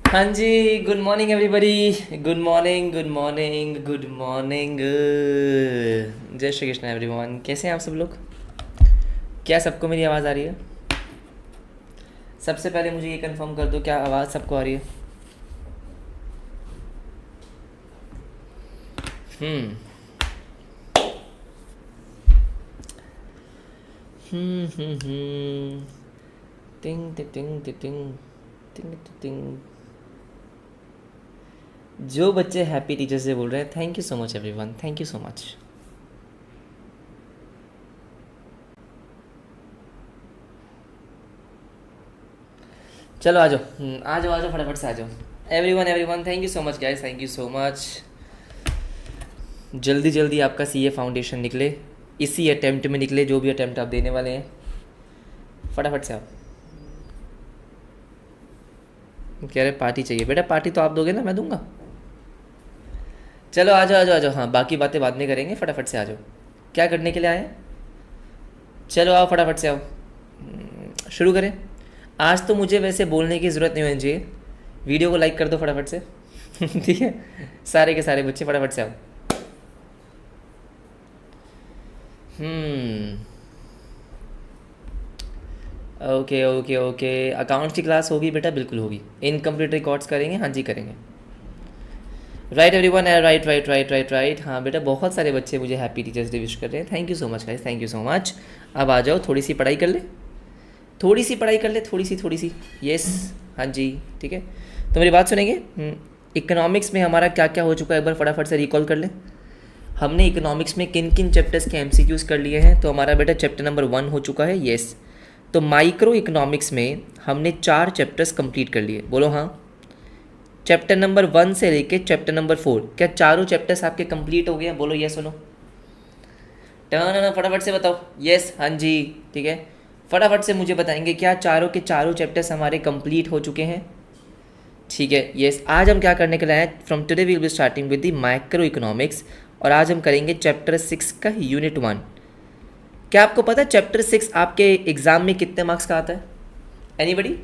हाँ जी, good morning everybody. Good morning, good morning, good morning. जय श्री कृष्ण एवरीवन। कैसे हैं आप सब लोग? क्या सबको मेरी आवाज़ आ रही है? सबसे पहले मुझे ये कंफर्म कर दो, क्या आवाज़ सबको आ रही है? हम्म हम्म। टिंग टिंग टिंग टिंग टिंग टिंग टिंग। जो बच्चे हैप्पी टीचर से बोल रहे हैं, thank you so much everyone, thank you so much. चलो आ जाओ, आ जाओ फटाफट से आ जाओ। Everyone everyone, thank you so much guys, thank you so much. जल्दी जल्दी आपका सीए फाउंडेशन निकले, इसी अटेम्प्ट में निकले, जो भी अटेम्प्ट आप देने वाले हैं। फटाफट से आप कह रहे पार्टी चाहिए, बेटा पार्टी तो आप दोगे ना, मैं दूंगा। चलो आ जाओ आ जाओ आ जाओ। हाँ, बाकी बातें बाद में करेंगे, फटाफट से आ जाओ। क्या करने के लिए आए हैं? चलो आओ, फटाफट से आओ। शुरू करें। आज तो मुझे वैसे बोलने की ज़रूरत नहीं होनी चाहिए। वीडियो को लाइक कर दो फटाफट से। ठीक है, सारे के सारे बच्चे फटाफट से आओ। हम्म ओके ओके ओके। अकाउंट्स की क्लास होगी बेटा, बिल्कुल होगी। इनकम्प्लीट रिकॉर्ड्स करेंगे, हाँ जी करेंगे। Right everyone, right right right right right. हाँ बेटा, बहुत सारे बच्चे मुझे हैप्पी टीचर्स डे विश कर रहे हैं। Thank you so much guys, thank you so much. अब आ जाओ, थोड़ी सी पढ़ाई कर ले, थोड़ी सी पढ़ाई कर ले, थोड़ी सी। यस, हाँ जी, ठीक है। तो मेरी बात सुनेंगे। इकोनॉमिक्स में हमारा क्या क्या हो चुका है, एक बार फटाफट से रिकॉल कर ले। हमने इकोनॉमिक्स में किन किन चैप्टर्स के एमसीक्यूज कर लिए हैं? तो हमारा बेटा चैप्टर नंबर 1 हो चुका है, यस। तो माइक्रो इकोनॉमिक्स में हमने 4 चैप्टर्स कंप्लीट कर लिए, बोलो हाँ। चैप्टर नंबर 1 से लेके चैप्टर नंबर 4, क्या चारों चैप्टर्स आपके कंप्लीट हो गए हैं? बोलो यस सुनो। टर्न, फटाफट से बताओ। यस, हाँ जी, ठीक है। फटाफट से मुझे बताएंगे, क्या चारों के चारों चैप्टर्स हमारे कंप्लीट हो चुके हैं? ठीक है, यस। आज हम क्या करने के लिए आए? From today we will be starting with the micro economics, और आज हम करेंगे चैप्टर 6 का यूनिट 1। क्या आपको पता है चैप्टर 6 आपके एग्जाम में कितने मार्क्स का आता है? एनीबडी?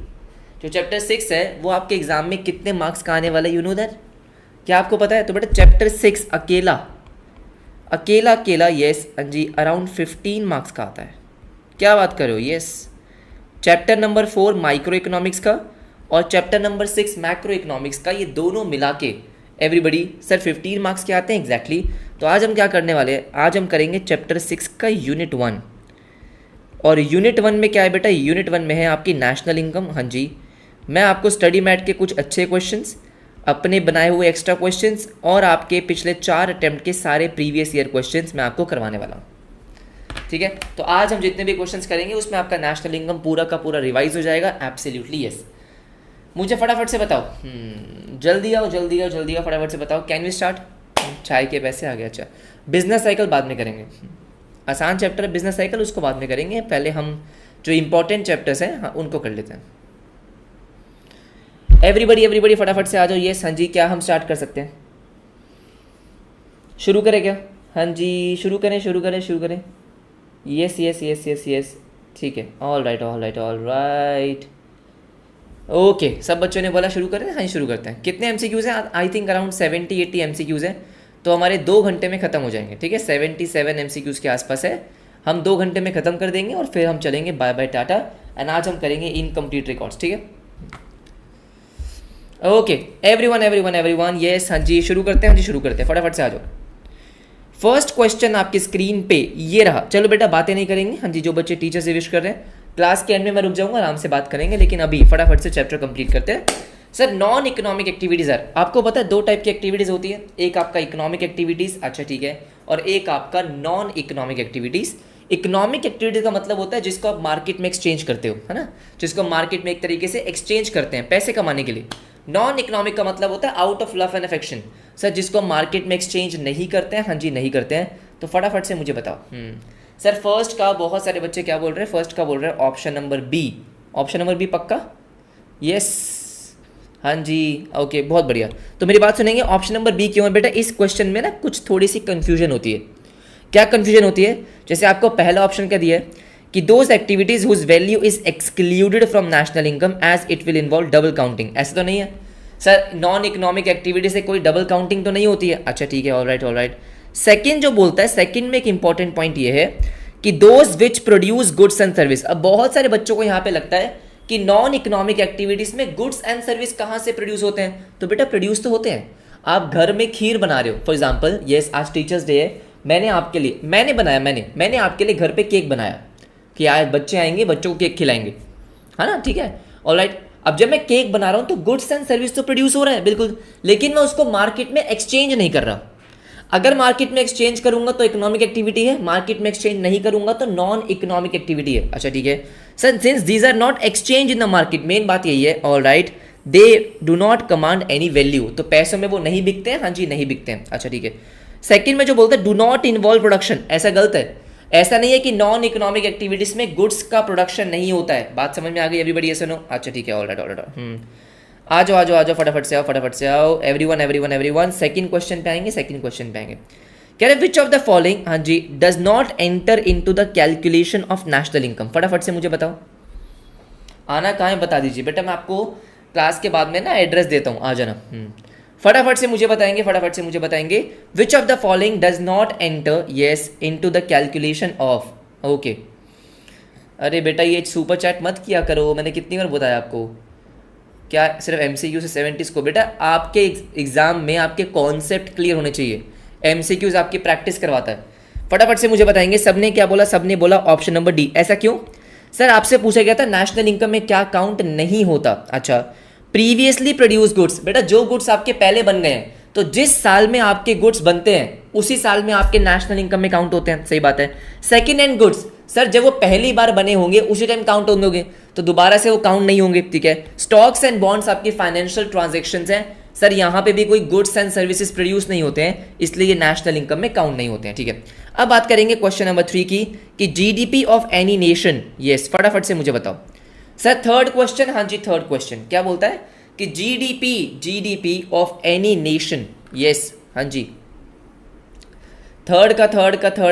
जो चैप्टर 6 है वो आपके एग्जाम में कितने मार्क्स का आने वाला है? You know that? क्या आपको पता है? तो बेटा चैप्टर 6 अकेला अकेला अकेला, यस जी, अराउंड 15 मार्क्स का आता है। क्या बात कर रहे हो? Yes. Chapter number 4 micro economics का और चैप्टर नंबर 6 मैक्रो इकोनॉमिक्स का, ये दोनों मिला के एवरीबडी सर 15 मार्क्स के आते हैं एग्जैक्टली। तो आज हम क्या करने वाले हैं? आज हम करेंगे चैप्टर 6 का यूनिट 1। और यूनिट 1 में क्या है बेटा? यूनिट 1 में है आपकी नेशनल इनकम। हाँ जी, मैं आपको स्टडी मैट के कुछ अच्छे क्वेश्चंस, अपने बनाए हुए एक्स्ट्रा क्वेश्चंस और आपके पिछले 4 अटेम्प्ट के सारे प्रीवियस ईयर क्वेश्चंस मैं आपको करवाने वाला हूँ, ठीक है। तो आज हम जितने भी क्वेश्चंस करेंगे उसमें आपका नेशनल इनकम पूरा का पूरा रिवाइज हो जाएगा। Absolutely yes. मुझे फटाफट से बताओ, जल्दी आओ जल्दी आओ जल्दी आओ, फटाफट से बताओ। Can we start? चाय के पैसे आ गए। अच्छा, बिजनेस साइकिल बाद में करेंगे। आसान चैप्टर है बिजनेस साइकिल, उसको बाद में करेंगे। पहले हम जो इंपॉर्टेंट चैप्टर्स हैं, हाँ, उनको कर लेते हैं। एवरीबडी एवरीबडी फटाफट से आ जाओ। ये हाँ जी, क्या हम स्टार्ट कर सकते हैं? शुरू करें क्या? हाँ जी, शुरू करें शुरू करें शुरू करें। Yes yes yes yes yes, ठीक है। All right all right all right, okay. सब बच्चों ने बोला शुरू करें। हाँ, शुरू करते हैं। कितने एमसीक्यूज़ हैं? आई थिंक अराउंड 70-80 एमसीक्यूज़ हैं। तो हमारे 2 घंटे में ख़त्म हो जाएंगे, ठीक है। 77 एमसीक्यूज़ के आसपास है। हम 2 घंटे में ख़त्म कर देंगे और फिर हम चलेंगे बाय बाय टाटा। एंड आज हम करेंगे इनकम्प्लीट रिकॉर्ड्स, ठीक है। Okay everyone everyone everyone, yes हाँ जी, शुरू करते हैं। हाँ जी, शुरू करते हैं, फटाफट से आ जाओ। फर्स्ट क्वेश्चन आपकी स्क्रीन पे ये रहा। चलो बेटा बातें नहीं करेंगे। हाँ जी, जो बच्चे टीचर से विश कर रहे हैं, क्लास के एंड में मैं रुक जाऊंगा, आराम से बात करेंगे। लेकिन अभी फटाफट से चैप्टर कंप्लीट करते हैं। सर नॉन इकोनॉमिक एक्टिविटीज़ है, आपको पता है 2 टाइप की एक्टिविटीज़ होती है। एक आपका इकोनॉमिक एक्टिविटीज़, अच्छा ठीक है, और एक आपका non economic activities. Economic activities का मतलब होता है जिसको आप मार्केट में एक्सचेंज करते हो, है ना, जिसको मार्केट में एक तरीके से एक्सचेंज करते हैं पैसे कमाने के लिए। नॉन इकोनॉमिक का मतलब होता है out of love and affection. Sir जिसको मार्केट में एक्सचेंज नहीं करते हैं, हाँ जी नहीं करते हैं। तो फटाफट से मुझे बताओ। सर फर्स्ट का बहुत सारे बच्चे क्या बोल रहे हैं? फर्स्ट का बोल रहे हैं option number B. Option number B पक्का? यस, हाँ जी, ओके, बहुत बढ़िया। तो मेरी बात सुनेंगे, ऑप्शन नंबर बी क्यों है बेटा? इस क्वेश्चन में ना कुछ थोड़ी सी कन्फ्यूजन होती है। क्या कन्फ्यूजन होती है? जैसे आपको पहला ऑप्शन क्या दिया है कि those activities whose value is excluded from national income as it will involve double counting. ऐसा तो नहीं है। सर नॉन इकोनॉमिक एक्टिविटी से कोई डबल काउंटिंग तो नहीं होती है। अच्छा ठीक है, all right all right. Second जो बोलता है, सेकेंड में एक इंपॉर्टेंट पॉइंट ये है कि those which produce goods and service. अब बहुत सारे बच्चों को यहाँ पे लगता है कि नॉन इकोनॉमिक एक्टिविटीज में गुड्स एंड सर्विस कहाँ से प्रोड्यूस होते हैं, तो बेटा प्रोड्यूस तो होते हैं। आप घर में खीर बना रहे हो फॉर एग्जाम्पल, येस आज टीचर्स डे है, मैंने आपके लिए मैंने आपके लिए घर पे केक बनाया कि आज बच्चे आएंगे, बच्चों को केक खिलाएंगे, है ना, ठीक है, ऑलराइट। अब जब मैं केक बना रहा हूँ तो गुड्स एंड सर्विस तो प्रोड्यूस हो रहा है बिल्कुल, लेकिन मैं उसको मार्केट में एक्सचेंज नहीं कर रहा। अगर मार्केट में एक्सचेंज करूंगा तो इकोनॉमिक एक्टिविटी है, मार्केट में एक्सचेंज नहीं करूंगा तो नॉन इकोनॉमिक एक्टिविटी है। अच्छा ठीक है sir, since these are not exchange in the market, main बात यही है, all right, they do not command any value, तो पैसों में वो नहीं बिकते हैं, हाँ जी नहीं बिकते हैं। अच्छा ठीक है, सेकंड में जो बोलते हैं डू नॉट इन्वॉल्व प्रोडक्शन, ऐसा गलत है। ऐसा नहीं है कि नॉन इकोनॉमिक एक्टिविटीज में गुड्स का प्रोडक्शन नहीं होता है। बात समझ में आ गई एवरीबॉडी, ऐसा नो? अच्छा ठीक है, ऑलराइट ऑलराइट। आ जाओ फटाफट से आओ एवरीवन। सेकंड क्वेश्चन पे आएंगे, कह रहे विच ऑफ द फॉलोइंग, हाँ जी, does not enter into the calculation of national income. फटाफट से मुझे बताओ, आना कहाँ है बता दीजिए बेटा, मैं आपको क्लास के बाद में ना एड्रेस देता हूँ, आ जाना। फटाफट से मुझे बताएंगे विच of the following does not enter yes into the calculation of, okay. अरे बेटा ये सुपर चैट मत किया करो, मैंने कितनी बार बताया आपको, क्या सिर्फ एमसीक्यू से 70 को? बेटा आपके एग्जाम में आपके कॉन्सेप्ट क्लियर होने चाहिए, एमसीक्यूज आपकी प्रैक्टिस करवाता है। फटाफट से मुझे बताएंगे, सबने क्या बोला? सबने बोला ऑप्शन नंबर डी। ऐसा क्यों? सर आपसे पूछा गया था नेशनल इनकम में क्या काउंट नहीं होता। अच्छा, प्रीवियसली प्रोड्यूस गुड्स, बेटा जो गुड्स आपके पहले बन गए हैं, तो जिस साल में आपके गुड्स बनते हैं उसी साल में आपके नेशनल इनकम में काउंट होते हैं, सही बात है। सेकंड हैंड गुड्स, सर जब वो पहली बार बने होंगे उसी टाइम काउंट होंगे, तो दोबारा से वो काउंट नहीं होंगे, ठीक है। स्टॉक्स एंड बॉन्ड्स आपकी फाइनेंशियल ट्रांजेक्शंस हैं, सर यहाँ पे भी कोई गुड्स एंड सर्विसेज प्रोड्यूस नहीं होते हैं, इसलिए ये नेशनल इनकम में काउंट नहीं होते हैं, ठीक है। अब बात करेंगे क्वेश्चन नंबर 3 की, कि GDP of any nation, yes फटाफट से मुझे बताओ सर। थर्ड क्वेश्चन, हाँ जी थर्ड क्वेश्चन क्या बोलता है कि GDP of any nation, yes हाँ जी। थर्ड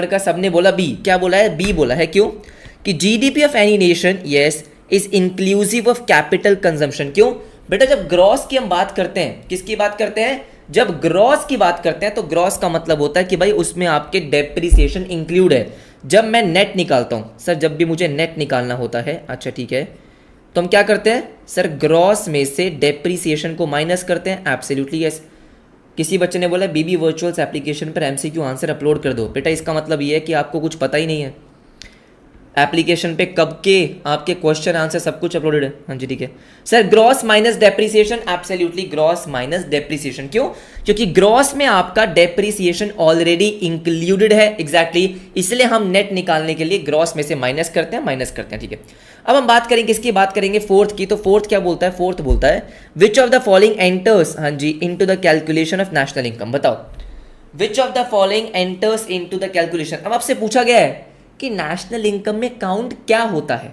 का सबने बोला बी, क्या बोला है? बी बोला है। क्यों? कि GDP of any nation yes is inclusive of capital consumption. क्यों बेटा? जब ग्रॉस की हम बात करते हैं, किसकी बात करते हैं? जब ग्रॉस की बात करते हैं तो ग्रॉस का मतलब होता है कि भाई उसमें आपके डेप्रिसिएशन इंक्लूड है। जब मैं नेट निकालता हूं, सर जब भी मुझे नेट निकालना होता है, अच्छा ठीक है, तो हम क्या करते हैं सर? ग्रॉस में से डेप्रिसिएशन को माइनस करते हैं। Absolutely yes. किसी बच्चे ने बोला बीबी वर्चुअल्स एप्लीकेशन पर एमसीक्यू आंसर अपलोड कर दो। बेटा इसका मतलब ये है कि आपको कुछ पता ही नहीं है, एप्लीकेशन पे कब के आपके क्वेश्चन आंसर सब कुछ अपलोडेड है। हाँ जी ठीक है sir. Gross minus depreciation, absolutely gross minus depreciation. क्यों? क्योंकि ग्रॉस में आपका डेप्रिसिएशन ऑलरेडी इंक्लूडेड है, एग्जैक्टली इसलिए हम नेट निकालने के लिए ग्रॉस में से माइनस करते हैं, ठीक है। अब हम बात करेंगे किसकी? बात करेंगे फोर्थ की। तो फोर्थ क्या बोलता है? फोर्थ बोलता है which of the following enters, हाँ जी, into the calculation of national income. बताओ which of the following enters into the calculation. अब आपसे पूछा गया है कि नेशनल इनकम में काउंट क्या होता है।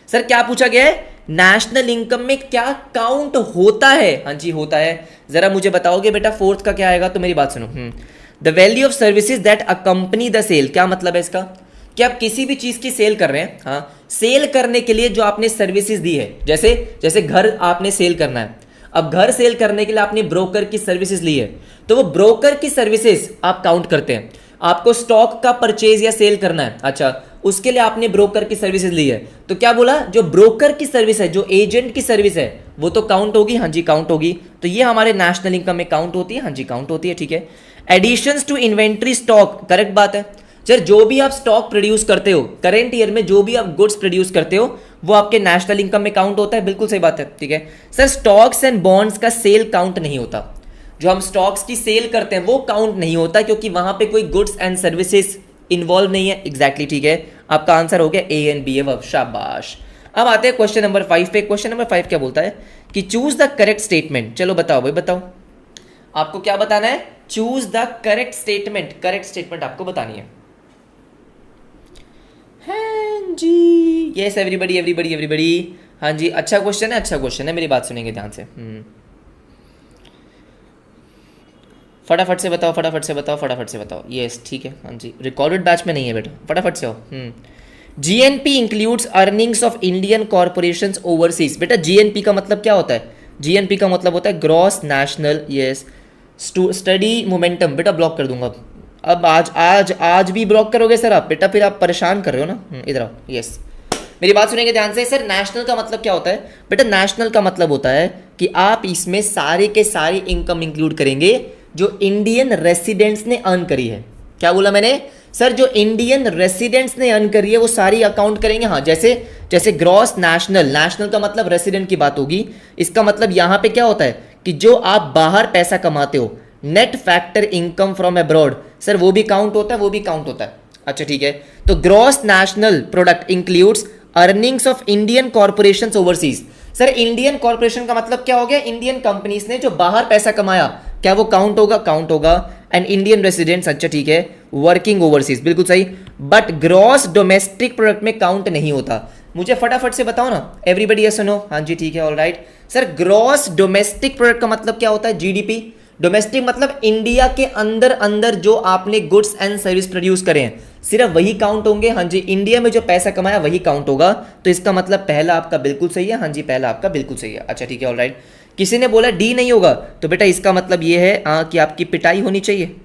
सर क्या पूछा गया है? नेशनल इनकम में क्या काउंट होता है? हाँ जी होता है। जरा मुझे बताओगे बेटा फोर्थ का क्या आएगा? तो मेरी बात सुनो। The value of services that accompany the sale. क्या मतलब है इसका? कि आप किसी भी चीज की सेल कर रहे हैं, हाँ, सेल करने के लिए जो आपने सर्विसेज दी है, जैसे घर आपने सेल करना है, अब घर सेल करने के लिए आपने ब्रोकर की सर्विसेज ली है, तो वो ब्रोकर की सर्विसेज आप काउंट करते हैं। आपको स्टॉक का परचेज या सेल करना है, अच्छा, उसके लिए आपने ब्रोकर की सर्विसेज ली है, तो क्या बोला? जो ब्रोकर की सर्विस है, जो एजेंट की सर्विस है, वो तो काउंट होगी। हाँ जी काउंट होगी। तो ये हमारे नेशनल इनकम में काउंट होती है। हाँ जी काउंट होती है, ठीक है। Additions to inventory stock, correct बात है सर। जो भी आप स्टॉक प्रोड्यूस करते हो करेंट ईयर में, जो भी आप गुड्स प्रोड्यूस करते हो, वो आपके नेशनल इनकम में काउंट होता है। बिल्कुल सही बात है, ठीक है सर। स्टॉक्स एंड बॉन्ड्स का सेल काउंट नहीं होता। जो हम स्टॉक्स की सेल करते हैं वो काउंट नहीं होता, क्योंकि वहां पे कोई गुड्स एंड सर्विसेज इन्वॉल्व नहीं है। एग्जैक्टली ठीक है, आपका आंसर हो गया ए एंड बी अब। शाबाश। अब आते हैं क्वेश्चन नंबर 5 पे। क्वेश्चन नंबर 5 क्या बोलता है कि चूज द करेक्ट स्टेटमेंट। चलो बताओ भाई, बताओ आपको क्या बताना है? Choose the correct statement. Correct statement आपको बतानी है। हाँ जी, यस एवरीबडी। हाँ जी, अच्छा क्वेश्चन है, मेरी बात सुनेंगे ध्यान से। फटाफट से बताओ। यस ठीक है, हाँ जी, रिकॉर्डेड बैच में नहीं है बेटा, फटाफट से आओ। GNP includes earnings of Indian corporations overseas. बेटा जीएनपी का मतलब क्या होता है? जीएनपी का मतलब होता है gross national, yes, study momentum. बेटा ब्लॉक कर दूंगा अब, आज भी ब्लॉक करोगे सर आप, बेटा फिर आप परेशान कर रहे हो ना। इधर आओ, यस, मेरी बात सुनेंगे ध्यान से। सर नेशनल का मतलब क्या होता है? बेटा नेशनल का मतलब होता है कि आप इसमें सारे के सारी इनकम इंक्लूड करेंगे जो इंडियन रेसिडेंट्स ने अर्न करी है। क्या बोला मैंने? सर जो इंडियन रेसिडेंट्स ने अर्न करी है वो सारी अकाउंट करेंगे। हाँ, जैसे ग्रॉस नेशनल, नेशनल का मतलब रेसिडेंट की बात होगी। इसका मतलब यहाँ पे क्या होता है कि जो आप बाहर पैसा कमाते हो, net factor income from abroad, sir वो भी काउंट होता है, वो भी काउंट होता है। अच्छा ठीक है, तो gross national product includes earnings of Indian corporations overseas. Sir Indian corporation का मतलब क्या हो गया? इंडियन कंपनीज ने जो बाहर पैसा कमाया, क्या वो काउंट होगा? काउंट होगा। एंड इंडियन रेसिडेंट्स, अच्छा ठीक है, वर्किंग ओवरसीज, बिल्कुल सही। बट ग्रॉस डोमेस्टिक प्रोडक्ट में काउंट नहीं होता। मुझे फटाफट से बताओ ना, एवरीबडी यस और नो? हाँ जी ठीक है, all right. Sir gross domestic product का मतलब क्या होता है? जीडीपी। डोमेस्टिक मतलब इंडिया के अंदर अंदर जो आपने गुड्स एंड सर्विस प्रोड्यूस करे हैं, सिर्फ वही काउंट होंगे। हाँ जी, इंडिया में जो पैसा कमाया वही काउंट होगा। तो इसका मतलब पहला आपका बिल्कुल सही है। हाँ जी, पहला आपका बिल्कुल सही है। अच्छा ठीक है, ऑल राइट। किसी ने बोला डी नहीं होगा, तो बेटा इसका मतलब ये है कि आपकी पिटाई होनी चाहिए।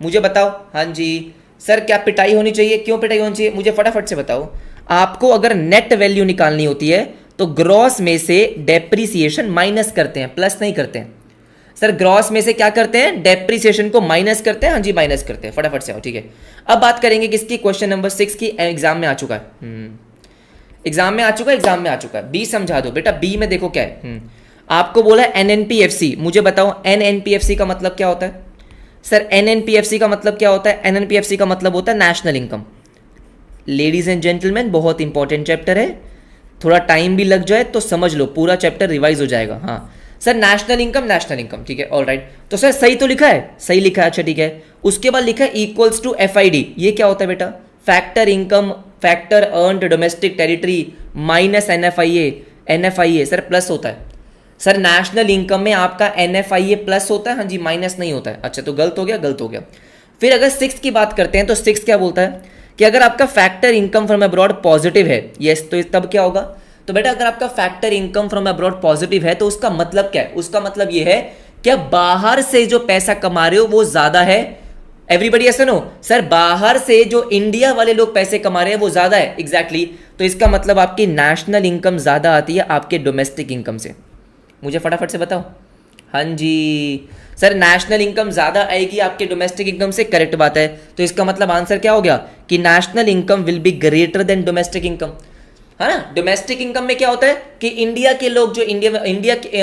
मुझे बताओ। हाँ जी सर, क्या पिटाई होनी चाहिए? क्यों पिटाई होनी चाहिए? मुझे फटाफट से बताओ। आपको अगर नेट वैल्यू निकालनी होती है तो ग्रॉस में से डेप्रीसिएशन माइनस करते हैं, प्लस नहीं करते हैं। सर ग्रॉस में से क्या करते हैं? डेप्रीसिएशन को माइनस करते हैं। हाँ जी, माइनस करते हैं। फटाफट से आओ, ठीक है। अब बात करेंगे किसकी? क्वेश्चन नंबर 6 की। एग्जाम में आ चुका है, एग्जाम में आ चुका है। बी समझा दो बेटा। बी में देखो क्या है, आपको बोला है एनएनपीएफसी। मुझे बताओ एनएनपीएफसी का मतलब क्या होता है? सर एनएनपीएफसी का मतलब क्या होता है? एनएनपीएफसी का मतलब होता है national income. Ladies and gentleman, बहुत इंपॉर्टेंट चैप्टर है, थोड़ा टाइम भी लग जाए तो समझ लो, पूरा चैप्टर रिवाइज हो जाएगा। हाँ सर, नेशनल इनकम, ठीक है, ऑल राइट। तो सर सही तो लिखा है? सही लिखा है, अच्छा ठीक है। उसके बाद लिखा है इक्वल्स टू एफआईडी। ये क्या होता है बेटा? Factor income, factor earned domestic territory minus NFIA sir plus होता है। सर नेशनल इनकम में आपका एनएफआईए प्लस होता है। हाँ जी, माइनस नहीं होता है। अच्छा, तो गलत हो गया। फिर अगर 6 की बात करते हैं तो 6 क्या बोलता है कि अगर आपका factor income from abroad positive है, यस, तो तब क्या होगा? तो बेटा अगर आपका factor income from abroad positive है तो उसका मतलब क्या है? उसका मतलब ये है कि बाहर से जो पैसा कमा रहे हो वो ज्यादा है। एवरीबडी ऐसा नो सर, बाहर से जो इंडिया वाले लोग पैसे कमा रहे हैं वो ज्यादा है। एग्जैक्टली तो इसका मतलब आपकी नेशनल इनकम ज्यादा आती है आपके डोमेस्टिक इनकम से। मुझे फटाफट से बताओ। हाँ जी सर, नेशनल इनकम ज्यादा आएगी आपके डोमेस्टिक इनकम से, करेक्ट बात है। तो इसका मतलब आंसर क्या हो गया कि national income will be greater than domestic income, है ना। डोमेस्टिक इनकम में क्या होता है कि इंडिया के लोग जो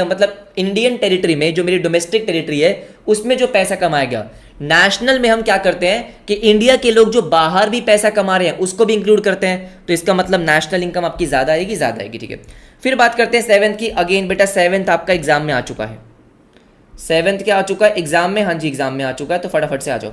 मतलब इंडियन टेरिटरी में जो मेरी डोमेस्टिक टेरिटरी है उसमें जो पैसा कमाया गया, नेशनल में हम क्या करते हैं कि इंडिया के लोग जो बाहर भी पैसा कमा रहे हैं उसको भी इंक्लूड करते हैं। तो इसका मतलब नेशनल इनकम आपकी ज्यादा आएगी, ठीक है। फिर बात करते हैं 7th की। अगेन बेटा 7th आपका एग्जाम में आ चुका है। 7th क्या आ चुका है एग्जाम में? हाँ जी, एग्जाम में आ चुका है, तो फटाफट से आ जाओ।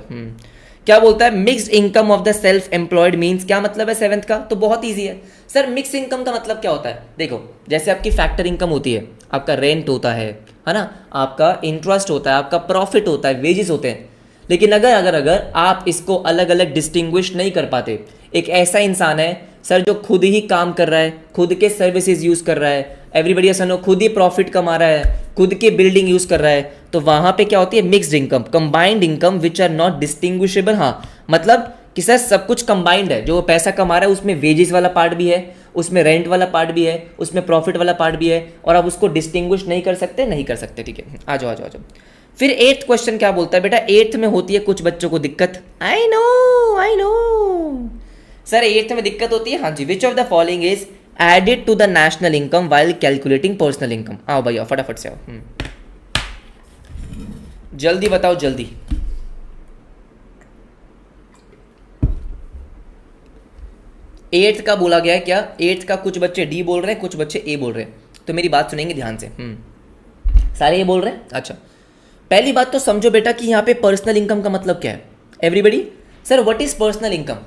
क्या बोलता है? Mixed income of the self employed means, क्या मतलब है 7th का? तो बहुत इजी है सर। मिक्स इनकम का मतलब क्या होता है? देखो, जैसे आपकी फैक्टर इनकम होती है, आपका रेंट होता है ना, आपका इंटरेस्ट होता है, आपका प्रॉफिट होता है, वेजेस होते हैं। लेकिन अगर आप इसको अलग अलग डिस्टिंग्विश नहीं कर पाते, एक ऐसा इंसान है सर जो खुद ही काम कर रहा है, खुद के सर्विसेज यूज कर रहा है, एवरीबडी ऐसा नो, खुद ही प्रॉफिट कमा रहा है, खुद के बिल्डिंग यूज कर रहा है, तो वहां पे क्या होती है? Mixed income, combined income which are not distinguishable. हाँ, मतलब कि सर सब कुछ कंबाइंड है, जो पैसा कमा रहा है उसमें वेजेस वाला पार्ट भी है, उसमें रेंट वाला पार्ट भी है, उसमें प्रॉफिट वाला पार्ट भी है, और आप उसको डिस्टिंग्विश नहीं कर सकते, ठीक है। आ जाओ। फिर 8th क्वेश्चन क्या बोलता है बेटा? 8th में होती है कुछ बच्चों को दिक्कत। आई नो सर, 8th में दिक्कत होती है। हाँ जी, which of the following is added to the national income while calculating personal income? आओ भैया फटाफट से आओ, जल्दी बताओ, जल्दी। एट्थ का बोला गया है क्या? 8th का कुछ बच्चे डी बोल रहे हैं, कुछ बच्चे ए बोल रहे हैं, तो मेरी बात सुनेंगे ध्यान से। सारे ये बोल रहे हैं। अच्छा, पहली बात तो समझो बेटा कि यहाँ पे पर्सनल इनकम का मतलब क्या है। Everybody sir, what is personal income?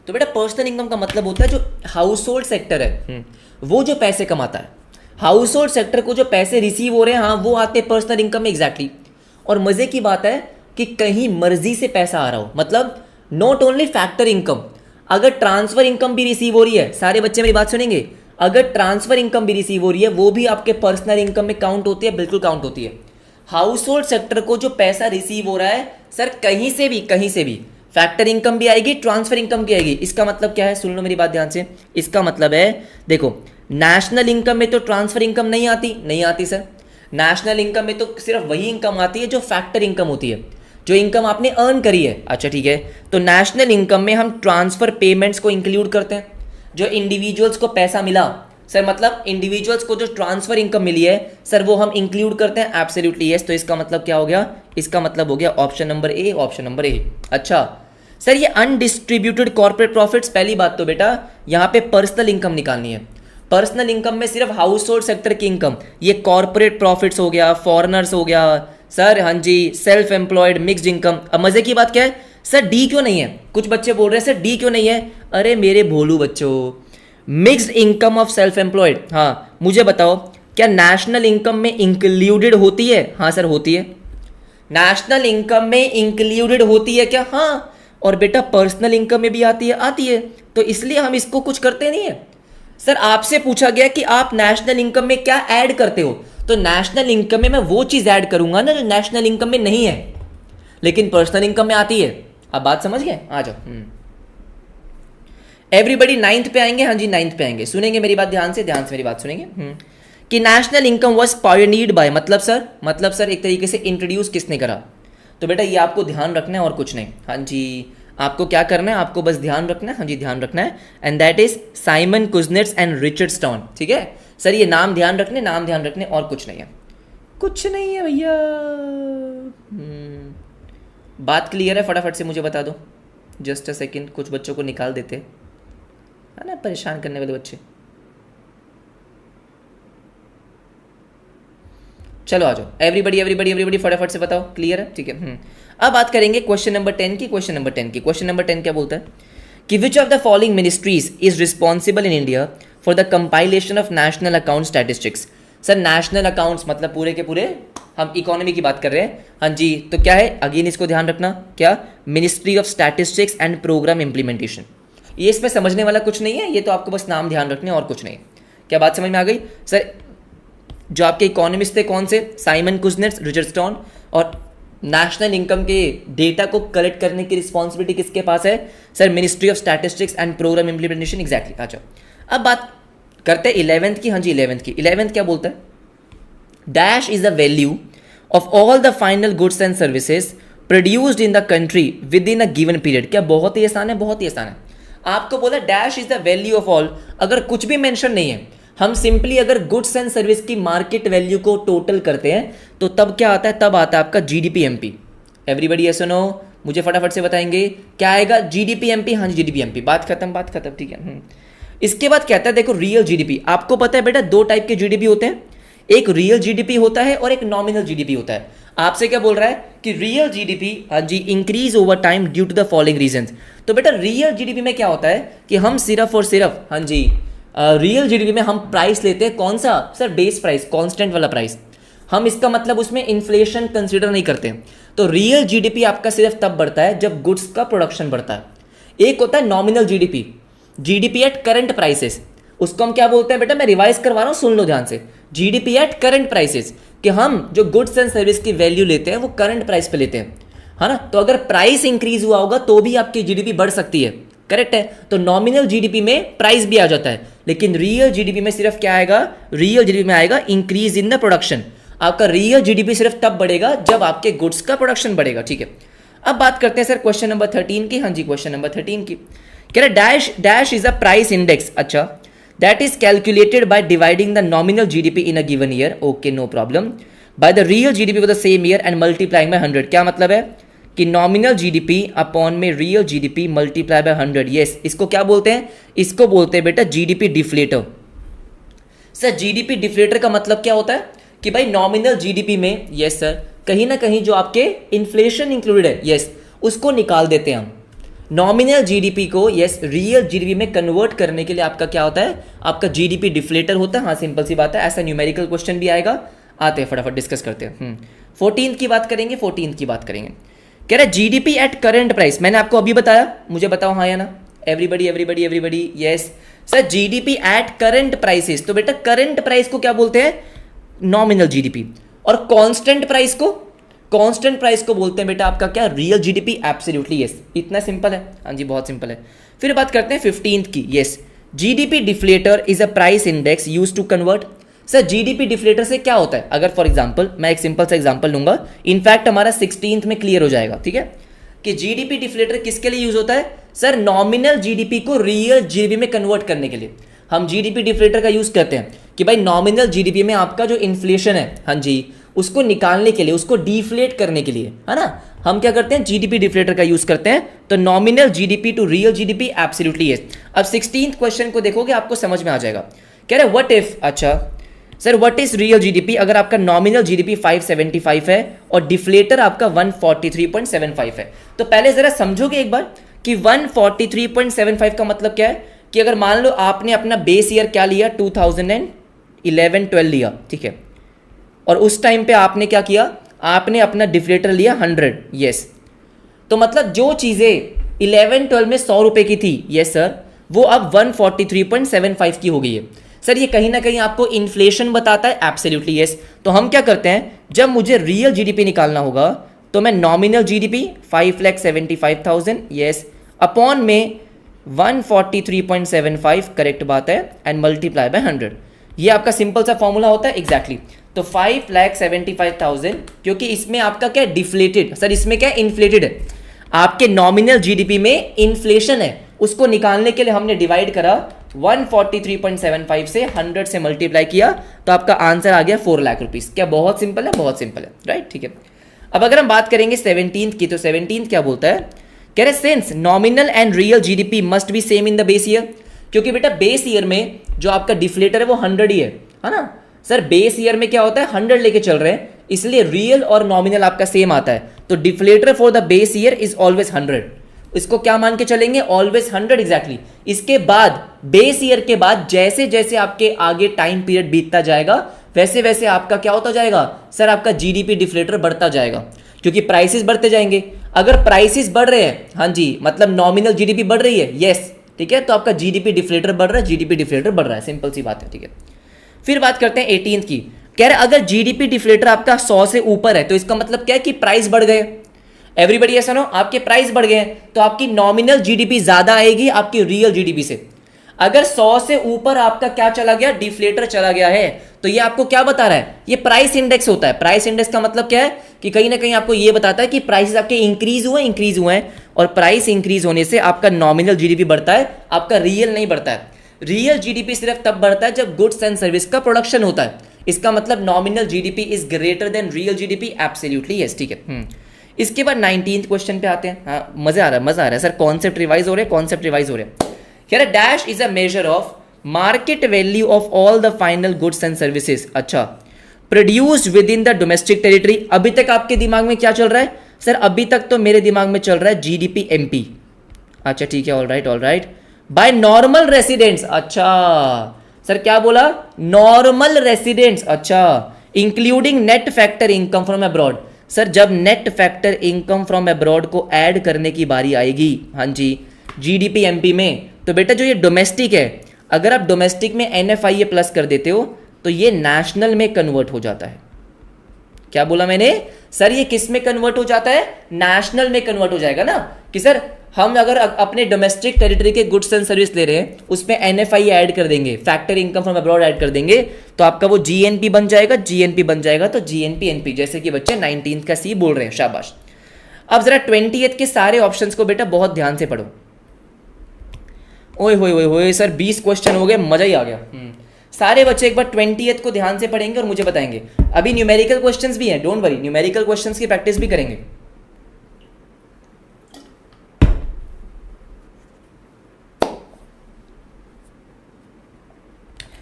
तो बेटा पर्सनल इनकम का मतलब होता है जो हाउस होल्ड सेक्टर है वो जो पैसे कमाता है, हाउस होल्ड सेक्टर को जो पैसे रिसीव हो रहे हैं, हाँ, वो आते हैं पर्सनल इनकम में। एग्जैक्टली। और मजे की बात है कि कहीं मर्जी से पैसा आ रहा हो, मतलब नॉट ओनली फैक्टर इनकम, अगर ट्रांसफर इनकम भी रिसीव हो रही है, सारे बच्चे मेरी बात सुनेंगे, अगर ट्रांसफर इनकम भी रिसीव हो रही है वो भी आपके पर्सनल इनकम में काउंट होती है, बिल्कुल काउंट होती है। हाउस होल्ड सेक्टर को जो पैसा रिसीव हो रहा है सर कहीं से भी फैक्टर इनकम भी आएगी, ट्रांसफर इनकम भी आएगी। इसका मतलब क्या है, सुन लो मेरी बात ध्यान से। इसका मतलब है देखो, नेशनल इनकम में तो ट्रांसफर इनकम नहीं आती सर। नेशनल इनकम में तो सिर्फ वही इनकम आती है जो फैक्टर इनकम होती है, जो इनकम आपने अर्न करी है। अच्छा ठीक है, तो नेशनल इनकम में हम ट्रांसफर पेमेंट्स को इंक्लूड करते हैं। जो इंडिविजुअल्स को पैसा मिला सर, मतलब इंडिविजुअल्स को जो ट्रांसफर इनकम मिली है सर, वो हम इंक्लूड करते हैं। Absolutely yes. तो इसका मतलब क्या हो गया, इसका मतलब हो गया option number A, option number A. अच्छा सर, ये अनडिस्ट्रीब्यूटेड कॉर्पोरेट प्रॉफिट्स, पहली बात तो बेटा यहाँ पे पर्सनल इनकम निकालनी है। पर्सनल इनकम में सिर्फ हाउस होल्ड सेक्टर की इनकम, ये कॉर्पोरेट प्रॉफिट्स हो गया, फॉरेनर्स हो गया सर, हाँ जी, सेल्फ एम्प्लॉयड, मिक्स्ड इनकम। अब मजे की बात क्या है सर, डी क्यों नहीं है? कुछ बच्चे बोल रहे हैं सर डी क्यों नहीं है। अरे मेरे भोलू बच्चों, mixed income of self employed, हाँ मुझे बताओ क्या नेशनल इनकम में इंक्लूडेड होती है? हाँ सर होती है। नेशनल इनकम में इंक्लूडेड होती है क्या? हाँ। और बेटा पर्सनल इनकम में भी आती है। तो इसलिए हम इसको कुछ करते नहीं है। सर आपसे पूछा गया कि आप नेशनल इनकम में क्या ऐड करते हो, तो नेशनल इनकम में मैं वो चीज ऐड करूंगा ना जो नेशनल इनकम में नहीं है, लेकिन पर्सनल इनकम में आती है। अब बात समझ गए? आ जाओ। एवरीबडी 9th पे आएंगे? हाँ जी 9th पे आएंगे। सुनेंगे मेरी बात ध्यान से मेरी बात सुनेंगे। कि national income was pioneered by, मतलब सर एक तरीके से इंट्रोड्यूस किसने करा? तो बेटा ये आपको ध्यान रखना है और कुछ नहीं। हाँ जी, आपको क्या करना है, आपको बस ध्यान रखना है। हाँ जी ध्यान रखना है। And that is Simon Kuznets and Richard stone. ठीक है सर, ये नाम ध्यान रखने और कुछ नहीं है भैया। बात क्लियर है? फटाफट से मुझे बता दो। जस्ट अ सेकेंड, कुछ बच्चों को निकाल देते है ना, परेशान करने वाले बच्चे। चलो आ जाओ। एवरीबडी फटाफट से बताओ। क्लियर है? ठीक है। अब बात करेंगे क्वेश्चन नंबर 10 की। क्वेश्चन नंबर 10 क्या बोलता है कि which of the following ministries is responsible in India for the compilation of national account statistics? Sir national accounts मतलब पूरे के पूरे हम इकोनॉमी की बात कर रहे हैं। हाँ जी, तो क्या है, अगेन इसको ध्यान रखना, क्या? Ministry of statistics and programme implementation. ये इसमें समझने वाला कुछ नहीं है, ये तो आपको बस नाम ध्यान रखने और कुछ नहीं। क्या बात समझ में आ गई? सर जो आपके इकोनॉमिस्ट थे कौन से? Simon Kuznets, Richard Stone. और नेशनल इनकम के डेटा को कलेक्ट करने की रिस्पॉन्सिबिलिटी किसके पास है? Sir ministry of statistics and programme implementation. Exactly. अच्छा अब बात करते हैं 11th की। हाँ जी 11th क्या बोलता है? Dash is the value of all the final goods and services produced in the country with in a given period. क्या बहुत ही आसान है। आपको बोला dash is the value of all, अगर कुछ भी मेंशन नहीं है, हम सिंपली अगर गुड्स एंड सर्विस की मार्केट वैल्यू को टोटल करते हैं तो तब क्या आता है? तब आता है आपका जीडीपी एमपी। एवरीबडी यस और नो? मुझे फटाफट से बताएंगे क्या आएगा? GDP MP. हाँ जी जीडीपी एमपी। बात खत्म। ठीक है। इसके बाद कहता है देखो रियल जीडीपी। आपको पता है बेटा दो टाइप के जीडीपी होते हैं, एक रियल जीडीपी होता है और एक नॉमिनल जीडीपी होता है। आपसे क्या बोल रहा है कि रियल जीडीपी हाँ जी increase over time due to the following reasons. तो बेटा रियल जीडीपी में क्या होता है कि हम सिर्फ और सिर्फ हाँ जी रियल जीडीपी में हम प्राइस लेते हैं। कौन सा? सर बेस प्राइस, कांस्टेंट वाला प्राइस। हम इसका मतलब उसमें इन्फ्लेशन कंसीडर नहीं करते। तो रियल जीडीपी आपका सिर्फ तब बढ़ता है जब गुड्स का प्रोडक्शन बढ़ता है। एक होता है nominal GDP, GDP at current prices. उसको हम क्या बोलते हैं बेटा? मैं रिवाइज करवा रहा हूं, सुन लो ध्यान से। जीडीपी एट करंट प्राइसेस, कि हम जो गुड्स एंड सर्विस की वैल्यू लेते हैं वो करंट प्राइस पे लेते हैं, है ना। तो अगर प्राइस इंक्रीज हुआ होगा तो भी आपकी जीडीपी बढ़ सकती है। करेक्ट है। तो नॉमिनल जीडीपी में प्राइस भी आ जाता है, लेकिन रियल जीडीपी में सिर्फ क्या आएगा? रियल जीडीपी में आएगा इंक्रीज इन द प्रोडक्शन। आपका रियल जीडीपी सिर्फ तब बढ़ेगा जब आपके गुड्स का प्रोडक्शन बढ़ेगा। ठीक है। अब बात करते हैं सर क्वेश्चन नंबर 13 की। हाँ जी क्वेश्चन नंबर 13 की कह रहा dash is a price index. अच्छा, that is calculated by dividing the nominal GDP in a given year. Okay no problem. By the real GDP for the same year and multiplying by 100। क्या मतलब है कि nominal GDP upon में real GDP multiply by 100। Yes, इसको क्या बोलते हैं? इसको बोलते हैं बेटा GDP deflator. Sir GDP deflator का मतलब क्या होता है कि भाई नॉमिनल जीडीपी में यस सर कहीं ना कहीं जो आपके इन्फ्लेशन इंक्लूडेड है यस उसको निकाल देते हैं हम। नॉमिनल जीडीपी को यस रियल जीडीपी में कन्वर्ट करने के लिए आपका क्या होता है? आपका जीडीपी डिफ्लेटर होता है। हाँ सिंपल सी बात है, ऐसा न्यूमेरिकल क्वेश्चन भी आएगा। आते हैं फटाफट डिस्कस करते हैं। 14th की बात करेंगे। कह रहा है जीडीपी एट करंट प्राइस। मैंने आपको अभी बताया, मुझे बताओ हाँ या ना। Everybody yes. Sir GDP at current prices, तो बेटा करंट प्राइस को क्या बोलते हैं? Nominal GDP. और कांस्टेंट प्राइस को, कांस्टेंट प्राइस को बोलते हैं बेटा आपका क्या? Real GDP. एब्सोल्युटली यस, इतना सिंपल है। हाँ जी बहुत सिंपल है। फिर बात करते हैं 15th की। Yes, GDP deflator is a price index use to convert. Sir GDP deflator से क्या होता है? अगर फॉर एग्जांपल मैं एक सिंपल सा एग्जांपल लूंगा, इनफैक्ट हमारा 16th में क्लियर हो जाएगा, ठीक है, कि जीडीपी डिफ्लेटर किसके लिए यूज होता है? सर नॉमिनल जीडीपी को रियल जीडीपी में कन्वर्ट करने के लिए हम जीडीपी डिफ्लेटर का यूज करते हैं कि भाई नॉमिनल जीडीपी में आपका जो इन्फ्लेशन है, हाँ जी, उसको निकालने के लिए, उसको डिफ्लेट करने के लिए, है ना, हम क्या करते हैं? जीडीपी डिफ्लेटर का यूज करते हैं। तो nominal GDP to real GDP, absolutely yes. अब 16th क्वेश्चन को देखोगे आपको समझ में आ जाएगा। कह रहे व्हाट इफ, अच्छा sir what is real GDP? अगर आपका नॉमिनल जीडीपी 575 है और डिफ्लेटर आपका 143.75 है, तो पहले जरा समझोगे एक बार कि 143.75 का मतलब क्या है? कि अगर मान लो आपने अपना बेस ईयर क्या लिया, 2011-12 लिया, ठीक है, और उस टाइम पे आपने क्या किया? आपने अपना डिफ्लेटर लिया 100, यस। तो मतलब जो चीजें 11-12 में 100 रुपए की थी, यस सर, वो अब 143.75 की हो गई है। सर ये कहीं ना कहीं आपको इन्फ्लेशन बताता है, एब्सोल्युटली यस। तो हम क्या करते हैं, जब मुझे रियल जीडीपी निकालना होगा तो मैं नॉमिनल जीडीपी 5,75,000, यस, अपॉन में 143.75, करेक्ट बात है, एंड मल्टीप्लाई बाय 100। ये आपका सिंपल सा फॉर्मूला होता है, एग्जैक्टली। तो 5,75,000, क्योंकि इसमें आपका क्या है? डिफ्लेटेड। सर इसमें क्या है? इन्फ्लेटेड है। आपके नॉमिनल जीडीपी में इन्फ्लेशन है, उसको निकालने के लिए हमने डिवाइड करा 143.75 से 100 से मल्टीप्लाई किया, तो आपका आंसर आ गया 4 लाख रुपीस। क्या बहुत सिंपल है? बहुत सिंपल है, राइट, ठीक है। अब अगर हम बात करेंगे 17th की, तो 17th क्या बोलता है? कह रहे since nominal and real GDP must be same in the base year, क्योंकि बेटा बेस ईयर में जो आपका डिफ्लेटर है वो 100 ही है ना। सर बेस ईयर में क्या होता है? 100 लेके चल रहे हैं, इसलिए रियल और नॉमिनल आपका सेम आता है। तो deflator for the base year is always 100। इसको क्या मान के चलेंगे? Always 100, exactly. इसके बाद बेस ईयर के बाद जैसे जैसे आपके आगे टाइम पीरियड बीतता जाएगा, वैसे वैसे आपका क्या होता जाएगा? सर आपका जीडीपी डिफ्लेटर बढ़ता जाएगा, क्योंकि प्राइसेस बढ़ते जाएंगे। अगर प्राइसेस बढ़ रहे हैं, हाँ जी, मतलब नॉमिनल जीडीपी बढ़ रही है, यस, ठीक है, तो आपका जीडीपी डिफ्लेटर बढ़ रहा है, जीडीपी डिफ्लेटर बढ़ रहा है, सिंपल सी बात है, ठीक है। फिर बात करते हैं 18th की। कह रहे अगर जीडीपी डिफ्लेटर आपका 100 से ऊपर है, तो इसका मतलब क्या है? कि प्राइस बढ़ गए। एवरीबडी ऐसा नो, आपके प्राइस बढ़ गए हैं, तो आपकी नॉमिनल जीडीपी ज्यादा आएगी आपकी रियल जीडीपी से। अगर 100 से ऊपर आपका क्या चला गया? डिफ्लेटर चला गया है, तो ये आपको क्या बता रहा है? ये प्राइस इंडेक्स होता है। प्राइस इंडेक्स का मतलब क्या है? कि कहीं ना कहीं आपको ये बताता है कि प्राइसेस आपके इंक्रीज हुए हैं, और प्राइस इंक्रीज होने से आपका नॉमिनल जीडीपी बढ़ता है, आपका रियल नहीं बढ़ता है। रियल जीडीपी सिर्फ तब बढ़ता है जब गुड्स एंड सर्विस का प्रोडक्शन होता है। इसका मतलब nominal GDP is greater than real GDP, absolutely yes, ठीक है। इसके बाद 19th क्वेश्चन पे आते हैं। हाँ मजा आ रहा है सर, कॉन्सेप्ट रिवाइज हो रहे हैं। कह dash is a measure of market value of all the final goods and services, अच्छा, produced within the domestic territory. अभी तक आपके दिमाग में क्या चल रहा है? सर अभी तक तो मेरे दिमाग में चल रहा है जीडीपी एमपी। अच्छा ठीक है, all right. By normal residents, अच्छा सर क्या बोला? नॉर्मल रेसिडेंट्स, अच्छा, including net factor income from abroad. Sir जब net factor income from abroad को ऐड करने की बारी आएगी, हाँ जी, जीडीपी एमपी में, तो बेटा जो ये डोमेस्टिक है, अगर आप डोमेस्टिक में एनएफआईए प्लस कर देते हो तो ये नेशनल में कन्वर्ट हो जाता है। क्या बोला मैंने? सर ये किस में कन्वर्ट हो जाता है? नेशनल में कन्वर्ट हो जाएगा ना। कि सर हम अगर अपने डोमेस्टिक टेरिटरी के गुड्स एंड सर्विस ले रहे हैं, उसमें एनएफआई ऐड कर देंगे, factor income from abroad add कर देंगे, तो आपका वो जीएनपी बन जाएगा, तो जीएनपी एनपी, जैसे कि बच्चे 19th का सी बोल रहे हैं, शाबाश। अब जरा 20th के सारे ऑप्शंस को बेटा बहुत ध्यान से पढ़ो। ओए होए सर 20 क्वेश्चन हो गए, मजा ही आ गया। सारे बच्चे एक बार 20th को ध्यान से पढ़ेंगे और मुझे बताएंगे। अभी न्यूमेरिकल क्वेश्चंस भी हैं, डोंट वरी, न्यूमेरिकल क्वेश्चंस की प्रैक्टिस भी करेंगे।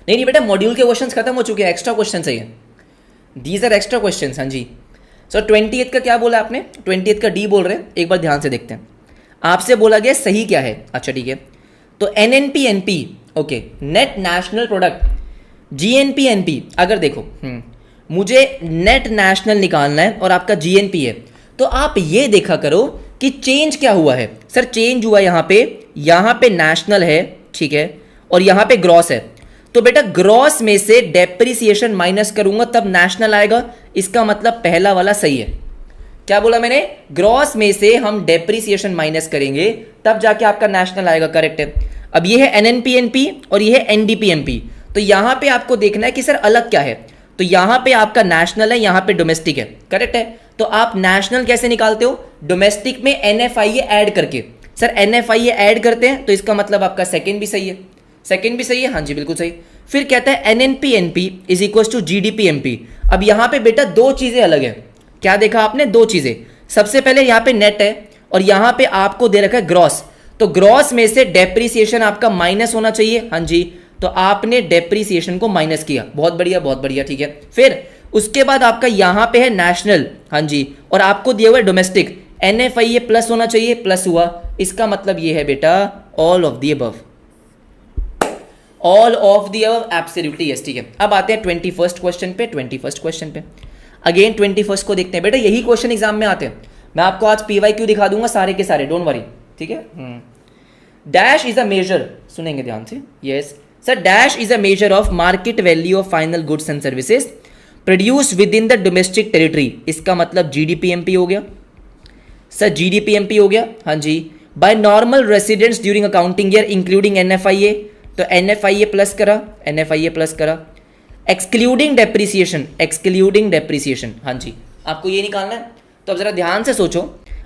नहीं बेटा, मॉड्यूल के क्वेश्चंस खत्म हो चुके हैं, एक्स्ट्रा क्वेश्चन चाहिए, दीज आर एक्स्ट्रा क्वेश्चंस। हाँ जी सर 20th का क्या बोला आपने? 20th का डी बोल रहे हैं, एक बार ध्यान से देखते हैं। आपसे बोला गया सही क्या है? अच्छा ठीक है, तो NNP NP, okay, net national product, GNP NP. अगर देखो मुझे नेट नेशनल निकालना है और आपका जीएनपी है, तो आप ये देखा करो कि चेंज क्या हुआ है। सर चेंज हुआ यहाँ पे नेशनल है, ठीक है, और यहां पे ग्रॉस है, तो बेटा ग्रॉस में से डेप्रिसिएशन माइनस करूंगा तब नेशनल आएगा, इसका मतलब पहला वाला सही है। क्या बोला मैंने? ग्रॉस में से हम डेप्रिसिएशन माइनस करेंगे तब जाके आपका नेशनल आएगा, करेक्ट है। अब ये है एनएनपीएनपी और ये है एनडीपीएमपी, तो यहां पे आपको देखना है कि सर अलग क्या है, तो यहां पे आपका नेशनल है, यहां पे डोमेस्टिक है, करेक्ट है। तो आप नेशनल कैसे निकालते हो? डोमेस्टिक में एनएफआईए ऐड करके। सर एनएफआईए ऐड करते हैं तो इसका मतलब आपका सेकंड भी सही है, सेकंड भी सही है, हाँ जी बिल्कुल सही। फिर कहता है एनएनपीएनपी इज इक्वल टू जीडीपीएमपी। अब यहां पे बेटा दो चीजें अलग है, क्या देखा आपने? दो चीजें। सबसे पहले यहां पे नेट है और यहां पे आपको दे रखा है ग्रॉस, तो ग्रॉस में से डेप्रिसिएशन आपका माइनस होना चाहिए, हाँ जी, तो आपने डेप्रिसिएशन को माइनस किया, बहुत बढ़िया बहुत बढ़िया, ठीक है। फिर उसके बाद आपका यहां पे है नेशनल, हाँ जी, और आपको दिया हुआ है डोमेस्टिक, एनएफआईए प्लस होना चाहिए, प्लस हुआ, इसका मतलब ये है बेटा all of the above, all of the above, absolutely yes, ठीक है। अब आते हैं 21st क्वेश्चन पे, 21st क्वेश्चन पे अगेन 21st को देखते हैं बेटा, यही क्वेश्चन एग्जाम में आते हैं। मैं आपको आज पीवाईक्यू दिखा दूंगा सारे के सारे, डोंट वरी, ठीक है। डैश इज अ मेजर, सुनेंगे ध्यान से, yes sir, dash is a measure of market value of final goods and services produce with in the domestic territory, इसका मतलब जीडीपीएमपी हो गया सर, जीडीपीएमपी हो गया, हाँ जी। By normal residents during accounting year including NFIA, तो एनएफआईए प्लस करा, एनएफआईए प्लस करा, एक्सक्लूडिंग डेप्रिसिएशन, एक्सक्लूडिंग डेप्रिसिएशन, हाँ जी, आपको ये निकालना है। तो अब जरा ध्यान से सोचो,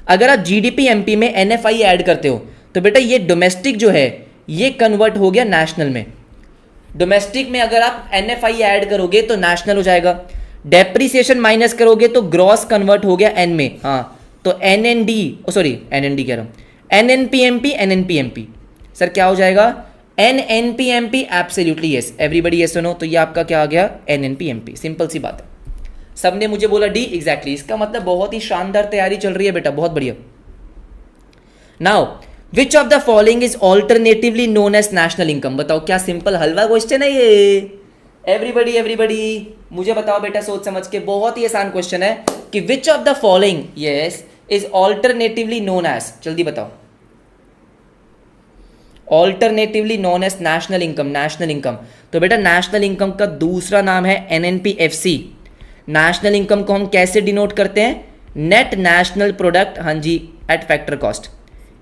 अगर आप जीडीपीएमपी में एनएफआईए ऐड करते हो तो बेटा ये डोमेस्टिक जो है ये कन्वर्ट हो गया नेशनल में, डोमेस्टिक में अगर आप एनएफआईए ऐड करोगे तो नेशनल हो जाएगा, डेप्रिसिएशन माइनस करोगे तो ग्रॉस कन्वर्ट हो गया एन में, हाँ, तो एनएनडी, सॉरी एनएनडी कह रहा हूं, एनएनपीएमपी, एनएनपीएमपी सर क्या हो जाएगा? एनएनपीएमपी, एब्सोल्युटली यस, एवरीबडी यस सुनो, तो ये आपका क्या आ गया? एनएनपीएमपी, सिंपल सी बात है। सबने मुझे बोला डी, एग्जैक्टली, इसका मतलब बहुत ही शानदार तैयारी चल रही है बेटा, बहुत बढ़िया। Now which of the following is alternatively known as national income, बताओ, क्या सिंपल हलवा क्वेश्चन है ये? एवरीबडी एवरीबडी मुझे बताओ बेटा सोच समझ के, बहुत ही आसान क्वेश्चन है कि which of the following yes is alternatively known as, जल्दी बताओ, alternatively known as national income, national income, तो बेटा नेशनल इनकम का दूसरा नाम है एनएनपीएफसी। नेशनल इनकम को हम कैसे डिनोट करते हैं? नेट नेशनल प्रोडक्ट, हाँ जी, एट फैक्टर कॉस्ट,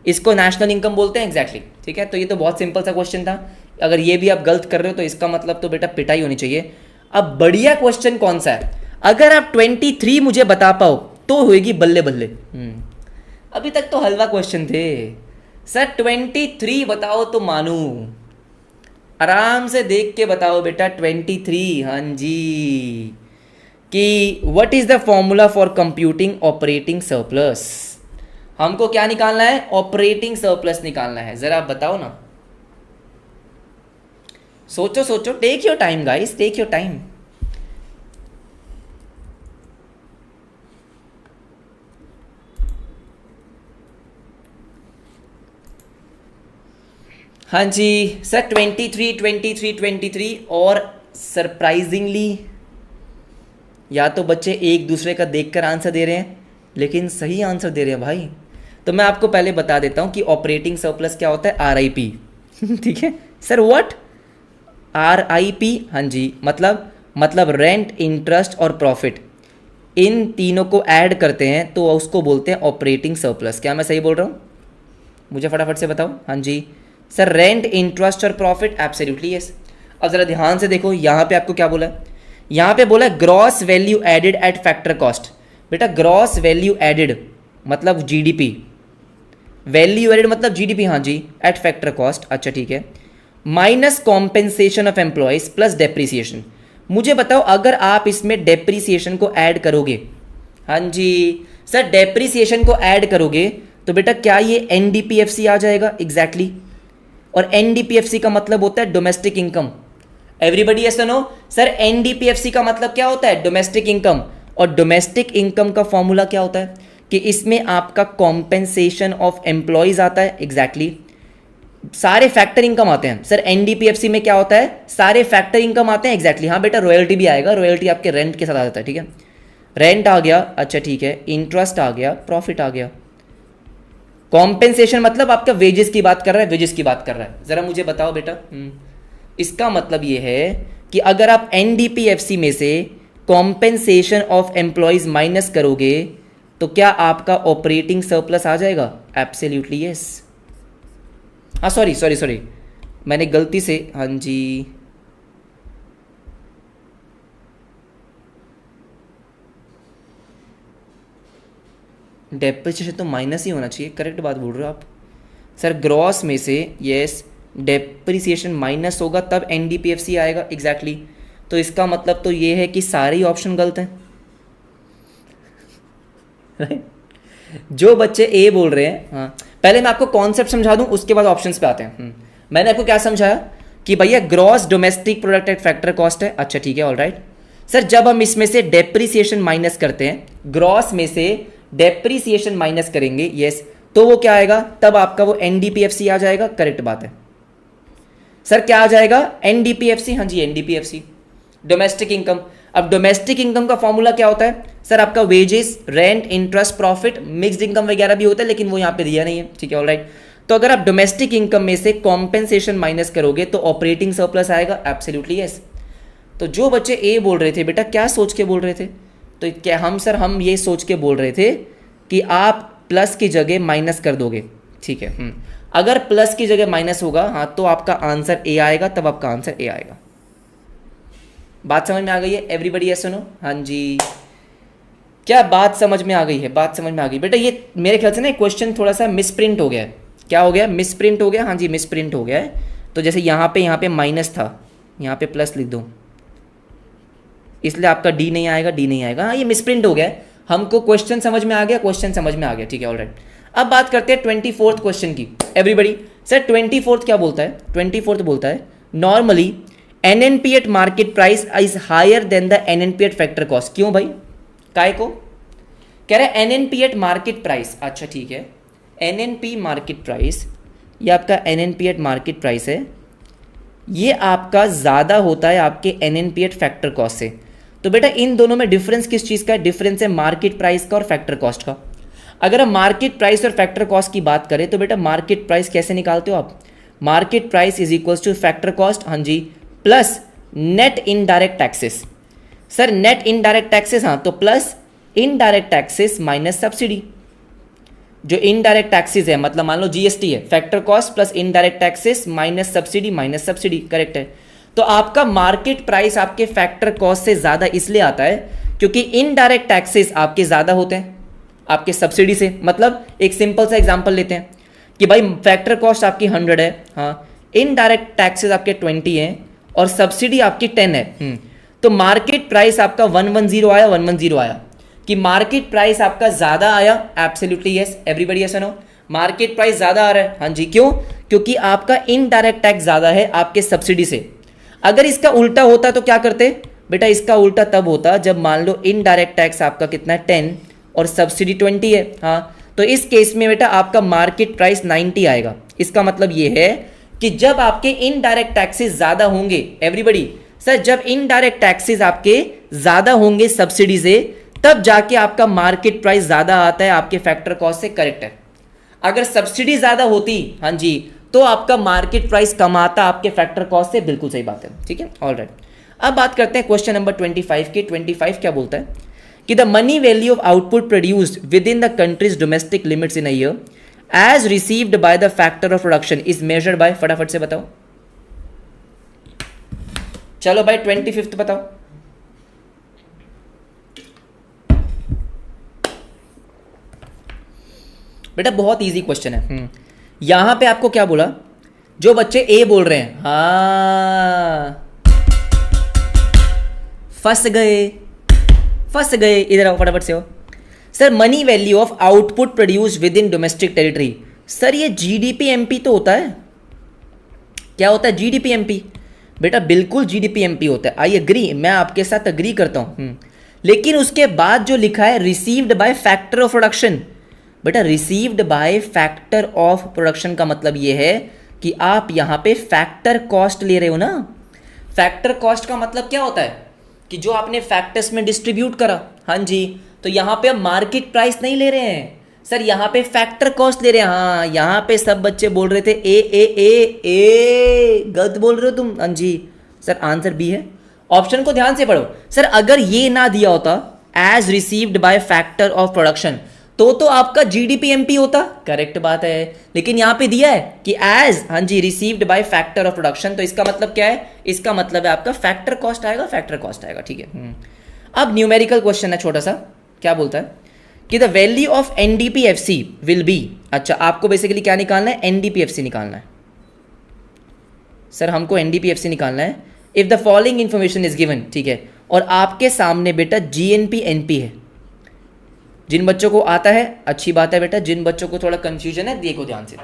इसको नेशनल इनकम बोलते हैं, एग्जैक्टली, ठीक है। तो ये तो बहुत सिंपल सा क्वेश्चन था, अगर ये भी आप गलत कर रहे हो तो इसका मतलब तो बेटा पिटाई होनी चाहिए। अब बढ़िया क्वेश्चन कौन सा है? अगर आप 23 मुझे बता पाओ तो होएगी बल्ले बल्ले। अभी तक तो हलवा क्वेश्चन थे सर, 23 बताओ तो मानू, आराम से देख के बताओ बेटा 23, हाँ जी, कि what is the formula for computing operating surplus, हमको क्या निकालना है? ऑपरेटिंग सरप्लस निकालना है, जरा आप बताओ ना, सोचो सोचो, take your time guys, take your time. हाँ जी सर, 23 और सरप्राइजिंगली या तो बच्चे एक दूसरे का देखकर आंसर दे रहे हैं लेकिन सही आंसर दे रहे हैं भाई। तो मैं आपको पहले बता देता हूं कि ऑपरेटिंग सरप्लस क्या होता है, आरआईपी ठीक है सर, व्हाट आरआईपी, हाँ जी, मतलब रेंट, इंटरेस्ट और प्रॉफिट, इन तीनों को ऐड करते हैं तो उसको बोलते हैं ऑपरेटिंग सरप्लस। क्या मैं सही बोल रहा हूँ? मुझे फटाफट से बताओ। हाँ जी सर, रेंट, इंटरेस्ट और प्रॉफिट, एब्सोल्युटली यस। अब जरा ध्यान से देखो, यहाँ पे आपको क्या बोला है? यहाँ पे बोला gross value added at factor cost. बेटा ग्रॉस वैल्यू एडेड मतलब जीडीपी, वैल्यू एडेड मतलब जीडीपी, हाँ जी, एट फैक्टर कॉस्ट, अच्छा ठीक है, minus compensation of employees plus depreciation. मुझे बताओ अगर आप इसमें डेप्रीसिएशन को ऐड करोगे, हाँ जी सर, डेप्रीसिएशन को ऐड करोगे तो बेटा क्या ये एनडीपीएफसी आ जाएगा? एग्जैक्टली और एनडीपीएफसी का मतलब होता है domestic income. Everybody yes no sir, NDPFC का मतलब क्या होता है? Domestic income. और डोमेस्टिक इनकम का फॉर्मूला क्या होता है कि इसमें आपका कॉम्पेंसेशन ऑफ एम्प्लॉयज आता है, एग्जैक्टली सारे फैक्टर इनकम आते हैं। सर एनडीपीएफसी में क्या होता है? सारे फैक्टर इनकम आते हैं, एग्जैक्टली हाँ बेटा, रॉयल्टी भी आएगा, रॉयल्टी आपके रेंट के साथ आ जाता है, ठीक है, रेंट आ गया, अच्छा ठीक है, इंटरेस्ट आ गया, प्रॉफिट आ गया, कॉम्पेंसेशन मतलब आपका वेजेस की बात कर रहा है, वेजेस की बात कर रहा है। जरा मुझे बताओ बेटा, इसका मतलब ये है कि अगर आप एनडीपीएफसी में से कॉम्पेंसेशन ऑफ एम्प्लॉयज माइनस करोगे तो क्या आपका ऑपरेटिंग सरप्लस आ जाएगा? Absolutely yes. हाँ सॉरी सॉरी सॉरी, मैंने गलती से, हाँ जी डेप्रिसिएशन तो माइनस ही होना चाहिए, करेक्ट बात बोल रहे हो आप सर। ग्रॉस में से यस डेप्रिसिएशन माइनस होगा तब एनडीपीएफसी आएगा, एग्जैक्टली तो इसका मतलब तो ये है कि सारे ही ऑप्शन गलत हैं। जो बच्चे ए बोल रहे हैं, हाँ पहले मैं आपको कॉन्सेप्ट समझा दूं उसके बाद ऑप्शंस पे आते हैं। मैंने आपको क्या समझाया कि भैया gross domestic product at factor cost है, अच्छा ठीक है ऑल राइट सर। जब हम इसमें से डेप्रिसिएशन माइनस करते हैं, ग्रॉस में से डेप्रिसिएशन माइनस करेंगे यस, तो वो क्या आएगा? तब आपका वो एनडीपीएफसी आ जाएगा, करेक्ट बात है सर। क्या आ जाएगा? एनडीपीएफसी, हाँ जी एनडीपीएफसी डोमेस्टिक इनकम। अब डोमेस्टिक इनकम का फॉर्मूला क्या होता है सर? आपका wages, rent, interest, profit, mixed income वगैरह भी होता है, लेकिन वो यहाँ पे दिया नहीं है, ठीक है ऑल राइट। तो अगर आप डोमेस्टिक इनकम में से कॉम्पेंसेशन माइनस करोगे तो ऑपरेटिंग सरप्लस आएगा, एब्सोल्युटली यस। तो जो बच्चे ए बोल रहे थे बेटा क्या सोच के बोल रहे थे? तो क्या हम ये सोच के बोल रहे थे कि आप प्लस की जगह माइनस कर दोगे, ठीक है। अगर प्लस की जगह माइनस होगा हाँ तो आपका आंसर ए आएगा, तब आपका आंसर ए आएगा। बात समझ में आ गई है एवरीबडी? यस सुनो, हाँ जी क्या बात समझ में आ गई है? बात समझ में आ गई बेटा। ये मेरे ख्याल से ना क्वेश्चन थोड़ा सा मिसप्रिंट हो गया है। क्या हो गया? मिसप्रिंट हो गया, हाँ जी मिसप्रिंट हो गया है। तो जैसे यहाँ पे माइनस था, यहाँ पे प्लस लिख दो, इसलिए आपका डी नहीं आएगा, डी नहीं आएगा। हाँ ये मिसप्रिंट हो गया है, हमको क्वेश्चन समझ में आ गया, क्वेश्चन समझ में आ गया, ठीक है ऑलराइट। अब बात करते हैं 24th क्वेश्चन की एवरीबडी। सर 24th क्या बोलता है? 24th बोलता है normally NNP at market price is higher than the NNP at factor cost. क्यों भाई? काय को कह रहे हैं एनएनपी एट मार्केट प्राइस, अच्छा ठीक है एनएनपी मार्केट प्राइस, ये आपका एनएनपी एट मार्केट प्राइस है, ये आपका ज़्यादा होता है आपके एनएनपी एट फैक्टर कॉस्ट से। तो बेटा इन दोनों में डिफरेंस किस चीज़ का है? डिफरेंस है मार्केट प्राइस का और फैक्टर कॉस्ट का। अगर हम मार्केट प्राइस और फैक्टर कॉस्ट की बात करें तो बेटा मार्केट प्राइस कैसे निकालते हो आप? Market price is equals to factor cost, हाँ जी, plus net indirect taxes. Sir net indirect taxes, हाँ तो plus indirect taxes minus subsidy. जो इनडायरेक्ट टैक्सेस है मतलब मान लो जीएसटी है, factor cost plus indirect taxes minus subsidy, correct है। तो आपका मार्केट प्राइस आपके फैक्टर कॉस्ट से ज़्यादा इसलिए आता है क्योंकि इनडायरेक्ट टैक्सेस आपके ज़्यादा होते हैं आपके सब्सिडी से। मतलब एक सिंपल सा एग्जांपल लेते हैं कि भाई फैक्टर कॉस्ट आपकी 100 है, हाँ इनडायरेक्ट टैक्सेस आपके 20 हैं और सब्सिडी आपकी 10 है। तो मार्केट प्राइस आपका 110 आया, 110 आया कि मार्केट प्राइस आपका ज़्यादा आया, absolutely yes everybody yes no, market price ज़्यादा आ रहा है, हाँ जी क्यों? क्योंकि आपका इनडायरेक्ट टैक्स ज़्यादा है आपके सब्सिडी से। अगर इसका उल्टा होता तो क्या करते बेटा? इसका उल्टा तब होता जब मान लो इनडायरेक्ट टैक्स आपका कितना है 10 और सब्सिडी 20 है, हाँ तो इस केस में बेटा आपका मार्केट प्राइस 90 आएगा। इसका मतलब ये है कि जब आपके इनडायरेक्ट टैक्सेस ज़्यादा होंगे एवरीबडी, सर जब इनडायरेक्ट टैक्सेस आपके ज़्यादा होंगे सब्सिडी से तब जाके आपका मार्केट प्राइस ज़्यादा आता है आपके फैक्टर कॉस्ट से, करेक्ट है। अगर सब्सिडी ज़्यादा होती, हाँ जी, तो आपका मार्केट प्राइस कम आता आपके फैक्टर कॉस्ट से, बिल्कुल सही बात है, ठीक है ऑलराइट। अब बात करते हैं क्वेश्चन नंबर 25 के। 25 क्या बोलता है कि the money value of output produced within the country's domestic limits in a year as received by the factor of production is measured by, फटाफट से बताओ। चलो भाई 25th बताओ। बेटा बहुत इजी क्वेश्चन है। यहां पे आपको क्या बोला? जो बच्चे ए बोल रहे हैं हाँ फंस गए, इधर आओ फटाफट से हो। Sir money value of output produced with in domestic territory, sir ये जीडीपी एमपी तो होता है। क्या होता है? GDP MP. बेटा बिल्कुल जीडीपी एमपी होता है, आई एग्री, मैं आपके साथ अग्री करता हूं। लेकिन उसके बाद जो लिखा है received by factor of production, बेटा received by factor of production का मतलब ये है कि आप यहाँ पे फैक्टर कॉस्ट ले रहे हो ना। फैक्टर कॉस्ट का मतलब क्या होता है कि जो आपने फैक्टर्स में डिस्ट्रीब्यूट करा, हाँ जी, तो यहाँ पे हम मार्केट प्राइस नहीं ले रहे हैं, सर यहाँ पे फैक्टर कॉस्ट ले रहे हैं, हाँ यहाँ पे सब बच्चे बोल रहे थे ए गलत बोल रहे हो तुम। हाँ जी सर, आंसर बी है। ऑप्शन को ध्यान से पढ़ो सर, अगर ये ना दिया होता as received by factor of production तो आपका जीडीपीएमपी होता, करेक्ट बात है। लेकिन यहाँ पे दिया है कि एज, हाँ जी, received by factor of production, तो इसका मतलब क्या है, इसका मतलब है आपका फैक्टर कॉस्ट आएगा, फैक्टर कॉस्ट आएगा, ठीक है। अब न्यूमेरिकल क्वेश्चन है छोटा सा, क्या बोलता है कि the value of NDPFC will be, अच्छा आपको बेसिकली क्या निकालना है, एनडीपीएफसी निकालना है सर, हमको एनडीपीएफसी निकालना है। If the following information is given, ठीक है, और आपके सामने बेटा जीएनपी एनपी है। जिन बच्चों को आता है अच्छी बात है बेटा, जिन बच्चों को थोड़ा कंफ्यूजन है देखो ध्यान से।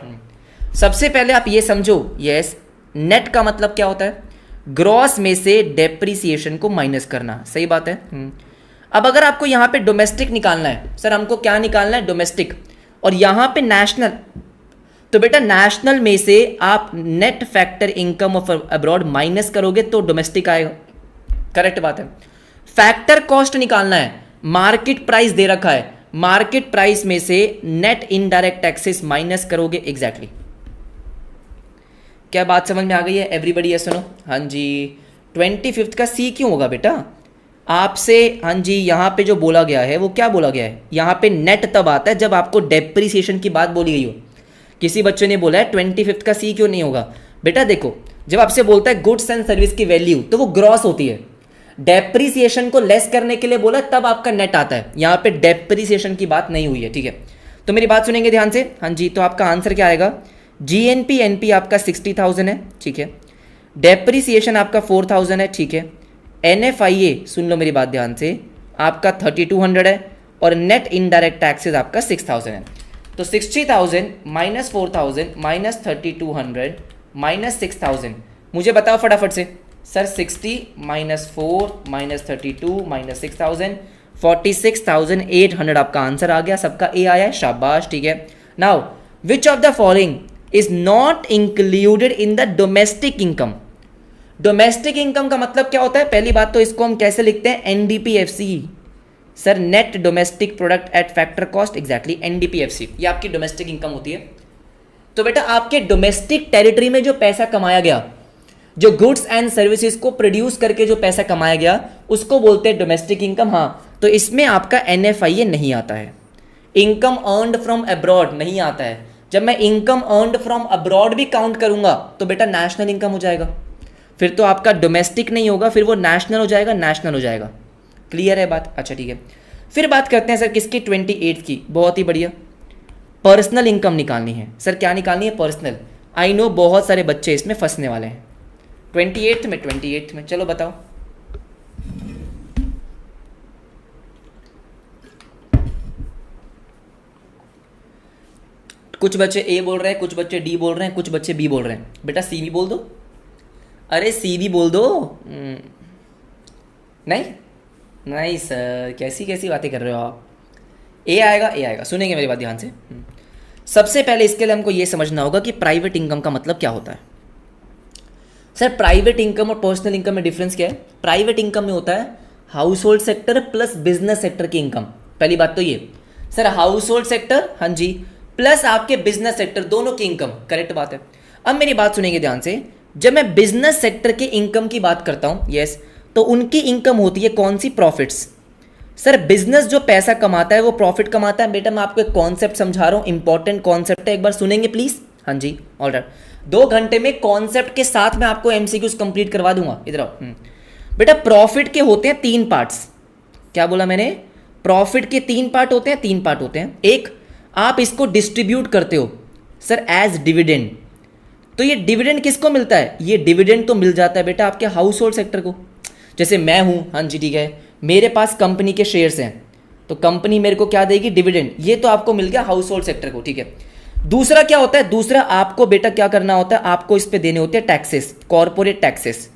सबसे पहले आप ये समझो, यस नेट का मतलब क्या होता है, ग्रॉस में से डेप्रिसिएशन को माइनस करना, सही बात है। अब अगर आपको यहाँ पे डोमेस्टिक निकालना है, सर हमको क्या निकालना है, डोमेस्टिक, और यहाँ पे नेशनल, तो बेटा नेशनल में से आप net factor income of abroad minus करोगे तो डोमेस्टिक आएगा, करेक्ट बात है। फैक्टर कॉस्ट निकालना है, मार्केट प्राइस दे रखा है, मार्केट प्राइस में से नेट इनडायरेक्ट टैक्सेस माइनस करोगे, एग्जैक्टली क्या बात समझ में आ गई है एवरीबडी, यस सुनो। हाँ जी 25th का सी क्यों होगा बेटा आपसे, हाँ जी यहाँ पे जो बोला गया है वो क्या बोला गया है, यहाँ पे नेट तब आता है जब आपको डेप्रिसिएशन की बात बोली गई हो। किसी बच्चे ने बोला है 25th का सी क्यों नहीं होगा, बेटा देखो जब आपसे बोलता है गुड्स एंड सर्विस की वैल्यू तो वो ग्रॉस होती है, डेप्रिसिएशन को लेस करने के लिए बोला तब आपका नेट आता है, यहाँ पे डेप्रिसिएशन की बात नहीं हुई है, ठीक है। तो मेरी बात सुनेंगे ध्यान से, हाँ जी, तो आपका आंसर क्या आएगा, जीएनपी एनपी आपका 60,000 है, ठीक है, डेप्रिसिएशन आपका 4,000 है, ठीक है, एनएफआईए सुन लो मेरी बात ध्यान से, आपका 3,200 है, और नेट इनडायरेक्ट टैक्सेस आपका 6,000 है। तो 60,000 माइनस 4,000 माइनस 3,200 माइनस 6,000, मुझे बताओ फटाफट से सर, 60 माइनस 4 माइनस 32 माइनस 6,000, 46,800 आपका आंसर आ गया, सबका ए आया है, शाबाश, ठीक है। Now which of the following is not included in the domestic income. Domestic income का मतलब क्या होता है, पहली बात तो इसको हम कैसे लिखते हैं, NDPFC sir, net domestic product at factor cost, exactly NDPFC, ये आपकी डोमेस्टिक इनकम होती है। तो बेटा आपके डोमेस्टिक टेरिटरी में जो पैसा कमाया गया, जो गुड्स एंड सर्विसेज को प्रोड्यूस करके जो पैसा कमाया गया उसको बोलते हैं डोमेस्टिक इनकम। हाँ, तो इसमें आपका एनएफआईए नहीं आता है, इनकम अर्नड फ्रॉम अब्रॉड नहीं आता है। जब मैं इनकम अर्नड फ्रॉम अब्रॉड भी काउंट करूंगा तो बेटा नेशनल इनकम हो जाएगा, फिर तो आपका डोमेस्टिक नहीं होगा, फिर वो नेशनल हो जाएगा, नेशनल हो जाएगा, क्लियर है बात, अच्छा ठीक है। फिर बात करते हैं सर किसकी, 28th की, बहुत ही बढ़िया, पर्सनल इनकम निकालनी है। सर क्या निकालनी है, पर्सनल। आई नो बहुत सारे बच्चे इसमें फंसने वाले हैं, 28th में चलो बताओ। कुछ बच्चे ए बोल रहे हैं, कुछ बच्चे डी बोल रहे हैं, कुछ बच्चे बी बोल रहे हैं, बेटा सी भी बोल दो, अरे सी भी बोल दो। नहीं नहीं सर, कैसी कैसी बातें कर रहे हो आप, ए आएगा, ए आएगा, सुनेंगे मेरी बात ध्यान से। सबसे पहले इसके लिए हमको ये समझना होगा कि प्राइवेट इनकम का मतलब क्या होता है। सर प्राइवेट इनकम और पर्सनल इनकम में डिफरेंस क्या है, प्राइवेट इनकम में होता है house hold sector plus business sector की इनकम, पहली बात तो ये सर, हाउस होल्ड सेक्टर, हाँ जी, प्लस आपके बिजनेस सेक्टर, दोनों की इनकम, करेक्ट बात है। अब मेरी बात सुनेंगे ध्यान से, जब मैं बिजनेस सेक्टर के इनकम की बात करता हूं, यस, तो उनकी इनकम होती है कौन सी, प्रॉफिट्स। सर बिजनेस जो पैसा कमाता है वो प्रॉफिट कमाता है। बेटा मैं आपको एक कॉन्सेप्ट समझा रहा हूं, इंपॉर्टेंट कॉन्सेप्ट है, एक बार सुनेंगे प्लीज। हाँ जी ऑलराइट, 2 घंटे में कॉन्सेप्ट के साथ मैं आपको एमसीक्यूज कंप्लीट करवा दूंगा, इधर आओ। बेटा प्रॉफिट के होते हैं 3 पार्ट्स, क्या बोला मैंने, प्रॉफिट के 3 पार्ट होते हैं, 3 पार्ट होते हैं। एक, आप इसको डिस्ट्रीब्यूट करते हो सर एज डिविडेंड, तो ये डिविडेंड किसको मिलता है, ये डिविडेंड तो मिल जाता है बेटा आपके हाउस होल्ड सेक्टर को। जैसे मैं हूं, हाँ जी ठीक है, मेरे पास कंपनी के शेयर्स हैं, तो कंपनी मेरे को क्या देगी, डिविडेंड, ये तो आपको मिल गया हाउस होल्ड सेक्टर को, ठीक है। दूसरा क्या होता है, दूसरा आपको बेटा क्या करना होता है, आपको इस पे देने होते हैं टैक्सेस, कॉर्पोरेट टैक्सेस,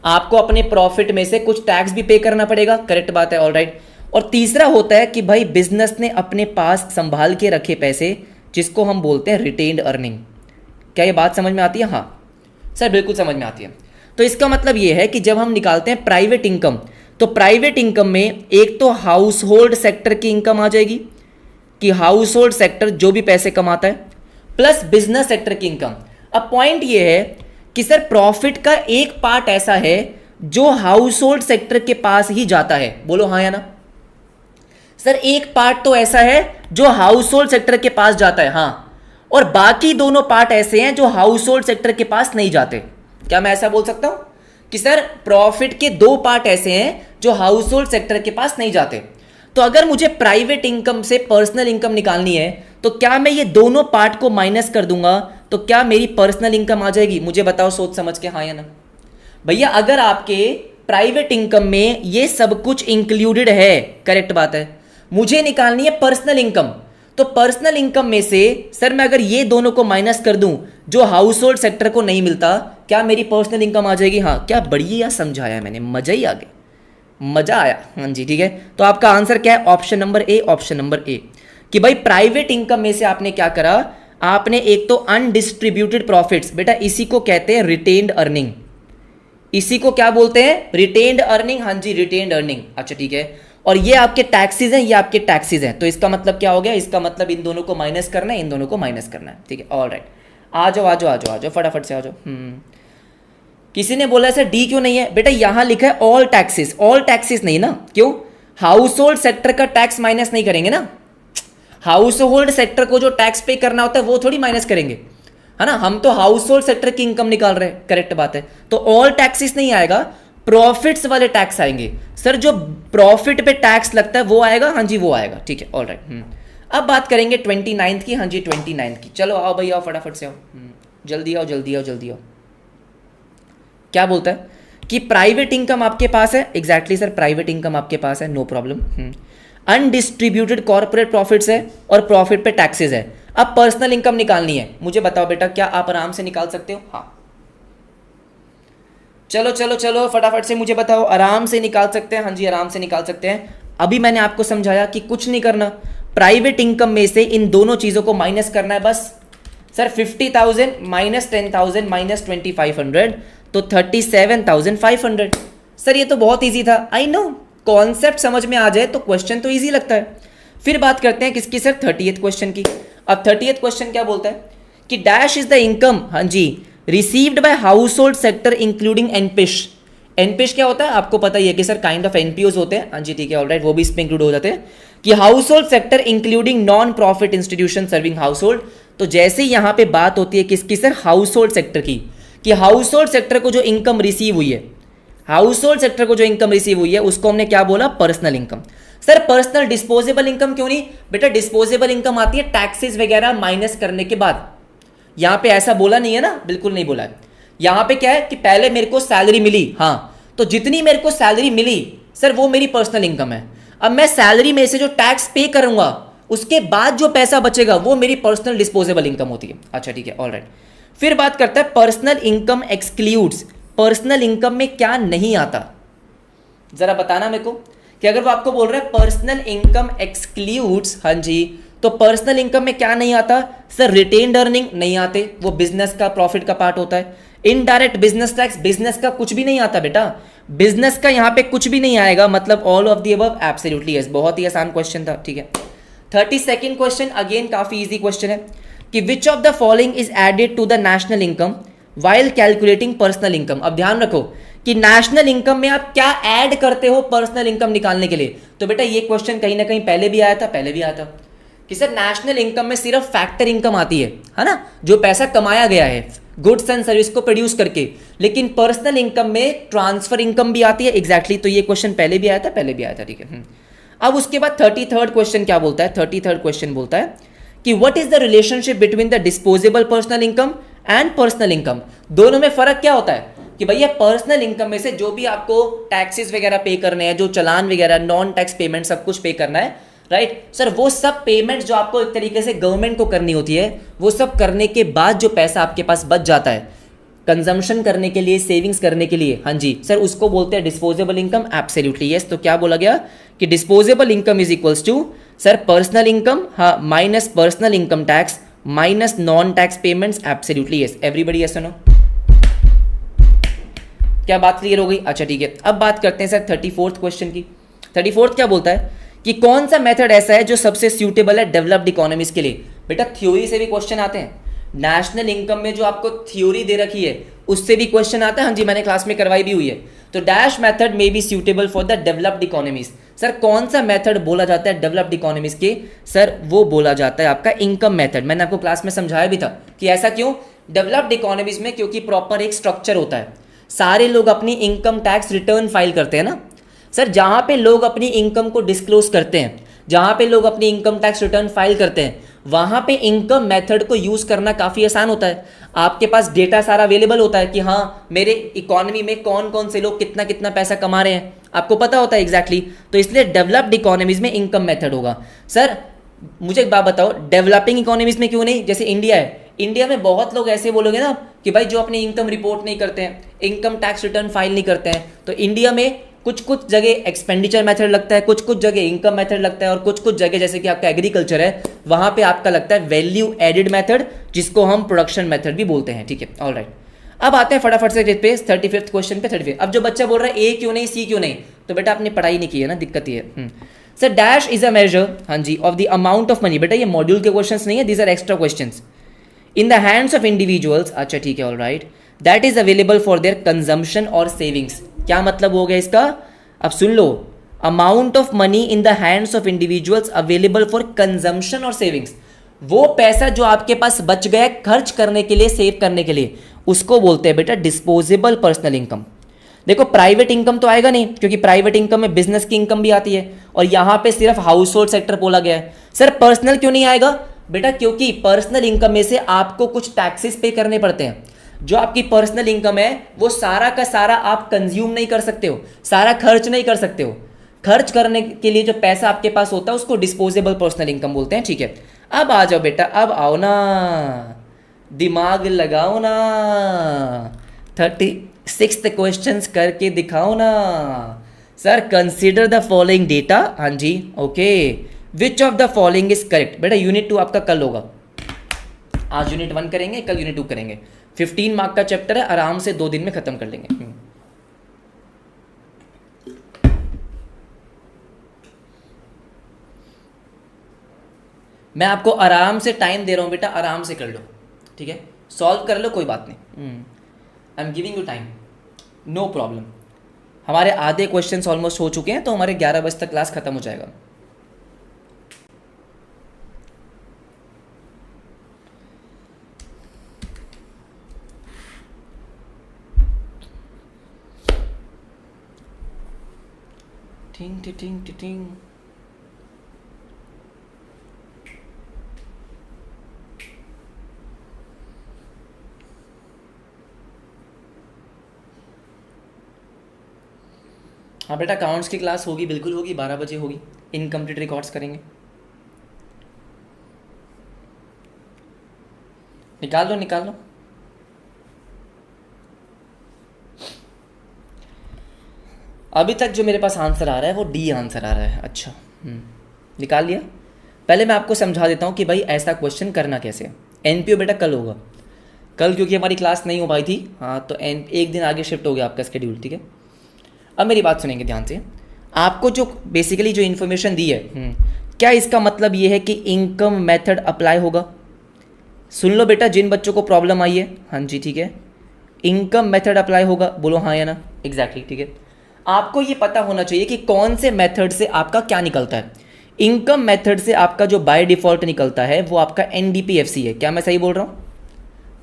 आपको अपने प्रॉफिट में से कुछ टैक्स भी पे करना पड़ेगा, करेक्ट बात है, ऑलराइट। और तीसरा होता है कि भाई बिजनेस ने अपने पास संभाल के रखे पैसे, जिसको हम बोलते हैं रिटेन्ड अर्निंग। क्या ये बात समझ में आती है, हाँ सर बिल्कुल समझ में आती है। तो इसका मतलब ये है कि जब हम निकालते हैं प्राइवेट इनकम, तो प्राइवेट इनकम में एक तो हाउस होल्ड सेक्टर की इनकम आ जाएगी, कि हाउस होल्ड सेक्टर जो भी पैसे कमाता है प्लस बिजनेस सेक्टर की इनकम। अब पॉइंट ये है कि सर प्रॉफिट का एक पार्ट ऐसा है जो हाउस होल्ड सेक्टर के पास ही जाता है, बोलो हाँ या ना। सर एक पार्ट तो ऐसा है जो हाउस होल्ड सेक्टर के पास जाता है, हाँ, और बाकी दोनों पार्ट ऐसे हैं जो हाउस होल्ड सेक्टर के पास नहीं जाते। क्या मैं ऐसा बोल सकता हूं कि सर प्रॉफिट के दो पार्ट ऐसे हैं जो हाउस होल्ड सेक्टर के पास नहीं जाते। तो अगर मुझे प्राइवेट इनकम से पर्सनल इनकम निकालनी है तो क्या मैं ये दोनों पार्ट को माइनस कर दूंगा तो क्या मेरी पर्सनल इनकम आ जाएगी? मुझे बताओ सोच समझ के, हाँ या ना। भैया अगर आपके प्राइवेट इनकम में ये सब कुछ इंक्लूडेड है, करेक्ट बात है, मुझे निकालनी है पर्सनल इनकम, तो पर्सनल इनकम में से सर मैं अगर ये दोनों को माइनस कर दूं जो हाउस होल्ड सेक्टर को नहीं मिलता, क्या मेरी पर्सनल इनकम आ जाएगी? हाँ। क्या बढ़िया समझाया मैंने, मजा ही आ गया, मजा आया। हाँ जी ठीक है, तो आपका आंसर क्या है? Option number A, option number A, कि भाई प्राइवेट इनकम में से आपने क्या करा, आपने एक तो अनडिस्ट्रीब्यूटेड प्रॉफिट्स, बेटा इसी को कहते हैं रिटेन्ड अर्निंग, इसी को क्या बोलते हैं? Retained earning. हाँ जी रिटेन्ड अर्निंग, अच्छा ठीक है। और ये आपके टैक्सेस हैं, ये आपके टैक्सेस हैं, तो इसका मतलब क्या हो गया? इसका मतलब इन दोनों को माइनस करना है, इन दोनों को माइनस करना है, ठीक है। ऑल राइट, आ जाओ आ जाओ आ जाओ आ जाओ, फटाफट से आ जाओ। किसी ने बोला सर डी क्यों नहीं है? बेटा यहां लिखा है ऑल टैक्सेस, ऑल टैक्सेस नहीं ना, क्यों? हाउस होल्ड सेक्टर का टैक्स माइनस नहीं करेंगे ना, हाउस होल्ड सेक्टर को जो टैक्स पे करना होता है वो थोड़ी माइनस करेंगे, है ना। हम तो हाउस होल्ड सेक्टर की इनकम निकाल रहे हैं, करेक्ट बात है। तो ऑल टैक्सेस नहीं आएगा, प्रॉफिट्स वाले टैक्स आएंगे। सर जो प्रॉफिट पे टैक्स लगता है वो आएगा, हाँ जी वो आएगा, ठीक है। ऑल राइट, अब बात करेंगे 29 की। हाँ जी 29 की, चलो आओ भाई आओ, फटाफट से आओ, जल्दी आओ जल्दी आओ जल्दी आओ। क्या बोलता है कि प्राइवेट इनकम आपके पास है, एग्जैक्टली सर प्राइवेट इनकम आपके पास है, no problem. Undistributed corporate profits है और प्रॉफिट पे टैक्सेस है। अब पर्सनल इनकम निकालनी है, मुझे बताओ बेटा क्या आप आराम से निकाल सकते हो? हाँ चलो चलो चलो फटाफट से मुझे बताओ, आराम से निकाल सकते हैं? हाँ जी आराम से निकाल सकते हैं। अभी मैंने आपको समझाया कि कुछ नहीं करना, प्राइवेट इनकम में से इन दोनों चीजों को माइनस करना है बस। सर 50,000 माइनस 10,000 माइनस 2,500 तो 37,500। सर ये तो बहुत इजी था, आई नो, कॉन्सेप्ट समझ में आ जाए तो क्वेश्चन तो इजी लगता है। फिर बात करते हैं किसकी सर? 30th क्वेश्चन की। अब 30th क्वेश्चन क्या बोलता है कि डैश इज द इनकम, हाँ जी, received by household sector including NPISH. NPISH क्या होता है आपको पता ही है कि सर काइंड ऑफ एनपीओज होते हैं, हाँ जी ठीक है ऑलराइट, वो भी इसमें इंक्लूड हो जाते हैं कि house hold sector including non profit institution serving house hold. तो जैसे यहां पे बात होती है किसकी सर? हाउस होल्ड सेक्टर की, कि हाउस होल्ड सेक्टर को जो इनकम रिसीव हुई है, हाउस होल्ड सेक्टर को जो इनकम रिसीव हुई है उसको हमने क्या बोला? Personal income. Sir personal disposable income क्यों नहीं? बेटा डिस्पोजेबल इनकम आती है टैक्सेस वगैरह माइनस करने के बाद। यहां पे ऐसा बोला नहीं है ना, बिल्कुल नहीं बोला है। यहां पे क्या है कि पहले मेरे को सैलरी मिली, हाँ, तो जितनी मेरे को सैलरी मिली सर वो मेरी पर्सनल इनकम है। अब मैं सैलरी में से जो टैक्स पे करूंगा उसके बाद जो पैसा बचेगा वो मेरी पर्सनल डिस्पोजेबल इनकम होती है। अच्छा ठीक है ऑलराइट। फिर बात करता है personal income excludes. Personal income में क्या नहीं आता? जरा बताना मेरे को कि अगर वो आपको बोल रहा है पर्सनल इनकम एक्सक्लूड्स, हाँ जी, तो पर्सनल इनकम में क्या नहीं आता? सर रिटेन्ड अर्निंग नहीं आते, वो बिजनेस का प्रॉफिट का पार्ट होता है। इनडायरेक्ट बिजनेस टैक्स, बिजनेस का कुछ भी नहीं आता बेटा, बिजनेस का यहां पे कुछ भी नहीं आएगा, मतलब all of the above, absolutely yes. बहुत ही आसान क्वेश्चन था, ठीक है। 32nd क्वेश्चन अगेन काफी इजी क्वेश्चन है कि which of the following is added to the national income while calculating personal income. अब ध्यान रखो कि नेशनल इनकम में आप क्या ऐड करते हो पर्सनल इनकम निकालने के लिए। तो बेटा ये क्वेश्चन कहीं ना कहीं पहले भी आया था कि सर नेशनल इनकम में सिर्फ फैक्टर इनकम आती है ना, जो पैसा कमाया गया है गुड्स एंड सर्विस को प्रोड्यूस करके, लेकिन पर्सनल इनकम में ट्रांसफर इनकम भी आती है, एग्जैक्टली। तो ये क्वेश्चन पहले भी आया था, ठीक है। अब उसके बाद 33rd क्वेश्चन क्या बोलता है? 33rd क्वेश्चन बोलता है कि what is the relationship between the disposable personal income and personal income. दोनों में फर्क क्या होता है कि भैया पर्सनल इनकम में से जो भी आपको टैक्सेस वगैरह पे करने हैं, जो चालान वगैरह नॉन टैक्स पेमेंट सब कुछ पे करना है, राइट सर, वो सब पेमेंट जो आपको एक तरीके से गवर्नमेंट को करनी होती है, वो सब करने के बाद जो पैसा आपके पास बच जाता है कंजम्पशन करने के लिए, सेविंग्स करने के लिए, हाँ जी सर, उसको बोलते हैं डिस्पोजेबल इनकम। Absolutely yes. तो क्या बोला गया कि disposable income is equals to sir personal income, हाँ, minus personal income tax minus non tax payments. Absolutely yes. Everybody yes और नो? क्या बात क्लियर हो गई? अच्छा ठीक है। अब बात करते हैं सर 34th क्वेश्चन की। 34th क्या बोलता है कि कौन सा मेथड ऐसा है जो सबसे सूटेबल है डेवलप्ड इकोनॉमीज के लिए। बेटा थ्योरी से भी क्वेश्चन आते हैं, नेशनल इनकम में जो आपको थ्योरी दे रखी है उससे भी क्वेश्चन आता है। हाँ जी, मैंने क्लास में करवाई भी हुई है। तो dash method may be suitable for the developed economies. Sir कौन सा मेथड बोला जाता है डेवलप्ड इकोनॉमीज के? सर वो बोला जाता है आपका इनकम मेथड। मैंने आपको क्लास में समझाया भी था कि ऐसा क्यों डेवलप्ड इकोनॉमीज में, क्योंकि प्रॉपर एक स्ट्रक्चर होता है, सारे लोग अपनी इनकम टैक्स रिटर्न फाइल करते हैं ना। सर जहां पे लोग अपनी इनकम को डिस्क्लोज करते हैं, जहां पे लोग अपनी इनकम टैक्स रिटर्न फाइल करते हैं, वहां पे इनकम मेथड को यूज करना काफी आसान होता है। आपके पास डेटा सारा अवेलेबल होता है कि हाँ मेरे इकोनॉमी में कौन कौन से लोग कितना कितना पैसा कमा रहे हैं, आपको पता होता है एग्जैक्टली। तो इसलिए डेवलप्ड इकोनॉमीज में इनकम मेथड होगा। सर मुझे एक बात बताओ, डेवलपिंग इकोनॉमीज में क्यों नहीं? जैसे इंडिया है, इंडिया में बहुत लोग ऐसे बोलोगे ना कि भाई जो अपनी इनकम रिपोर्ट नहीं करते हैं, इनकम टैक्स रिटर्न फाइल नहीं करते हैं, तो इंडिया में कुछ कुछ जगह एक्सपेंडिचर मेथड लगता है, कुछ कुछ जगह इनकम मेथड लगता है, और कुछ कुछ जगह जैसे कि आपका एग्रीकल्चर है वहां पे आपका लगता है वैल्यू एडेड मेथड, जिसको हम प्रोडक्शन मेथड भी बोलते हैं। ठीक है, ऑलराइट। अब आते हैं फटाफट से पे 35th क्वेश्चन पे 35। अब जो बच्चा बोल रहा है ए क्यों नहीं सी क्यों नहीं, तो बेटा आपने पढ़ाई नहीं की है ना, दिक्कत ये है। Sir dash is a measure, हाँ जी, of the amount of money. बेटा ये मॉड्यूल के क्वेश्चंस नहीं है, these are extra questions. In the hands of individuals, अच्छा ठीक है, alright, that is available for their consumption और सेविंग्स। क्या मतलब हो गया इसका? अब सुन लो, amount of money in the hands of individuals available for consumption और सेविंग्स। वो पैसा जो आपके पास बच गया खर्च करने के लिए, सेव करने के लिए, उसको बोलते हैं बेटा डिस्पोजेबल पर्सनल इनकम। देखो प्राइवेट इनकम तो आएगा नहीं, क्योंकि प्राइवेट इनकम में बिजनेस की इनकम भी आती है, और यहां पे सिर्फ हाउस होल्ड सेक्टर बोला गया है। सर पर्सनल क्यों नहीं आएगा? बेटा क्योंकि पर्सनल इनकम में से आपको कुछ टैक्सेस पे करने पड़ते हैं। जो आपकी पर्सनल इनकम है वो सारा का सारा आप कंज्यूम नहीं कर सकते हो, सारा खर्च नहीं कर सकते हो। खर्च करने के लिए जो पैसा आपके पास होता है उसको डिस्पोजेबल पर्सनल इनकम बोलते हैं। ठीक है, अब आ जाओ बेटा, अब आओ ना, दिमाग लगाओ ना, 36th क्वेश्चंस करके दिखाओ ना। Sir consider the following data, हाँ जी, okay, which of the following is correct. बेटा यूनिट 2 आपका कल होगा, आज यूनिट 1 करेंगे, कल यूनिट 2 करेंगे। 15 मार्क का चैप्टर है, आराम से 2 दिन में खत्म कर लेंगे। मैं आपको आराम से टाइम दे रहा हूं बेटा, आराम से कर लो, ठीक है, सॉल्व कर लो, कोई बात नहीं। I am giving you time, no problem. हमारे आधे क्वेश्चंस ऑलमोस्ट हो चुके हैं, तो हमारे 11 बजे तक क्लास खत्म हो जाएगा। टिंग टिंग टिंग। हाँ बेटा अकाउंट्स की क्लास होगी, बिल्कुल होगी, 12 बजे होगी। इनकम्प्लीट रिकॉर्ड्स करेंगे, निकाल लो निकाल लो। अभी तक जो मेरे पास आंसर आ रहा है वो डी आंसर आ रहा है। अच्छा निकाल लिया। पहले मैं आपको समझा देता हूँ कि भाई ऐसा क्वेश्चन करना कैसे है। एनपीओ बेटा कल होगा, कल क्योंकि हमारी क्लास नहीं हो पाई थी, हाँ, तो एक दिन आगे शिफ्ट हो गया आपका शेड्यूल, ठीक है। अब मेरी बात सुनेंगे ध्यान से। आपको जो बेसिकली जो इन्फॉर्मेशन दी है, क्या इसका मतलब ये है कि इनकम मेथड अप्लाई होगा? सुन लो बेटा, जिन बच्चों को प्रॉब्लम आई है, हाँ जी ठीक है, इनकम मेथड अप्लाई होगा, बोलो हाँ या ना। एग्जैक्टली ठीक है। आपको ये पता होना चाहिए कि कौन से मेथड से आपका क्या निकलता है। इनकम मेथड से आपका जो बाय डिफॉल्ट निकलता है वो आपका एनडीपीएफसी है। क्या मैं सही बोल रहा हूँ?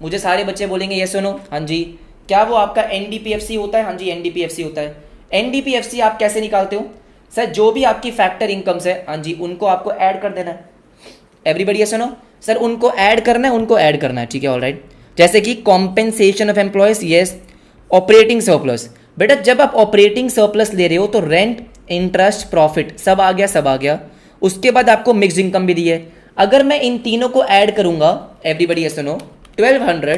मुझे सारे बच्चे बोलेंगे यस और नो। हाँ जी, क्या वो आपका एनडीपीएफसी होता है? हाँ जी एनडीपीएफसी होता है। एनडीपीएफसी आप कैसे निकालते हो? सर जो भी आपकी फैक्टर इनकम्स है, हाँ जी, उनको आपको ऐड कर देना है। एवरीबडी यस और नो? सर उनको ऐड करना है, उनको ऐड करना है, ठीक है, ऑलराइट। जैसे कि compensation of employees, yes. Operating surplus, बेटा जब आप ऑपरेटिंग सरप्लस ले रहे हो तो रेंट, इंटरेस्ट, प्रॉफिट सब आ गया, सब आ गया। उसके बाद आपको मिक्स इनकम भी दी है। अगर मैं इन तीनों को ऐड करूंगा, एवरीबडी यस और नो, 1200,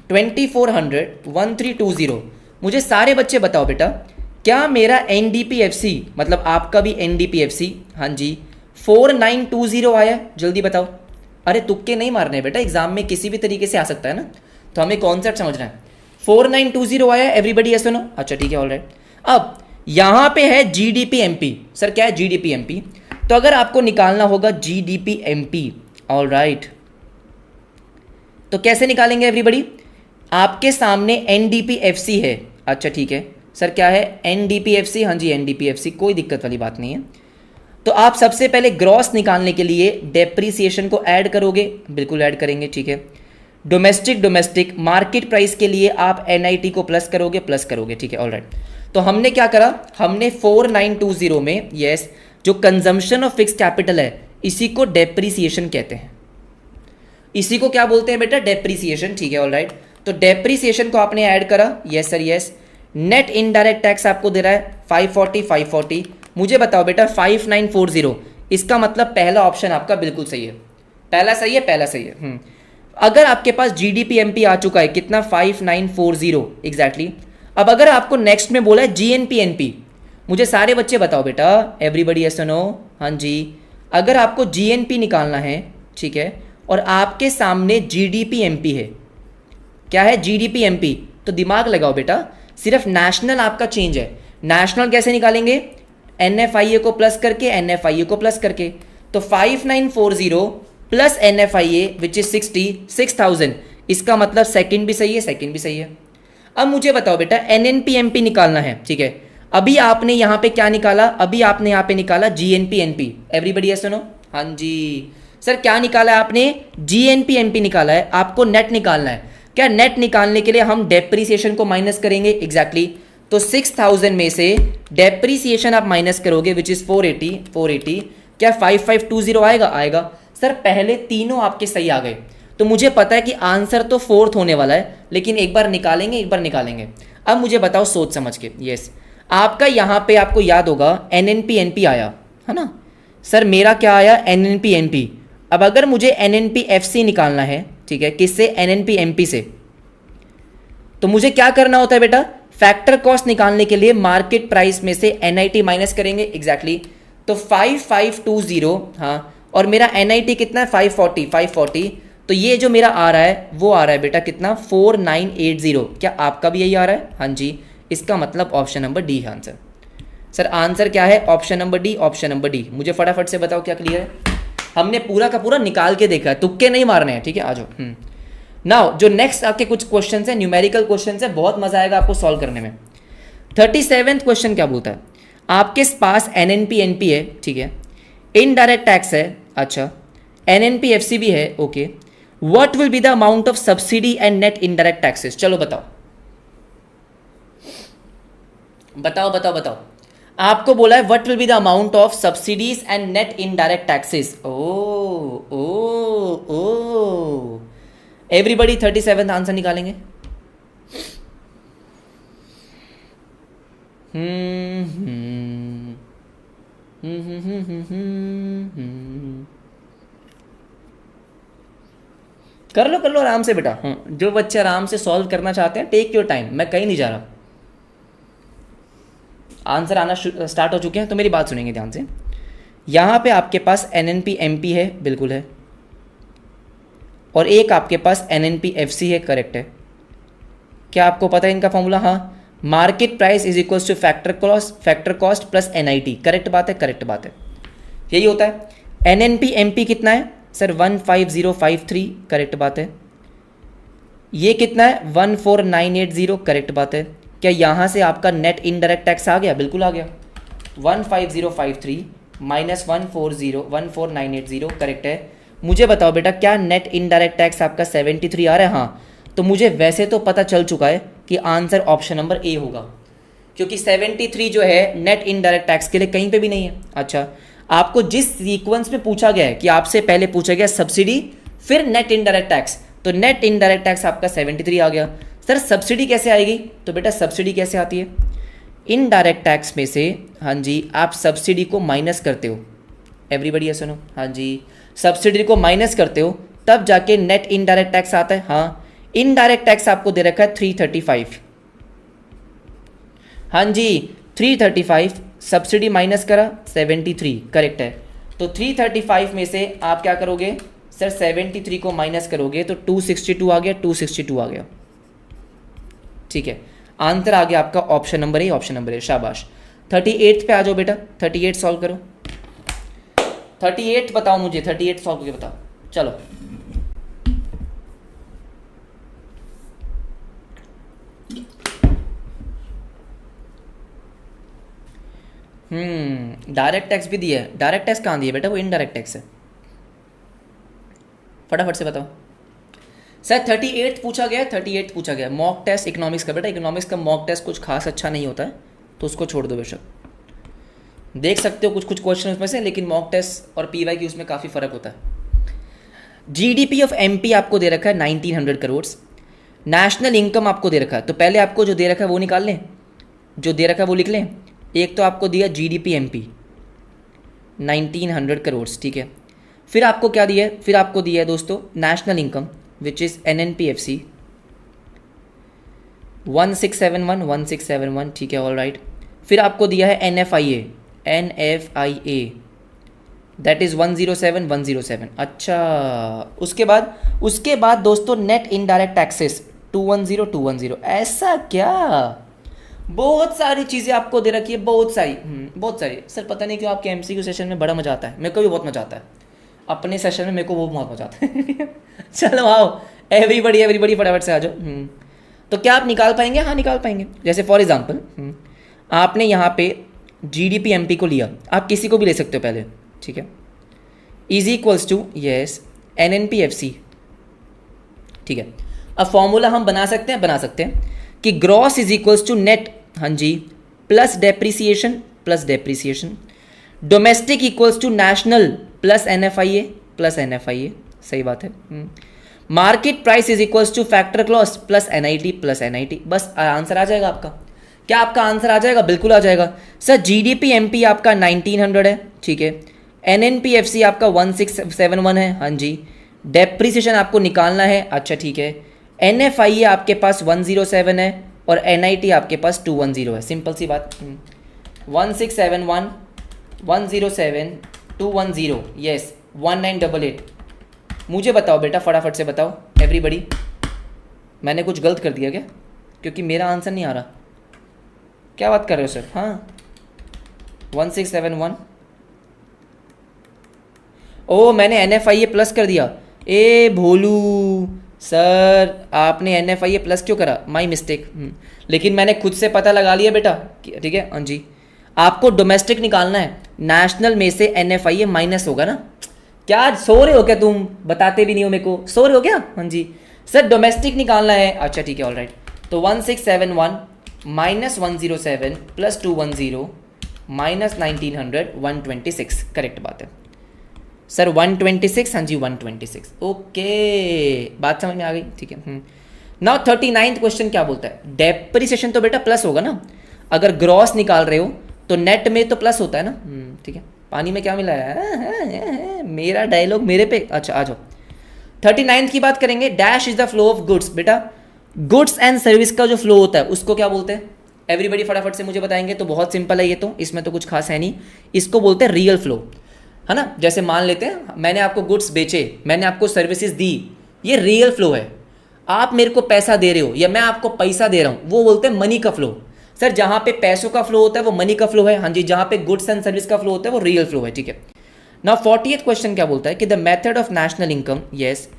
2400, 1320, मुझे सारे बच्चे बताओ बेटा, क्या मेरा एनडीपीएफसी मतलब आपका भी एनडीपीएफसी, हाँ जी, 4920 आया? जल्दी बताओ। अरे तुक्के नहीं मारने बेटा, एग्जाम में किसी भी तरीके से आ सकता है ना, तो हमें कॉन्सेप्ट समझना है। 4920 आया, एवरीबडी यस और नो? अच्छा ठीक है, ऑलराइट। अब यहां पे है जीडीपी एमपी। सर क्या है जीडीपी एमपी? तो अगर आपको निकालना होगा जीडीपी एमपी, ऑल राइट, तो कैसे निकालेंगे एवरीबडी? आपके सामने एनडीपीएफसी है। अच्छा ठीक है सर, क्या है एनडीपीएफसी? हाँ जी एनडीपीएफसी, कोई दिक्कत वाली बात नहीं है। तो आप सबसे पहले ग्रॉस निकालने के लिए डेप्रीसिएशन को ऐड करोगे, बिल्कुल ऐड करेंगे, ठीक है। डोमेस्टिक मार्केट प्राइस के लिए आप एनआईटी को प्लस करोगे, ठीक है, ऑलराइट। तो हमने क्या करा, हमने 4920 में यस जो कंजम्पशन ऑफ फिक्स कैपिटल है इसी को डेप्रीसिएशन कहते हैं, इसी को क्या बोलते हैं बेटा? डेप्रीसिएशन, ठीक है, ऑलराइट। तो डेप्रीसिएशन को आपने ऐड करा, yes sir yes. Net indirect tax आपको दे रहा है 540। मुझे बताओ बेटा 5940, इसका मतलब पहला ऑप्शन आपका बिल्कुल सही है, पहला सही है। अगर आपके पास जीडीपी एमपी आ चुका है कितना 5940 एग्जैक्टली। अब अगर आपको नेक्स्ट में बोला है जीएनपी एनपी, मुझे सारे बच्चे बताओ बेटा, एवरीबडी यस और नो? हाँ जी, अगर आपको जीएनपी निकालना है, ठीक है, और आपके सामने जीडीपी एमपी है, क्या है जीडीपी एमपी, तो दिमाग लगाओ बेटा, सिर्फ नेशनल आपका चेंज है। नेशनल कैसे निकालेंगे? एनएफआईए को प्लस करके, तो 5940 प्लस एनएफआईए विच इज 60,000, इसका मतलब सेकंड भी सही है। अब मुझे बताओ बेटा एनएनपी एमपी निकालना है, ठीक है। अभी आपने यहाँ पे क्या निकाला? अभी आपने यहाँ पे निकाला जीएनपी एनपी, एवरीबडी यस सुनो? हाँ जी सर, क्या निकाला है आपने? जीएनपी एमपी निकाला है। आपको नेट निकालना है, क्या नेट निकालने के लिए हम डेप्रीसिएशन को माइनस करेंगे, एग्जैक्टली। तो 6000 में से डेप्रीसिएशन आप माइनस करोगे विच इज 480, क्या 5520 आएगा सर। पहले तीनों आपके सही आ गए, तो मुझे पता है कि आंसर तो फोर्थ होने वाला है, लेकिन एक बार निकालेंगे। अब मुझे बताओ सोच समझ के, यस आपका यहाँ पे आपको याद होगा एनएनपी एनपी आया है ना सर, मेरा क्या आया? NNP NP. अब अगर मुझे एनएनपी एफसी निकालना है, ठीक है, किससे? एनएनपी एमपी से, तो मुझे क्या करना होता है बेटा? फैक्टर कॉस्ट निकालने के लिए मार्केट प्राइस में से एनआईटी माइनस करेंगे, एग्जैक्टली। तो 5520, हाँ, और मेरा एनआईटी कितना है? 540। तो ये जो मेरा आ रहा है वो आ रहा है बेटा कितना? 4980। क्या आपका भी यही आ रहा है? हाँ जी, इसका मतलब ऑप्शन नंबर डी है आंसर। सर आंसर क्या है? Option number D. मुझे फटाफट से बताओ क्या क्लियर है? हमने पूरा का पूरा निकाल के देखा है, तुक्के नहीं मारने हैं, ठीक है, आ जाओ। नाउ जो नेक्स्ट आपके कुछ क्वेश्चन है, न्यूमेरिकल क्वेश्चन है, बहुत मजा आएगा आपको सॉल्व करने में। 37वां क्वेश्चन क्या बोलता है? आपके पास एनएनपी एनपी है, ठीक है, इनडायरेक्ट टैक्स है, अच्छा, एनएनपी एफसी भी है, okay. What will be the amount of subsidy and net indirect taxes? चलो बताओ। आपको बोला है what will be the amount of subsidies and net indirect taxes. Oh everybody 37 answer निकालेंगे। कर लो आराम से बेटा। जो बच्चे आराम से सॉल्व करना चाहते हैं, टेक योर टाइम, मैं कहीं नहीं जा रहा। आंसर आना स्टार्ट हो चुके हैं, तो मेरी बात सुनेंगे ध्यान से। यहाँ पे आपके पास एनएनपी एमपी है, बिल्कुल है, और एक आपके पास एनएनपी एफसी है, करेक्ट है। क्या आपको पता है इनका फॉर्मूला? हाँ, market price is equals to factor cost plus NIT. Correct बात है, यही होता है। एनएनपी एमपी कितना है सर? 15053, करेक्ट बात है। ये कितना है? 14980, करेक्ट बात है। क्या यहाँ से आपका नेट इनडायरेक्ट टैक्स आ गया? बिल्कुल आ गया। 15053 माइनस 14980, करेक्ट है। मुझे बताओ बेटा क्या नेट इनडायरेक्ट टैक्स आपका 73 आ रहा है? हाँ, तो मुझे वैसे तो पता चल चुका है कि आंसर ऑप्शन नंबर ए होगा, क्योंकि 73 जो है नेट इनडायरेक्ट टैक्स के लिए कहीं पे भी नहीं है। अच्छा, आपको जिस सीक्वेंस में पूछा गया है कि आपसे पहले पूछा गया सब्सिडी फिर नेट इनडायरेक्ट टैक्स, तो नेट इनडायरेक्ट टैक्स आपका 73 आ गया। सर सब्सिडी कैसे आएगी? तो बेटा सब्सिडी कैसे आती है? इनडायरेक्ट टैक्स में से, हाँ जी, आप सब्सिडी को माइनस करते हो। एवरीबडी ये सुनो, हाँ जी, सब्सिडी को माइनस करते हो तब जाके नेट इनडायरेक्ट टैक्स आता है। हाँ, इनडायरेक्ट टैक्स आपको दे रखा है 335, हाँ जी 335, सब्सिडी माइनस करा 73, करेक्ट है। तो 335 में से आप क्या करोगे सर? 73 को माइनस करोगे तो 262 आ गया, 262 आ गया, ठीक है। आंसर आ गया आपका ऑप्शन नंबर ए, शाबाश। 38 पे आ जाओ बेटा, 38 सॉल्व करो। 38 बताओ मुझे, 38 सॉल्व करके बताओ। चलो डायरेक्ट टैक्स भी दिया है। डायरेक्ट टैक्स कहाँ दिया बेटा, वो इनडायरेक्ट टैक्स है। फटाफट से बताओ सर। 38 पूछा गया, 38 पूछा गया। मॉक टेस्ट इकोनॉमिक्स का बेटा, इकोनॉमिक्स का मॉक टेस्ट कुछ खास अच्छा नहीं होता है, तो उसको छोड़ दो बेशक। देख सकते हो कुछ कुछ क्वेश्चन उसमें से, लेकिन मॉक टेस्ट और पीवाई की उसमें काफ़ी फ़र्क होता है। जीडीपी ऑफ एमपी आपको दे रखा है 1900 करोड़। नेशनल इनकम आपको दे रखा है, तो पहले आपको जो दे रखा है वो निकाल लें, जो दे रखा है वो लिख लें। एक तो आपको दिया जीडीपी एमपी 1900 करोड़, ठीक है। फिर आपको क्या दिया है, फिर आपको दिया है दोस्तों नेशनल इनकम विच इज़ एनएनपीएफसी 1671, ठीक है, ऑल राइट। फिर आपको दिया है एनएफआईए दैट इज़ 107। अच्छा, उसके बाद दोस्तों नेट इनडायरेक्ट टैक्सेस 210। ऐसा क्या, बहुत सारी चीज़ें आपको दे रखी है, बहुत सारी। सर पता नहीं क्यों आपके एमसीक्यू सेशन में बड़ा मजा आता है, मेरे को भी बहुत मजा आता है अपने सेशन में, मेरे को वो बहुत मजा आता है। चलो आओ एवरीबडी फटाफट से आ जाओ। तो क्या आप निकाल पाएंगे? हाँ निकाल पाएंगे। जैसे फॉर एग्जांपल आपने यहाँ पे जीडीपी एमपी को लिया, आप किसी को भी ले सकते हो पहले, ठीक है, is equals to yes NNPFC, ठीक है। अब फॉर्मूला हम बना सकते हैं कि gross is equals to net, हाँ जी, plus depreciation, domestic equals to national plus NFIA, सही बात है। Market price is equals to factor क्लॉज प्लस एनआईटी, बस आंसर आ जाएगा आपका। क्या आपका आंसर आ जाएगा? बिल्कुल आ जाएगा सर। जीडीपी एमपी आपका 1900 है, ठीक है। एनएनपीएफसी आपका 1671 है, हाँ जी। डेप्रीसिएशन आपको निकालना है, अच्छा ठीक है। एनएफआईए आपके पास 107 है और एनआईटी आपके पास 210 है, सिंपल सी बात। 1671 107 210 यस 1988। मुझे बताओ बेटा फटाफट से बताओ एवरीबडी, मैंने कुछ गलत कर दिया क्या? क्योंकि मेरा आंसर नहीं आ रहा। क्या बात कर रहे हो सर? हाँ 1671। ओ मैंने एनएफआईए प्लस कर दिया। ए भोलू सर, आपने एनएफआईए प्लस क्यों करा? My mistake. लेकिन मैंने खुद से पता लगा लिया बेटा, ठीक है। हाँ जी, आपको डोमेस्टिक निकालना है, नेशनल में से एनएफआईए माइनस होगा ना। क्या सो रहे हो क्या तुम? बताते भी नहीं हो मेरे को, सो रहे हो क्या? हाँ जी सर, डोमेस्टिक निकालना है, अच्छा ठीक है, ऑल राइट। तो 1671 माइनस 107 प्लस 210 माइनस 1900 126, करेक्ट बात है सर। 126, हाँ जी 126, ओके, बात समझ में आ गई, ठीक है। नाउ 39th क्वेश्चन क्या बोलता है? डेप्रिसिएशन तो बेटा प्लस होगा ना, अगर ग्रॉस निकाल रहे हो तो नेट में तो प्लस होता है ना, ठीक है। पानी में क्या मिला है? मेरा डायलॉग मेरे पे, अच्छा आ जाओ। 39th की बात करेंगे। Dash is the flow of goods. बेटा गुड्स एंड सर्विस का जो फ्लो होता है उसको क्या बोलते हैं? एवरीबडी फटाफट से मुझे बताएंगे। तो बहुत सिंपल है ये, तो इसमें तो कुछ खास है नहीं। इसको बोलते हैं रियल फ्लो, है ना। जैसे मान लेते हैं मैंने आपको गुड्स बेचे, मैंने आपको सर्विसेज दी, ये रियल फ्लो है। आप मेरे को पैसा दे रहे हो या मैं आपको पैसा दे रहा हूं, वो बोलते हैं मनी का फ्लो। सर जहां पे पैसों का फ्लो होता है वो मनी का फ्लो है, हाँ जी। जहां पे गुड्स एंड सर्विस का फ्लो होता है वो रियल फ्लो है, ठीक है। नाउ 40th क्वेश्चन क्या बोलता है कि the method of national income yes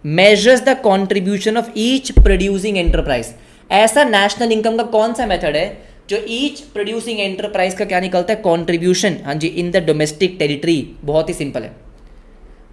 measures the contribution of each producing enterprise. ऐसा नेशनल इनकम का कौन सा मेथड है जो ईच प्रोड्यूसिंग एंटरप्राइज का क्या निकलता है? कंट्रीब्यूशन, हाँ जी, इन द डोमेस्टिक टेरिटरी। बहुत ही सिंपल है,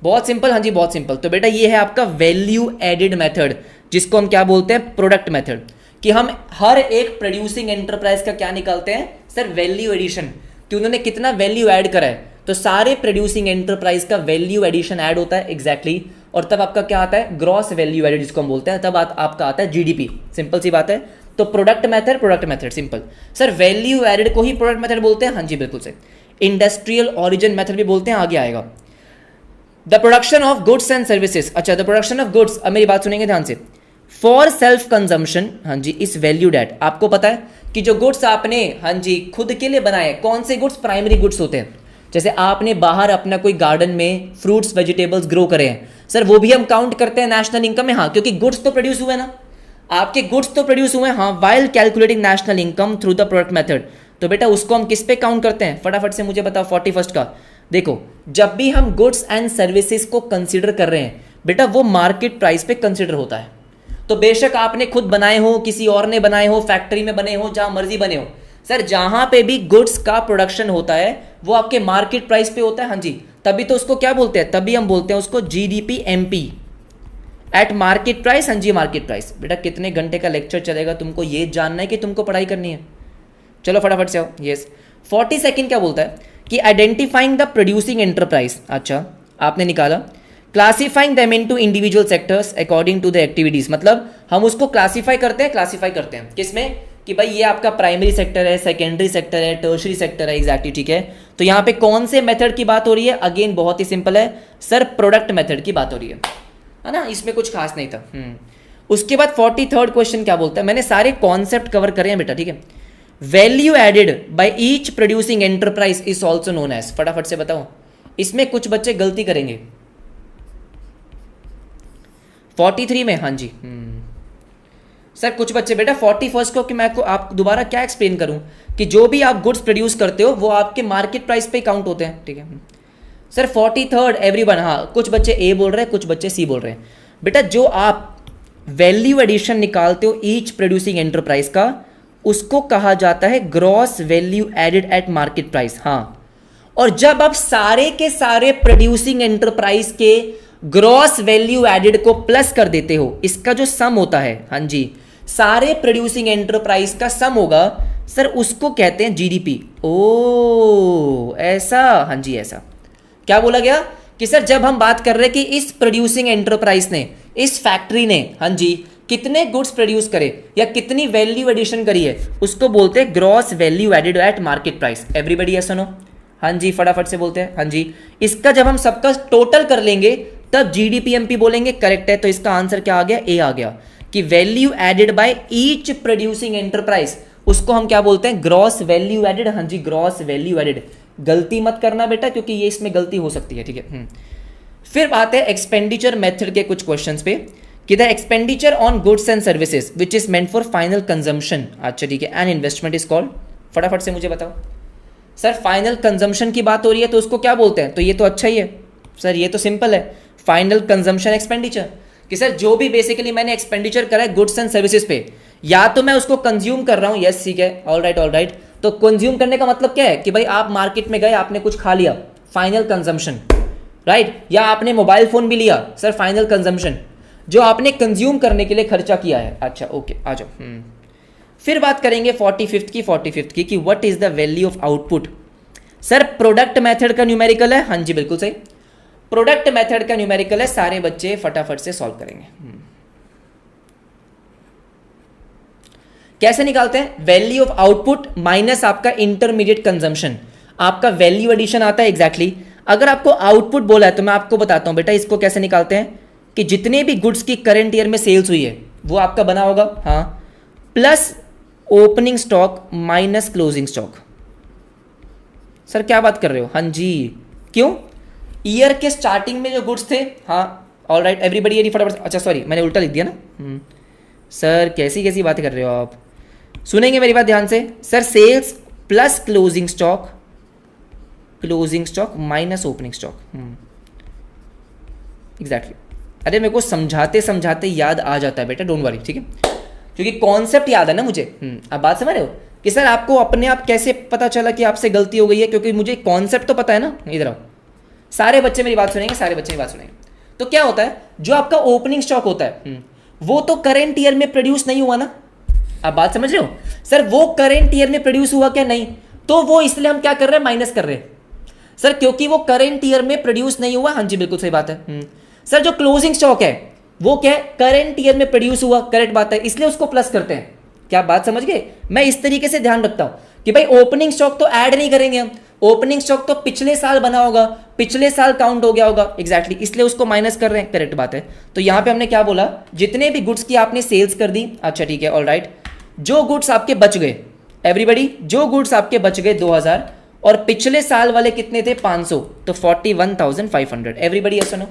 बहुत सिंपल, हाँ जी बहुत सिंपल। तो बेटा ये है आपका वैल्यू एडिड मेथड, जिसको हम क्या बोलते हैं? Product method. कि हम हर एक प्रोड्यूसिंग एंटरप्राइज का क्या निकालते हैं सर? वैल्यू एडिशन, कि उन्होंने कितना वैल्यू ऐड करा है। तो सारे प्रोड्यूसिंग एंटरप्राइज का वैल्यू एडिशन ऐड होता है, एग्जैक्टली। और तब आपका क्या आता है? ग्रॉस वैल्यू एडेड, जिसको हम बोलते हैं। तब आपका आता है जीडीपी। सिंपल सी बात है। तो product method simple. Sir value added को ही प्रोडक्ट मेथड बोलते हैं, हाँ जी बिल्कुल से। इंडस्ट्रियल ऑरिजिन मेथड भी बोलते हैं, आगे आएगा। The production of goods and services, अच्छा द प्रोडक्शन ऑफ गुड्स, अब मेरी बात सुनेंगे ध्यान से। फॉर सेल्फ कंजम्पशन, हाँ जी, इस वैल्यूड एट। आपको पता है कि जो गुड्स आपने, हाँ जी, खुद के लिए बनाए, कौन से गुड्स? प्राइमरी गुड्स होते हैं। जैसे आपने बाहर अपना कोई गार्डन में फ्रूट्स वेजिटेबल्स ग्रो करे हैं, सर वो भी हम काउंट करते हैं नेशनल इनकम में, हाँ, क्योंकि गुड्स तो प्रोड्यूस हुए ना, आपके गुड्स तो प्रोड्यूस हुए, हाँ। While calculating national income through the product method, तो बेटा उसको हम किस पे काउंट करते हैं? फटाफट से मुझे बताओ 41st का। देखो जब भी हम गुड्स एंड सर्विसेज को कंसिडर कर रहे हैं बेटा वो मार्केट प्राइस पे कंसिडर होता है। तो बेशक आपने खुद बनाए हो, किसी और ने बनाए हो, फैक्ट्री में बने हो, जहां मर्जी बने हो, सर जहां पे भी गुड्स का प्रोडक्शन होता है वो आपके मार्केट प्राइस पे होता है। हाँ जी, तभी तो उसको क्या बोलते हैं, तभी हम बोलते हैं उसको GDP MP eight market price. हाँ जी, मार्केट प्राइस। बेटा कितने घंटे का लेक्चर चलेगा, तुमको ये जानना है कि तुमको पढ़ाई करनी है। चलो फटाफट से आओ। यस 40 सेकेंड क्या बोलता है कि आइडेंटिफाइंग द प्रोड्यूसिंग एंटरप्राइज। अच्छा आपने निकाला। Classifying them into individual sectors according to the activities, मतलब हम उसको क्लासिफाई करते हैं किसमें, कि भाई ये आपका प्राइमरी सेक्टर है, सेकेंडरी सेक्टर है, टर्शरी सेक्टर है। एग्जैक्टली ठीक है। तो यहाँ पे कौन से मेथड की बात हो रही है, अगेन बहुत ही सिंपल है सर, प्रोडक्ट मेथड की बात हो रही है ना, इसमें कुछ खास नहीं था। उसके बाद 43rd क्वेश्चन क्या बोलता है, मैंने सारे कॉन्सेप्ट कवर करे हैं बेटा, ठीक है। Value added by each producing enterprise is also known as, फटाफट से बताओ। इसमें कुछ बच्चे गलती करेंगे 43 में। हाँ जी सर कुछ बच्चे बेटा 41 को, कि मैं आपको आप दोबारा क्या एक्सप्लेन करूं कि जो भी आप गुड्स प्रोड्यूस करते हो वो आपके मार्केट प्राइस पे काउंट होते हैं, ठीक है सर। 43rd एवरीवन, हाँ कुछ बच्चे ए बोल रहे हैं, कुछ बच्चे सी बोल रहे हैं। बेटा जो आप वैल्यू एडिशन निकालते हो ईच प्रोड्यूसिंग एंटरप्राइज का, उसको कहा जाता है gross value added at market price. हाँ, और जब आप सारे के सारे प्रोड्यूसिंग एंटरप्राइज के ग्रॉस वैल्यू एडेड को प्लस कर देते हो, इसका जो सम होता है, हाँ जी सारे प्रोड्यूसिंग एंटरप्राइज का सम होगा सर, उसको कहते हैं जीडीपी। ओ ऐसा, हाँ जी ऐसा। क्या बोला गया कि सर जब हम बात कर रहे हैं कि इस प्रोड्यूसिंग एंटरप्राइज ने, इस फैक्ट्री ने, हाँ जी कितने गुड्स प्रोड्यूस करे या कितनी वैल्यू एडिशन करी है, उसको बोलते हैं gross value added at market price. Everybody yes no? हाँ जी फटाफट से बोलते हैं। हाँ जी, इसका जब हम सबका टोटल कर लेंगे तब जीडीपीएमपी बोलेंगे। करेक्ट है, तो इसका आंसर क्या आ गया, ए आ गया कि value added by each producing enterprise, उसको हम क्या बोलते हैं, ग्रॉस वैल्यू एडेड। हाँ जी ग्रॉस वैल्यू एडेड। गलती मत करना बेटा, क्योंकि ये इसमें गलती हो सकती है, ठीक है। फिर बात है एक्सपेंडिचर मेथड के कुछ क्वेश्चंस पे कि the expenditure on goods and services which is meant for final consumption, अच्छा ठीक है, एंड इन्वेस्टमेंट इज कॉल्ड। फटाफट से मुझे बताओ सर, फाइनल कंजम्पशन की बात हो रही है तो उसको क्या बोलते हैं, तो ये तो अच्छा ही है सर, ये तो सिंपल है, फाइनल कंजम्पशन एक्सपेंडिचर। कि सर जो भी बेसिकली मैंने एक्सपेंडिचर करा है गुड्स एंड सर्विसेज पे, या तो मैं उसको कंज्यूम कर रहा हूँ, यस ठीक है, ऑल राइट। तो कंज्यूम करने का मतलब क्या है कि भाई आप मार्केट में गए, आपने कुछ खा लिया, फाइनल कंजम्पशन, राइट। या आपने मोबाइल फोन भी लिया, सर फाइनल कंजम्पशन, जो आपने कंज्यूम करने के लिए खर्चा किया है। अच्छा ओके, आ जाओ। फिर बात करेंगे 45th की कि what is the value of output. Sir product method का न्यूमेरिकल है, हाँ जी बिल्कुल सही, प्रोडक्ट मेथड का न्यूमेरिकल है। सारे बच्चे फटाफट से सॉल्व करेंगे। कैसे निकालते हैं, वैल्यू ऑफ आउटपुट माइनस आपका इंटरमीडिएट कंजम्पशन, आपका वैल्यू एडिशन आता है। एग्जैक्टली अगर आपको आउटपुट बोला है तो मैं आपको बताता हूं बेटा, इसको कैसे निकालते हैं कि जितने भी गुड्स की करंट ईयर में सेल्स हुई है वो आपका बना होगा, हाँ, plus opening stock minus closing stock. Sir क्या बात कर रहे हो, हाँ जी क्यों, ईयर के स्टार्टिंग में जो गुड्स थे, हाँ ऑल राइट एवरीबडी रेडी फटाफट। अच्छा सॉरी मैंने उल्टा लिख दिया ना। सर कैसी कैसी बातें कर रहे हो आप, सुनेंगे मेरी बात ध्यान से। Sir sales plus closing stock minus opening stock. Exactly, अरे मेरे को समझाते समझाते याद आ जाता है बेटा, डोंट वरी, ठीक है, क्योंकि कॉन्सेप्ट याद है ना मुझे। अब बात समझ रहे हो कि सर आपको अपने आप कैसे पता चला कि आपसे गलती हो गई है, क्योंकि मुझे कॉन्सेप्ट तो पता है ना। इधर आओ, सारे बच्चे मेरी बात सुनेंगे, सारे बच्चे मेरी बात सुनेंगे। तो क्या होता है, जो आपका ओपनिंग स्टॉक होता है वो तो करेंट ईयर में प्रोड्यूस नहीं हुआ ना। आप बात समझ रहे हो, सर वो करेंट ईयर में प्रोड्यूस हुआ क्या, नहीं, तो वो इसलिए हम क्या कर रहे हैं, माइनस कर रहे हैं सर, क्योंकि वो करेंट ईयर में प्रोड्यूस नहीं हुआ। हाँ जी बिल्कुल सही बात है। सर जो क्लोजिंग स्टॉक है वो क्या है, करेंट ईयर में प्रोड्यूस हुआ, करेक्ट बात है, इसलिए उसको प्लस करते हैं। क्या बात समझ गए, मैं इस तरीके से ध्यान रखता हूं कि भाई ओपनिंग स्टॉक तो ऐड नहीं करेंगे हम, ओपनिंग स्टॉक तो पिछले साल बना होगा, पिछले साल काउंट हो गया होगा। एग्जैक्टली, इसलिए उसको माइनस कर रहे हैं, करेक्ट बात है। तो यहां पे हमने क्या बोला, जितने भी गुड्स की आपने सेल्स कर दी, अच्छा ठीक है ऑल राइट, जो गुड्स आपके बच गए, एवरीबडी जो गुड्स आपके बच गए 2000, और पिछले साल वाले कितने थे 500, तो 41,500। Everybody yes no?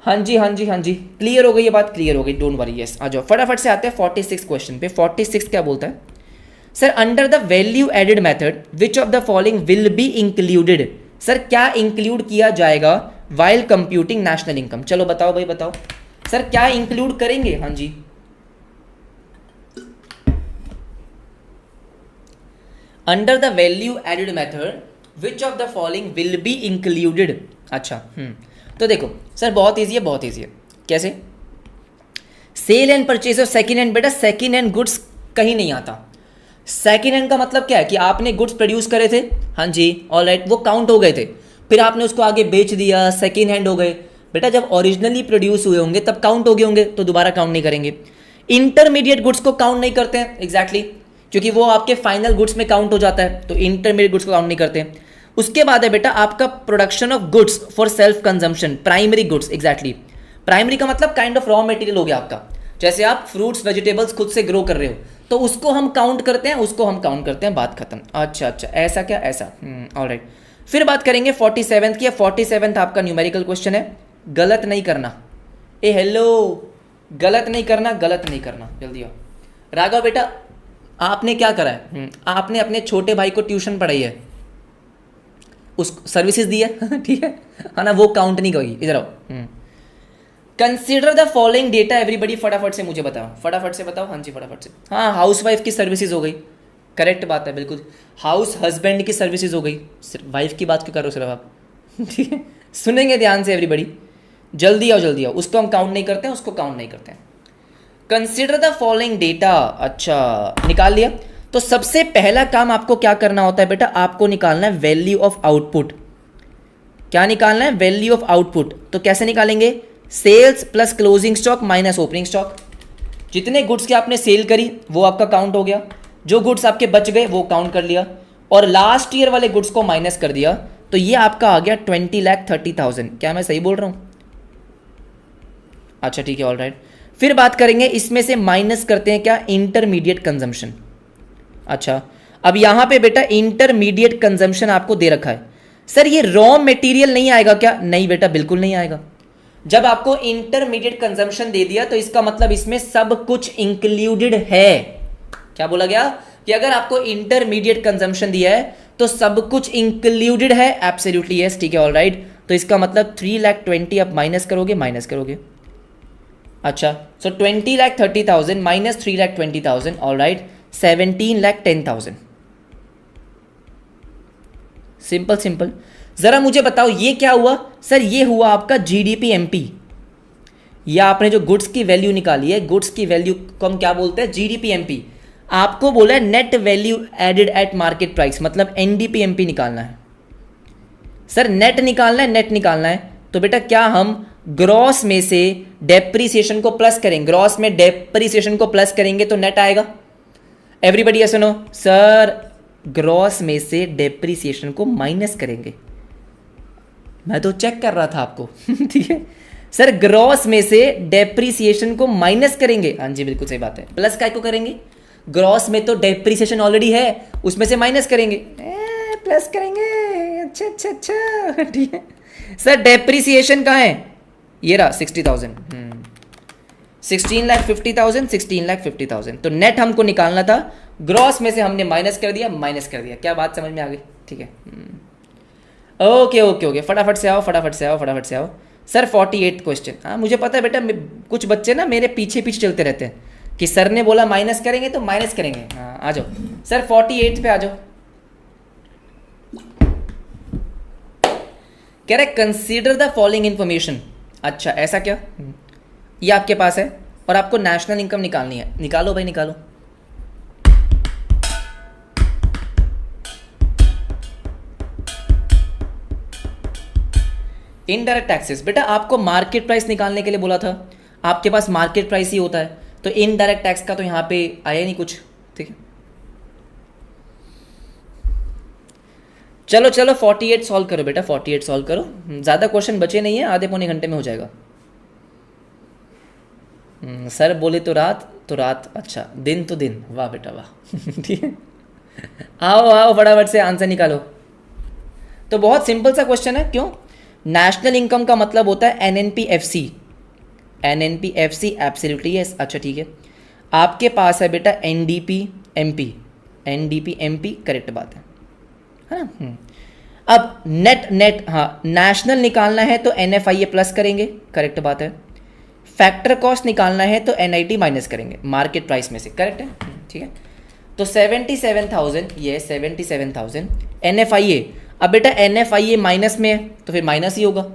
हाँ जी हाँ जी हाँ जी, क्लियर हो गई ये बात, क्लियर हो गई, डोंट वरी। यस आ जाओ फटाफट से आते हैं 46 क्वेश्चन पे। 46 क्या बोलता है, sir under the value added method which of the following will be included, sir क्या इंक्लूड किया जाएगा वाइल कंप्यूटिंग नेशनल इनकम? चलो बताओ भाई बताओ, सर क्या इंक्लूड करेंगे? हाँ जी, under the value added method which of the following will be included. अच्छा तो देखो सर बहुत ईजी है, बहुत ईजी है। कैसे? Sale and purchase of second hand. बेटा सेकेंड हैंड गुड्स कहीं नहीं आता। सेकेंड हैंड का मतलब क्या है कि आपने गुड्स प्रोड्यूस करे थे, हाँ जी ऑलराइट, वो काउंट हो गए थे, फिर आपने उसको आगे बेच दिया, सेकेंड हैंड हो गए। बेटा जब ओरिजिनली प्रोड्यूस हुए होंगे तब काउंट हो गए होंगे, तो दोबारा काउंट नहीं करेंगे। इंटरमीडिएट गुड्स को काउंट नहीं करते हैं एग्जैक्टली, क्योंकि वो आपके फाइनल गुड्स में काउंट हो जाता है, तो इंटरमीडिएट गुड्स को काउंट नहीं करते हैं। उसके बाद है बेटा आपका production of goods for self consumption, primary goods exactly. Primary का मतलब काइंड ऑफ रॉ मटेरियल हो गया आपका, जैसे आप फ्रूट्स वेजिटेबल्स खुद से ग्रो कर रहे हो, तो उसको हम काउंट करते हैं, उसको हम काउंट करते हैं, बात खत्म। अच्छा अच्छा ऐसा क्या? ऐसा ऑलराइट। फिर बात करेंगे 47th की। 47th आपका न्यूमेरिकल क्वेश्चन है, गलत नहीं करना। ए हेलो, गलत नहीं करना, गलत नहीं करना, जल्दी आओ। राघव बेटा आपने क्या करा है? आपने अपने छोटे भाई को ट्यूशन पढ़ाई है, उस सर्विसेज दी है ठीक है ना, वो काउंट नहीं करेगी। इधर आओ। Consider the following data everybody, फटाफट से मुझे बताओ, फटाफट से बताओ। हाँ जी फटाफट से। हाँ हाउस वाइफ की सर्विसेज हो गई, करेक्ट बात है बिल्कुल। हाउस हस्बैंड की सर्विसेज हो गई, सिर्फ वाइफ की बात क्यों करो सिर्फ आप ठीक है, सुनेंगे ध्यान से एवरीबडी। जल्दी आओ जल्दी आओ, उसको हम काउंट नहीं करते हैं, उसको काउंट नहीं करते हैं। Consider the following data. अच्छा निकाल लिया, तो सबसे पहला काम आपको क्या करना होता है बेटा? आपको निकालना है वैल्यू ऑफ आउटपुट। क्या निकालना है? Value of output. तो कैसे निकालेंगे? Sales plus closing stock minus opening stock. जितने गुड्स की आपने सेल करी वो आपका काउंट हो गया, जो गुड्स आपके बच गए वो काउंट कर लिया, और लास्ट ईयर वाले गुड्स को माइनस कर दिया, तो ये आपका आ गया 20,30,000। क्या मैं सही बोल रहा हूं? अच्छा ठीक है ऑलराइट। फिर बात करेंगे, इसमें से माइनस करते हैं क्या? Intermediate consumption. अच्छा अब यहां पे बेटा इंटरमीडिएट कंजम्पशन आपको दे रखा है। सर ये रॉ मटेरियल नहीं आएगा क्या? नहीं बेटा बिल्कुल नहीं आएगा। जब आपको इंटरमीडिएट कंजम्पशन दे दिया तो इसका मतलब इसमें सब कुछ इंक्लूडेड है। क्या बोला गया? कि अगर आपको इंटरमीडिएट कंजम्पशन दिया है तो सब कुछ इंक्लूडेड है। एब्सोल्युटली यस, ठीक है ऑलराइट। तो इसका मतलब 3,20,000 आप माइनस करोगे, माइनस करोगे। अच्छा सो 20,30,000 माइनस 3,20,000 ऑलराइट 17,10,000। Simple simple. जरा मुझे बताओ ये क्या हुआ? सर ये हुआ आपका जीडीपी एमपी। या आपने जो गुड्स की वैल्यू निकाली है, गुड्स की वैल्यू को हम क्या बोलते हैं? GDP MP. आपको बोला है net value added at market price, मतलब एनडीपी एमपी निकालना है। सर नेट निकालना है, नेट निकालना है, तो बेटा क्या हम ग्रॉस में से डेप्रीसिएशन को प्लस करेंगे? ग्रॉस में डेप्रीसिएशन को प्लस करेंगे तो नेट आएगा। Everybody yes no? Sir gross में से डेप्रीसिएशन को माइनस करेंगे। मैं तो चेक कर रहा था आपको ठीक है सर, ग्रॉस में से डेप्रीसिएशन को माइनस करेंगे। हाँ जी बिल्कुल सही बात है। प्लस काय को करेंगे? ग्रॉस में तो डेप्रीसिएशन ऑलरेडी है, उसमें से माइनस करेंगे, प्लस करेंगे। अच्छा अच्छा अच्छा ठीक है सर। डेप्रीसिएशन कहाँ है? ये रहा 60,000। 16,50,000 16,50,000। तो नेट हमको निकालना था, ग्रॉस में से हमने माइनस कर दिया, माइनस कर दिया। क्या बात समझ में आ गई? ठीक है ओके ओके ओके। फटाफट से आओ, फटाफट से आओ, फटाफट से आओ। Sir 48 question. हाँ मुझे पता है बेटा, कुछ बच्चे ना मेरे पीछे पीछे चलते रहते हैं कि सर ने बोला माइनस करेंगे तो माइनस करेंगे। हाँ आ जाओ सर 48 पे आ जाओ। कह रहे कंसीडर द फॉलोइंग इंफॉर्मेशन। अच्छा ऐसा क्या? ये आपके पास है और आपको नेशनल इनकम निकालनी है। निकालो भाई निकालो। Indirect taxes. बेटा आपको मार्केट प्राइस निकालने के लिए बोला था, आपके पास मार्केट प्राइस ही होता है, तो इनडायरेक्ट टैक्स का तो यहां पे आया नहीं कुछ। ठीक है चलो चलो 48 सॉल्व करो बेटा, 48 सॉल्व करो। ज़्यादा क्वेश्चन बचे नहीं है, आधे पौने घंटे में हो जाएगा। सर बोले तो रात, अच्छा दिन तो दिन। वाह बेटा वाह ठीक है आओ आओ फटाफट से आंसर निकालो। तो बहुत सिंपल सा क्वेश्चन है। क्यों? नेशनल इनकम का मतलब होता है NNPFC। NNPFC absolutely yes. अच्छा ठीक है, आपके पास है बेटा NDP MP। NDP MP correct बात है ना। अब नेट हाँ नेशनल निकालना है तो NFIA प्लस करेंगे, करेक्ट बात है। फैक्टर कॉस्ट निकालना है तो NIT माइनस करेंगे मार्केट प्राइस में से, करेक्ट है, ठीक है। तो 77,000 ये 77,000 NFIA। अब बेटा NFIA माइनस में है तो फिर माइनस ही होगा।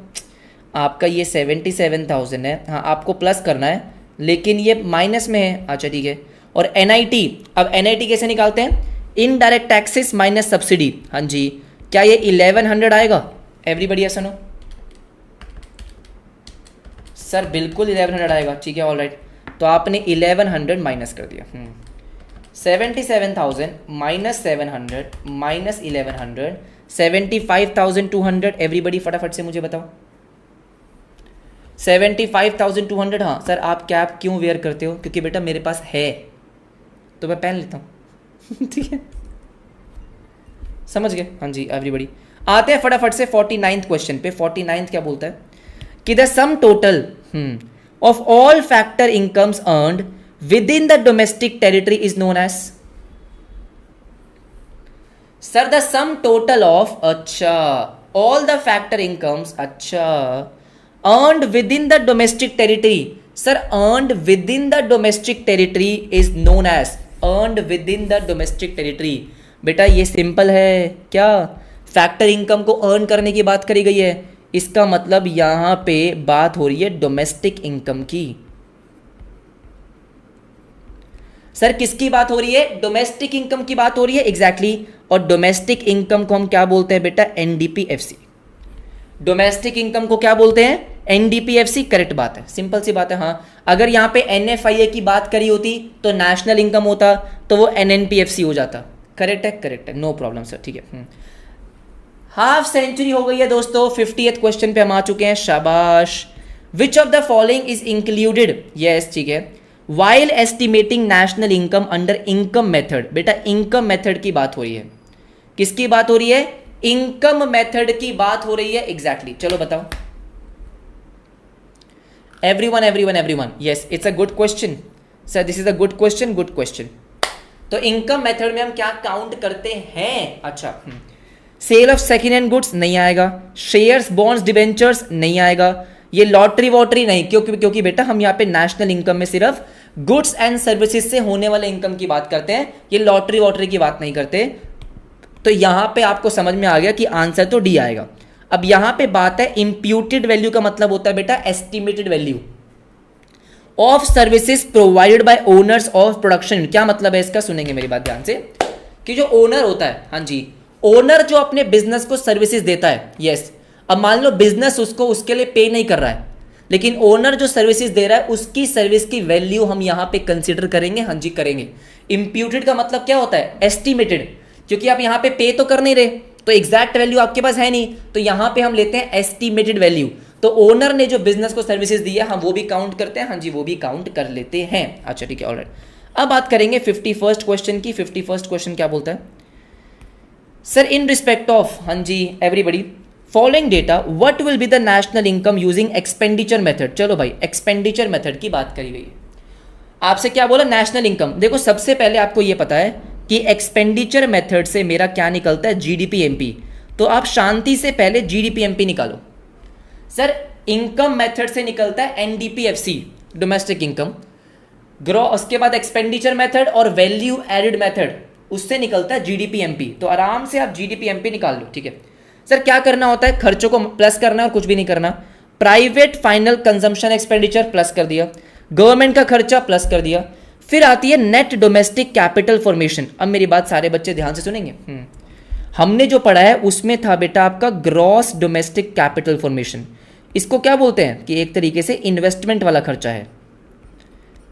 आपका ये 77,000 है, हाँ आपको प्लस करना है लेकिन ये माइनस में है, अच्छा ठीक है। और NIT, अब NIT कैसे निकालते हैं, इनडायरेक्ट टैक्सेस माइनस सब्सिडी, हाँ जी। क्या ये 1100 आएगा, एवरीबडी ऐसा नो सर, बिल्कुल 1100 आएगा, ठीक है, ऑल राइट। तो आपने 1100 माइनस कर दिया। 77,000 माइनस 700 माइनस 1100 75,200। एवरीबडी फटाफट से मुझे बताओ 75,200। हाँ सर आप कैप क्यों वेयर करते हो, क्योंकि बेटा मेरे पास है तो मैं पहन लेता हूँ ठीक है, समझ गए, हाँ जी एवरीबडी। आते हैं फटाफट से 49th क्वेश्चन पे। 49th क्या बोलता है कि the sum total of all factor incomes earned within the domestic territory is known as. Sir the sum total of, अच्छा ऑल द फैक्टर इनकम्स, अच्छा earned within the domestic territory. Sir earned within the domestic territory is known as, earned within the domestic territory. बेटा ये simple है, क्या factor income को earn करने की बात करी गई है, इसका मतलब यहां पे बात हो रही है डोमेस्टिक इनकम की। सर किसकी बात हो रही है, डोमेस्टिक इनकम की बात हो रही है, एग्जैक्टली और डोमेस्टिक इनकम को हम क्या बोलते हैं बेटा, NDPFC। डोमेस्टिक इनकम को क्या बोलते हैं, NDPFC, करेक्ट बात है, सिंपल सी बात है। हाँ अगर यहाँ पे NFIA की बात करी होती तो नेशनल इनकम होता तो वो NNPFC हो जाता, करेक्ट है, नो प्रॉब्लम सर, ठीक है। हाफ सेंचुरी हो गई है दोस्तों। 50th क्वेश्चन पे हम आ चुके हैं, शाबाश। विच of the following is included, yes ठीक है, while estimating national income under income method. बेटा इनकम मेथड की बात हो रही है, किसकी बात हो रही है, इनकम मेथड की बात हो रही है, एग्जैक्टली चलो बताओ everyone. Yes it's a good question sir, this is a good question. तो इनकम मेथड में हम क्या काउंट करते हैं, अच्छा sale of second hand goods नहीं आएगा, शेयर्स बॉन्ड्स डिवेंचर्स नहीं आएगा, ये लॉटरी वॉटरी नहीं, क्योंकि बेटा हम यहाँ पे नेशनल इनकम में सिर्फ गुड्स एंड सर्विसेज से होने वाले इनकम की बात करते हैं, ये लॉटरी वॉटरी की बात नहीं करते। तो यहां पे आपको समझ में आ गया कि आंसर तो डी आएगा। अब यहां पे बात है इंप्यूटेड वैल्यू का मतलब होता है बेटा estimated value of services provided by owners of production. क्या मतलब है इसका, सुनेंगे मेरी बात ध्यान से, कि जो ओनर होता है, हाँ जी ओनर जो अपने बिजनेस को सर्विसेज देता है, यस अब मान लो बिजनेस उसको उसके लिए पे नहीं कर रहा है, लेकिन ओनर जो सर्विसेज दे रहा है उसकी सर्विस की वैल्यू हम यहां पे कंसीडर करेंगे, हाँ जी करेंगे। इंप्यूटेड का मतलब क्या होता है, एस्टिमेटेड, क्योंकि आप यहां पे तो कर नहीं रहे तो एग्जैक्ट वैल्यू आपके पास है नहीं, तो यहां पे हम लेते हैं एस्टिमेटेड वैल्यू। तो ओनर ने जो बिजनेस को सर्विसेज दिया हम वो भी काउंट करते हैं, हाँ जी वो भी काउंट कर लेते हैं, अच्छा ठीक है ऑलराइट। अब बात करेंगे 51st क्वेश्चन की। 51st क्वेश्चन क्या बोलता है सर, इन रिस्पेक्ट ऑफ, हाँ जी everybody, following data what will be the national income using expenditure method. चलो भाई एक्सपेंडिचर मेथड की बात करी गई है, आपसे क्या बोला, नेशनल इनकम। देखो सबसे पहले आपको यह पता है कि एक्सपेंडिचर मेथड से मेरा क्या निकलता है, GDP-MP। तो आप शांति से पहले GDP-MP निकालो। सर इनकम मेथड से निकलता है NDPFC, डोमेस्टिक इनकम, ग्रो, उसके बाद एक्सपेंडिचर मेथड और वैल्यू एडेड मेथड, उससे निकलता है GDP-MP। तो आराम से आप GDP-MP निकाल लो, ठीक है। सर क्या करना होता है, खर्चों को प्लस करना है और कुछ भी नहीं करना। Private final consumption expenditure plus कर दिया, गवर्नमेंट का खर्चा प्लस कर दिया, फिर आती है नेट डोमेस्टिक कैपिटल फॉर्मेशन। अब मेरी बात सारे बच्चे ध्यान से सुनेंगे, हमने जो पढ़ा है उसमें था बेटा आपका ग्रॉस डोमेस्टिक कैपिटल फॉर्मेशन। इसको क्या बोलते हैं कि एक तरीके से इन्वेस्टमेंट वाला खर्चा है।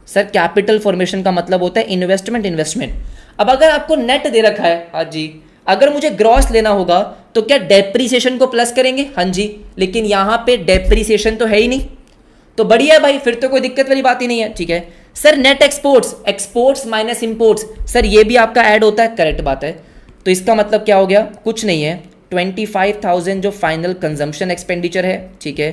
सर कैपिटल फॉर्मेशन का मतलब होता है इन्वेस्टमेंट। अब अगर आपको नेट दे रखा है, हाँ जी, अगर मुझे ग्रॉस लेना होगा तो क्या डेप्रीसिएशन को प्लस करेंगे, हाँ जी, लेकिन यहां पे डेप्रीसिएशन तो है ही नहीं, तो बढ़िया है भाई, फिर तो कोई दिक्कत वाली बात ही नहीं है, ठीक है। Sir net exports minus imports, sir ये भी आपका ऐड होता है, करेक्ट बात है। तो इसका मतलब क्या हो गया, कुछ नहीं है, 25,000 जो फाइनल कंजम्पशन एक्सपेंडिचर है, ठीक है।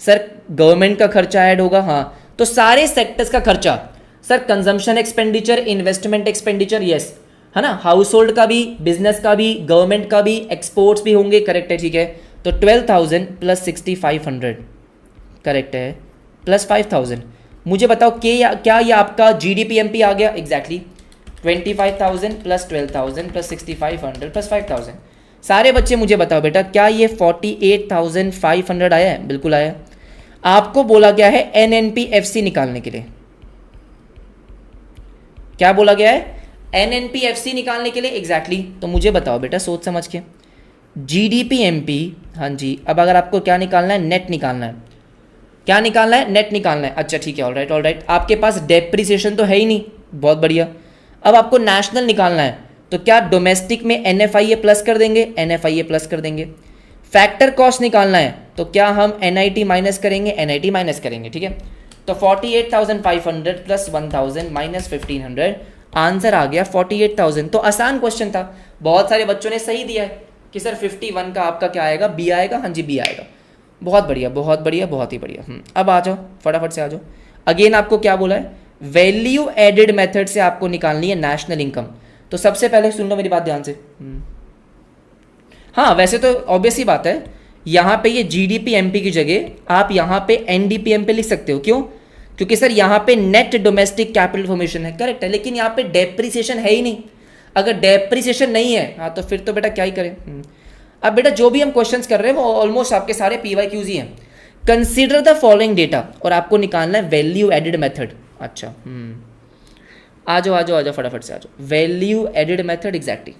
सर गवर्नमेंट का खर्चा ऐड होगा, हाँ, तो सारे सेक्टर्स का खर्चा, sir consumption expenditure, investment expenditure, yes, है ना, हाउस होल्ड का भी, बिजनेस का भी, गवर्नमेंट का भी, एक्सपोर्ट्स भी होंगे, करेक्ट है, ठीक है। तो 12,000 प्लस 6,500 करेक्ट है, प्लस 5,000। मुझे बताओ क्या ये आपका GDP-MP आ गया? Exactly 25,000 plus 12,000 plus 6,500 plus 5,000। सारे बच्चे मुझे बताओ बेटा, क्या ये 48,500 आया है? बिल्कुल आया। आपको बोला गया है NNP-FC निकालने के लिए। क्या बोला गया है? NNP-FC निकालने के लिए, एग्जैक्टली। तो मुझे बताओ बेटा सोच समझ के, GDP-MP, हाँ जी। अब अगर आपको क्या निकालना है? नेट निकालना है। क्या निकालना है? नेट निकालना है। अच्छा ठीक है, ऑल राइट। आपके पास डेप्रिसिएशन तो है ही नहीं, बहुत बढ़िया। अब आपको नेशनल निकालना है, तो क्या डोमेस्टिक में NFIA प्लस कर देंगे? NFIA प्लस कर देंगे। फैक्टर कॉस्ट निकालना है, तो क्या हम NIT माइनस करेंगे? NIT माइनस करेंगे, ठीक है। तो 48,500 प्लस 1,000 माइनस 1,500, आंसर आ गया 48,000। तो आसान क्वेश्चन था, बहुत सारे बच्चों ने सही दिया है कि सर 51 का आपका क्या आएगा? बी आएगा। हाँ जी, बी आएगा। बहुत बढ़िया, बहुत बढ़िया, बहुत ही बढ़िया। अब आ जाओ, फटाफट से आ जाओ। अगेन आपको क्या बोला है? वैल्यू एडेड मेथड से आपको निकालनी है नेशनल इनकम। तो सबसे पहले सुन लो मेरी बात ध्यान से। हाँ, वैसे तो ऑब्वियस ही बात है, यहाँ पे ये GDP-MP की जगह आप यहाँ पे NDP-MP लिख सकते हो। क्यों? क्योंकि सर यहाँ पे नेट डोमेस्टिक कैपिटल फॉर्मेशन है, करेक्ट है, लेकिन यहाँ पे डेप्रिसिएशन है ही नहीं। अगर डेप्रिसिएशन नहीं है, हाँ, तो फिर तो बेटा क्या ही करें। अब बेटा जो भी हम क्वेश्चंस कर रहे हैं वो ऑलमोस्ट आपके सारे PYQs ही हैं। कंसीडर द फॉलोइंग डेटा, और आपको निकालना है वैल्यू एडेड मेथड। अच्छा, आ जाओ फटाफट से आ जाओ। Value added method, exactly.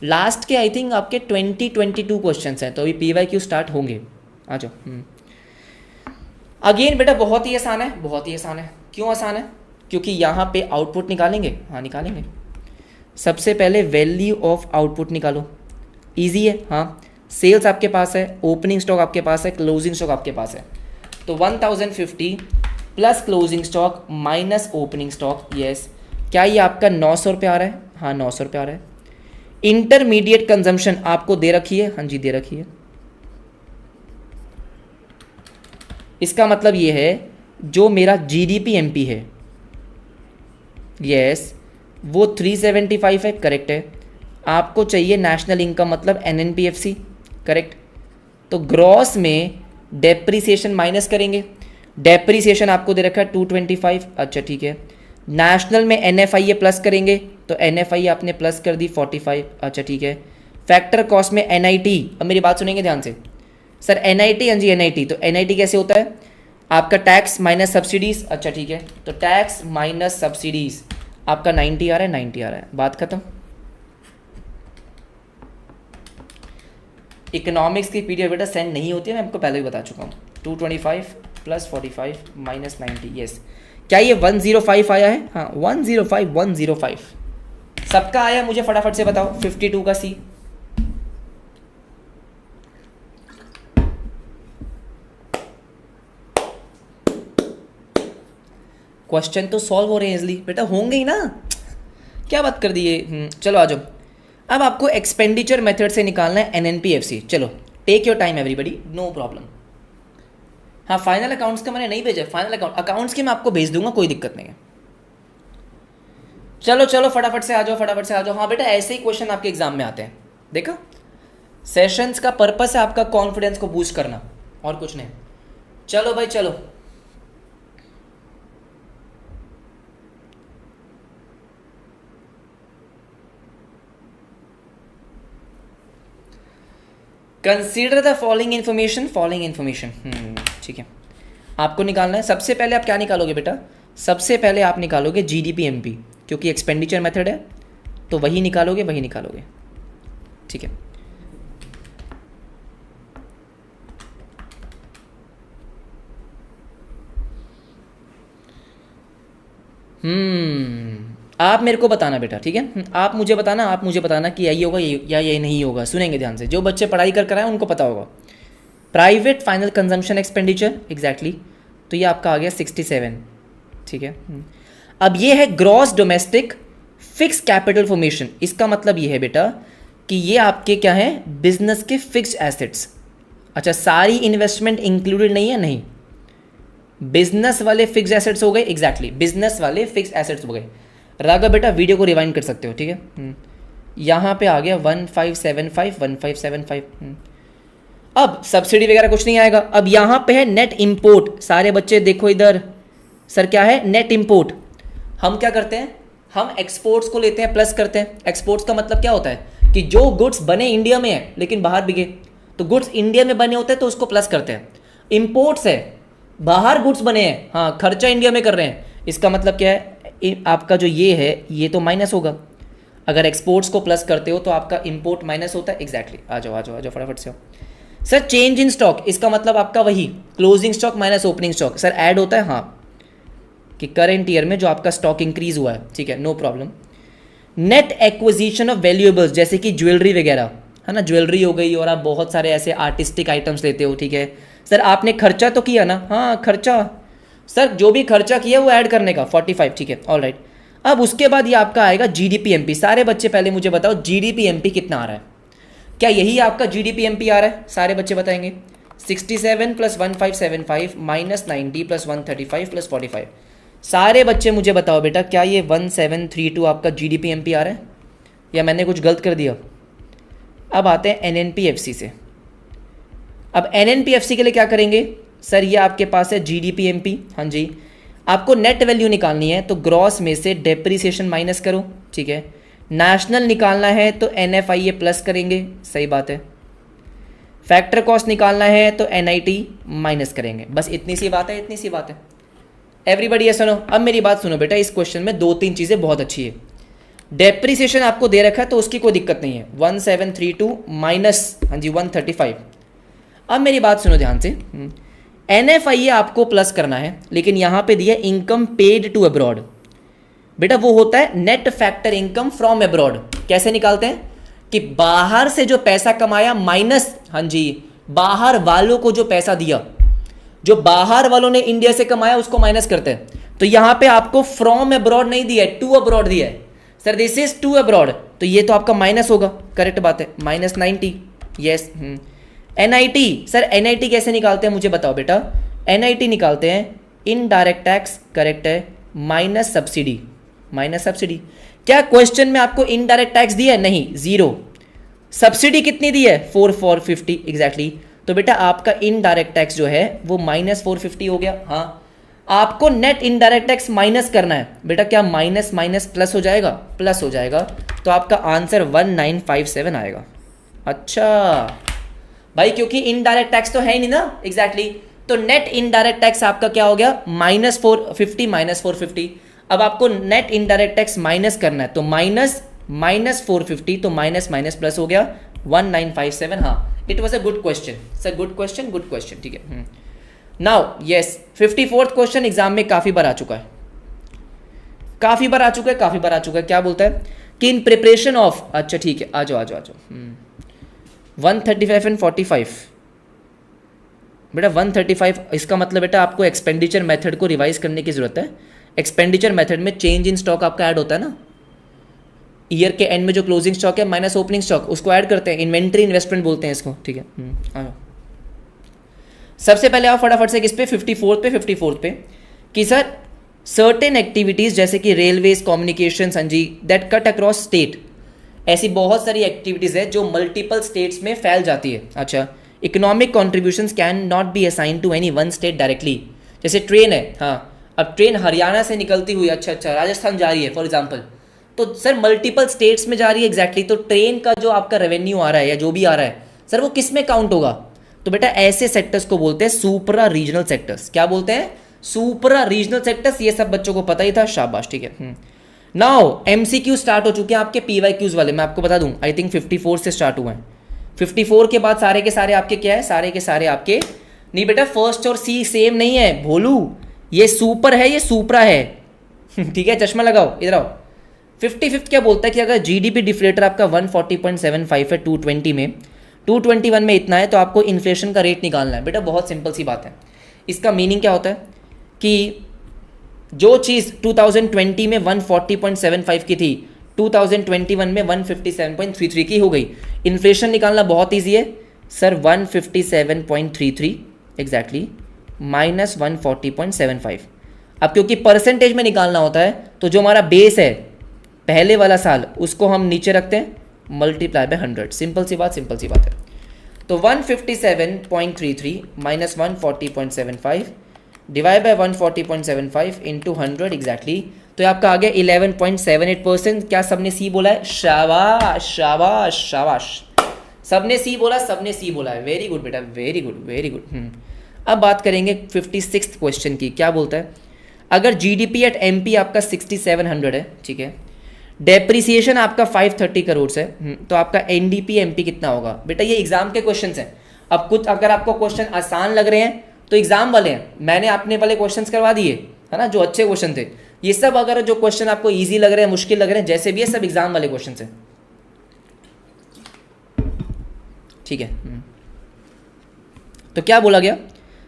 Last के आई थिंक आपके 22 क्वेश्चंस हैं, तो अभी PYQ स्टार्ट होंगे। आ जाओ। अगेन बेटा बहुत ही आसान है, बहुत ही आसान है। क्यों आसान है? क्योंकि यहाँ पे आउटपुट निकालेंगे। हाँ, निकालेंगे। सबसे पहले वैल्यू ऑफ आउटपुट निकालो, इजी है। हाँ, सेल्स आपके पास है, ओपनिंग स्टॉक आपके पास है, क्लोजिंग स्टॉक आपके पास है। तो 1050 plus closing stock minus opening stock, yes. क्या ये आपका 900 रुपये आ रहा है? हाँ, 900 रुपये आ रहा है। इंटरमीडिएट कंजम्पशन आपको दे रखी है, हाँ जी दे रखी है। इसका मतलब ये है जो मेरा GDP-MP है, यस, वो 375 है, करेक्ट है। आपको चाहिए नेशनल इनकम मतलब NNP-FC, करेक्ट। तो ग्रॉस में डेप्रिसिएशन माइनस करेंगे। डेप्रिसिएशन आपको दे रखा है 225, अच्छा ठीक है। नेशनल में NFIA प्लस करेंगे, तो NFIA आपने प्लस कर दी 45, अच्छा ठीक है। फैक्टर कॉस्ट में NIT, अब मेरी बात सुनेंगे ध्यान से। सर NIT, हाँ जी NIT, तो NIT कैसे होता है? आपका टैक्स माइनस सब्सिडीज, अच्छा ठीक है। तो टैक्स माइनस सब्सिडीज आपका 90 आ रहा है, 90 आ रहा है, बात खत्म। इकोनॉमिक्स की PDF बेटा सेंड नहीं होती है, मैं आपको पहले भी बता चुका हूँ। 225 प्लस 45 माइनस 90, यस। क्या ये 105 आया है? हाँ, 105 सबका आया, मुझे फटाफट से बताओ। 52 का C, क्वेश्चन तो सॉल्व हो रहे हैं इजली बेटा, होंगे ही ना, क्या बात कर दी है। चलो आ जाओ। अब आपको एक्सपेंडिचर मेथड से निकालना है NNP-FC। चलो take your time everybody, no problem. हाँ, फाइनल अकाउंट्स का मैंने नहीं भेजा, फाइनल अकाउंट्स के मैं आपको भेज दूंगा, कोई दिक्कत नहीं है। चलो फटाफट से आ जाओ, फटाफट से आ जाओ। हाँ बेटा, ऐसे ही क्वेश्चन आपके एग्जाम में आते हैं, देखो। सेशंस का पर्पस है आपका कॉन्फिडेंस को बूस्ट करना, और कुछ नहीं। चलो भाई चलो। कंसीडर द फॉलोइंग इन्फॉर्मेशन, ठीक है। आपको निकालना है, सबसे पहले आप क्या निकालोगे बेटा? सबसे पहले आप निकालोगे GDP-MP, क्योंकि एक्सपेंडिचर मेथड है, तो वही निकालोगे, ठीक है। आप मेरे को बताना बेटा, ठीक है। आप मुझे बताना कि यही होगा या ये नहीं होगा। सुनेंगे ध्यान से, जो बच्चे पढ़ाई कर आए उनको पता होगा। Private final consumption expenditure, exactly. तो ये आपका आ गया 67, ठीक है। अब ये है gross domestic fix capital formation. इसका मतलब ये है बेटा कि ये आपके क्या है? बिजनेस के फिक्स्ड एसेट्स। अच्छा, सारी इन्वेस्टमेंट इंक्लूडेड नहीं है, नहीं, बिजनेस वाले फिक्स्ड एसेट्स हो गए, एग्जैक्टली, बिजनेस वाले फिक्स्ड एसेट्स हो गए। राघव बेटा वीडियो को रिवाइंड कर सकते हो, ठीक है। यहाँ पे आ गया 1575 1575। अब सब्सिडी वगैरह कुछ नहीं आएगा। अब यहाँ पे है नेट इंपोर्ट। सारे बच्चे देखो इधर, सर क्या है नेट इंपोर्ट। हम क्या करते हैं, हम एक्सपोर्ट्स को लेते हैं प्लस करते हैं। एक्सपोर्ट्स का मतलब क्या होता है कि जो गुड्स बने इंडिया में है लेकिन बाहर बिके, तो गुड्स इंडिया में बने होते हैं तो उसको प्लस करते हैं। इंपोर्ट्स है, बाहर गुड्स बने हैं, हाँ खर्चा इंडिया में कर रहे हैं, इसका मतलब क्या है, आपका जो ये है ये तो माइनस होगा। अगर एक्सपोर्ट्स को प्लस करते हो तो आपका इंपोर्ट माइनस होता है। एग्जैक्टली आ जाओ आ जाओ आ जाओ फटाफट से। सर चेंज इन स्टॉक, इसका मतलब आपका वही closing stock minus opening stock. Sir add होता है, हाँ, कि करेंट ईयर में जो आपका स्टॉक इंक्रीज हुआ है, ठीक है, no problem. Net acquisition of valuables, जैसे कि ज्वेलरी वगैरह है ना, ज्वेलरी हो गई, और आप बहुत सारे ऐसे आर्टिस्टिक आइटम्स लेते हो, ठीक है। सर आपने खर्चा तो किया ना, हाँ खर्चा, सर जो भी खर्चा किया वो ऐड करने का 45, ठीक है, ऑल राइट। अब उसके बाद ये आपका आएगा GDP-MP। सारे बच्चे पहले मुझे बताओ GDP-MP कितना आ रहा है, क्या यही आपका GDP-MP आ रहा है? सारे बच्चे बताएंगे। 67 + 1575 - 90 + 135 + 45। सारे बच्चे मुझे बताओ बेटा, क्या ये 1732 आपका GDP-MP आ रहा है या मैंने कुछ गलत कर दिया? अब आते हैं NNP-FC से। अब NNP-FC के लिए क्या करेंगे? सर ये आपके पास है GDP-MP, हाँ जी। आपको नेट वैल्यू निकालनी है तो ग्रॉस में से डेप्रिसिएशन माइनस करो, ठीक है। नेशनल निकालना है तो NFIA प्लस करेंगे, सही बात है। फैक्टर कॉस्ट निकालना है तो NIT माइनस करेंगे, बस इतनी सी बात है, इतनी सी बात है। एवरीबडी सुनो, अब मेरी बात सुनो बेटा, इस क्वेश्चन में 2-3 चीज़ें बहुत अच्छी है। डेप्रिसिएशन आपको दे रखा है तो उसकी कोई दिक्कत नहीं है, 1732 माइनस, हाँ जी 135। अब मेरी बात सुनो ध्यान से, NFIA आपको प्लस करना है, लेकिन यहाँ पे दिया इनकम पेड टू अब्रॉड। बेटा वो होता है net factor income from abroad. कैसे निकालते हैं कि बाहर से जो पैसा कमाया माइनस, हाँ जी, बाहर वालों को जो पैसा दिया, जो बाहर वालों ने इंडिया से कमाया उसको माइनस करते हैं। तो यहाँ पे आपको फ्रॉम अब्रॉड नहीं दिया है, टू अब्रॉड दिया है। Sir this is to abroad, तो ये तो आपका माइनस होगा, करेक्ट बात है, -90, यस। NIT, सर NIT कैसे निकालते हैं मुझे बताओ बेटा? NIT निकालते हैं इनडायरेक्ट टैक्स, करेक्ट है, माइनस सब्सिडी, माइनस सब्सिडी। क्या क्वेश्चन में आपको इनडायरेक्ट टैक्स दिया है? नहीं, 0। सब्सिडी कितनी दी है? 450, एग्जैक्टली। तो बेटा आपका इनडायरेक्ट टैक्स जो है वो -450 हो गया। हाँ, आपको नेट इनडायरेक्ट टैक्स माइनस करना है बेटा। क्या माइनस माइनस प्लस हो जाएगा? प्लस हो जाएगा, तो आपका आंसर 1957 आएगा। अच्छा भाई, क्योंकि इनडायरेक्ट टैक्स तो है ही नहीं ना, एग्जैक्टली। तो नेट इनडायरेक्ट टैक्स आपका क्या हो गया? -450 -450। अब आपको नेट इनडायरेक्ट टैक्स माइनस करना है, तो -450, तो माइनस माइनस प्लस हो गया 1957। हाँ, it was a good question sir, good question, good question, ठीक है। Now yes, 54th question exam में काफ़ी बार आ चुका है, काफ़ी बार आ चुका है, काफ़ी बार आ चुका है। क्या बोलता है कि इन प्रिपरेशन ऑफ, अच्छा ठीक है, आ जाओ आ जाओ आ जाओ। 135 एंड 45 बेटा, 135 इसका मतलब बेटा आपको एक्सपेंडिचर मेथड को रिवाइज करने की जरूरत है। एक्सपेंडिचर मेथड में चेंज इन स्टॉक आपका ऐड होता है ना, ईयर के एंड में जो क्लोजिंग स्टॉक है माइनस ओपनिंग स्टॉक, उसको ऐड करते हैं, इन्वेंट्री इन्वेस्टमेंट बोलते हैं इसको, ठीक है। सबसे पहले आप फटाफट से किस पे, 54th पे कि सर सर्टेन एक्टिविटीज जैसे कि रेलवेज, कम्युनिकेशन, हाँ जी, दैट कट अक्रॉस स्टेट। ऐसी बहुत सारी एक्टिविटीज है जो मल्टीपल स्टेट्स में फैल जाती है। अच्छा, economic contributions can not be assign to any one state directly. जैसे ट्रेन है, हाँ, अब ट्रेन हरियाणा से निकलती हुई अच्छा राजस्थान जा रही है फॉर एग्जाम्पल, तो सर मल्टीपल स्टेट्स में जा रही है, एग्जैक्टली। तो ट्रेन का जो आपका रेवेन्यू आ रहा है या जो भी आ रहा है सर, वो किस में काउंट होगा? तो बेटा ऐसे सेक्टर्स को बोलते हैं सुपरा रीजनल सेक्टर्स। क्या बोलते हैं? सुपरा रीजनल सेक्टर्स। ये सब बच्चों को पता ही था, शाबाश, ठीक है। नाउ MCQ स्टार्ट हो चुके हैं आपके PYQs वाले, मैं आपको बता दूं, आई थिंक 54 से स्टार्ट हुए हैं। 54 के बाद सारे के सारे आपके क्या है? सारे के सारे आपके नहीं बेटा, फर्स्ट और सी सेम नहीं है भोलू, ये सुपर है, ये सुपरा है, ठीक है, चश्मा लगाओ, इधर आओ। 55 क्या बोलता है कि अगर GDP डिफ्लेटर आपका 140.75 है 220 में, 221 में इतना है, तो आपको इन्फ्लेशन का रेट निकालना है। बेटा बहुत सिंपल सी बात है। इसका मीनिंग क्या होता है कि जो चीज़ 2020 में 140.75 की थी, 2021 में 157.33 की हो गई। इन्फ्लेशन निकालना बहुत ईजी है सर, 157.33 एग्जैक्टली -140.75। अब क्योंकि परसेंटेज में निकालना होता है, तो जो हमारा बेस है पहले वाला साल उसको हम नीचे रखते हैं, मल्टीप्लाई बाय 100, सिंपल सी बात है। तो 157.33 minus 140.75 divide by 140.75 into 100 exactly, तो ये आपका आ गया 11.78%। क्या सबने सी बोला है? शाबाश शाबाश शाबाश, सबने सी बोला है, वेरी गुड बेटा, वेरी गुड। अब बात करेंगे 56th क्वेश्चन की। क्या बोलता है? अगर जीडीपी एट एमपी आपका 6700 है, ठीक है, डेप्रिसिएशन आपका 530 करोड़ है, तो आपका एनडीपी एमपी कितना होगा? बेटा ये एग्जाम के क्वेश्चन हैं। अब कुछ अगर आपको क्वेश्चन आसान लग रहे हैं तो एग्जाम वाले हैं, मैंने अपने वाले क्वेश्चंस करवा दिए है ना, जो अच्छे क्वेश्चन थे। ये सब अगर जो क्वेश्चन आपको इजी लग रहे हैं, मुश्किल लग रहे हैं, जैसे भी है, सब एग्जाम वाले क्वेश्चन हैं, ठीक है। तो क्या बोला गया?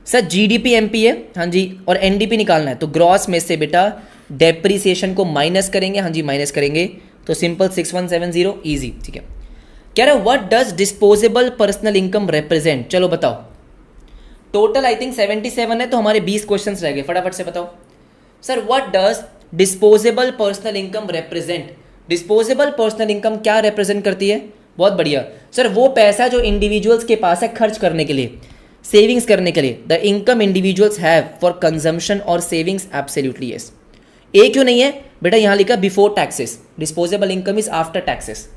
सर जीडीपी एमपी है, हाँ जी, और एनडीपी निकालना है, तो ग्रॉस में से बेटा डेप्रिसिएशन को माइनस करेंगे, हाँ जी माइनस करेंगे, तो सिंपल 6170 इजी, ठीक है। कह रहा है what does disposable personal income represent? चलो बताओ, टोटल आई थिंक 77 है, तो हमारे 20 क्वेश्चंस रह गए, फटाफट से बताओ। Sir what does disposable personal income represent? Disposable personal income क्या रिप्रेजेंट करती है? बहुत बढ़िया सर, वो पैसा जो इंडिविजुअल्स के पास है खर्च करने के लिए, सेविंग्स करने के लिए। The income individuals have for consumption और सेविंग्स, एब्सोल्युटली यस। ए क्यों नहीं है बेटा? यहां लिखा before taxes, disposable income is after taxes.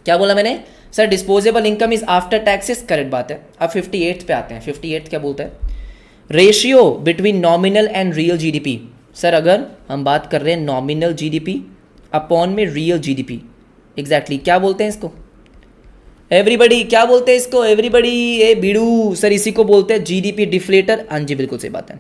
क्या बोला मैंने? Sir disposable income is after taxes, correct बात है। अब 58 पे आते हैं। 58 क्या बोलता है? Ratio between nominal and real GDP. Sir अगर हम बात कर रहे हैं नॉमिनल जीडीपी अपॉन में रियल जीडीपी, एग्जैक्टली क्या बोलते हैं इसको? एवरीबडी क्या बोलते हैं इसको? एवरीबडी ए बीड़ू, सर इसी को बोलते हैं जीडीपी डिफ्लेटर। हाँ जी बिल्कुल सही बात है।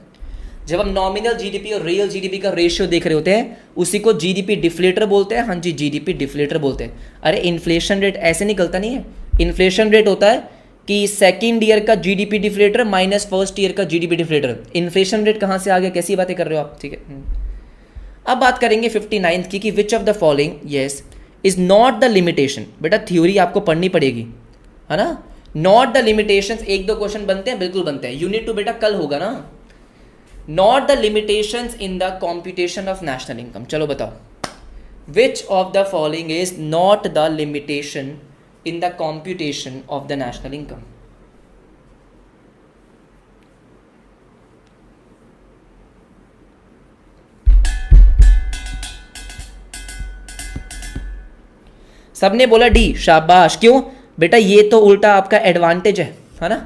जब हम नॉमिनल जीडीपी और रियल जीडीपी का रेशियो देख रहे होते हैं, उसी को जीडीपी डिफ्लेटर बोलते हैं। हाँ जी जीडीपी डिफ्लेटर बोलते हैं। अरे इन्फ्लेशन रेट ऐसे निकलता नहीं है, इन्फ्लेशन रेट होता है कि सेकेंड ईयर का GDP deflator minus first year का जीडीपी डिफ्लेटर। इन्फ्लेशन रेट कहाँ से आ गया? कैसी बातें कर रहे हो आप, ठीक है। अब बात करेंगे 59 की विच of the following yes is not the limitation. बेटा थ्योरी आपको पढ़नी पड़ेगी, है ना। नॉट द लिमिटेशंस, एक दो क्वेश्चन बनते हैं, बिल्कुल बनते हैं। यूनिट 2 बेटा कल होगा ना। Not the limitations in the computation of national income. चलो बताओ, which of the following is not the limitation in the computation of the national income? सबने बोला डी, शाबाश। क्यों बेटा? ये तो उल्टा आपका एडवांटेज है ना।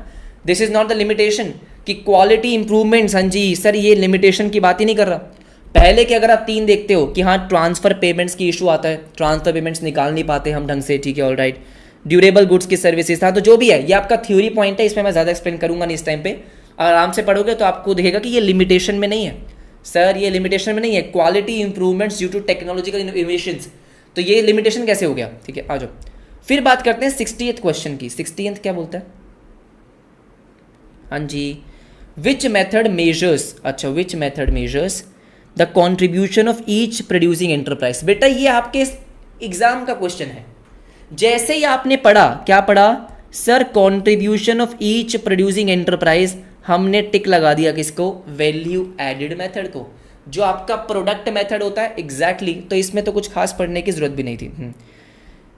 This is not the limitation कि क्वालिटी इंप्रूवमेंट्स। हाँ जी सर, ये लिमिटेशन की बात ही नहीं कर रहा। पहले के अगर आप 3 देखते हो कि हाँ ट्रांसफर पेमेंट्स की इशू आता है, ट्रांसफर पेमेंट्स निकाल नहीं पाते हम ढंग से, ठीक है, ऑल राइट। ड्यूरेबल गुड्स की सर्विसेज था, तो जो भी है ये आपका थ्योरी पॉइंट है, इसमें मैं ज़्यादा एक्सप्लेन करूंगा नहीं इस टाइम पे। आराम से पढ़ोगे तो आपको दिखेगा कि ये लिमिटेशन में नहीं है सर, ये लिमिटेशन में नहीं है। Quality improvements due to technological innovations, तो ये लिमिटेशन कैसे हो गया, ठीक है। आ जाओ फिर बात करते हैं 60th क्वेश्चन की। 60th क्या बोलता है? हाँ जी, विच मेथड मेजर्स, अच्छा which method measures the contribution of each producing enterprise. बेटा ये आपके एग्जाम का क्वेश्चन है। जैसे ही आपने पढ़ा, क्या पढ़ा sir? Contribution of each producing enterprise, हमने टिक लगा दिया किसको? वैल्यू एडेड मेथड को, जो आपका प्रोडक्ट मेथड होता है, एग्जैक्टली। तो इसमें तो कुछ खास पढ़ने की जरूरत भी नहीं थी।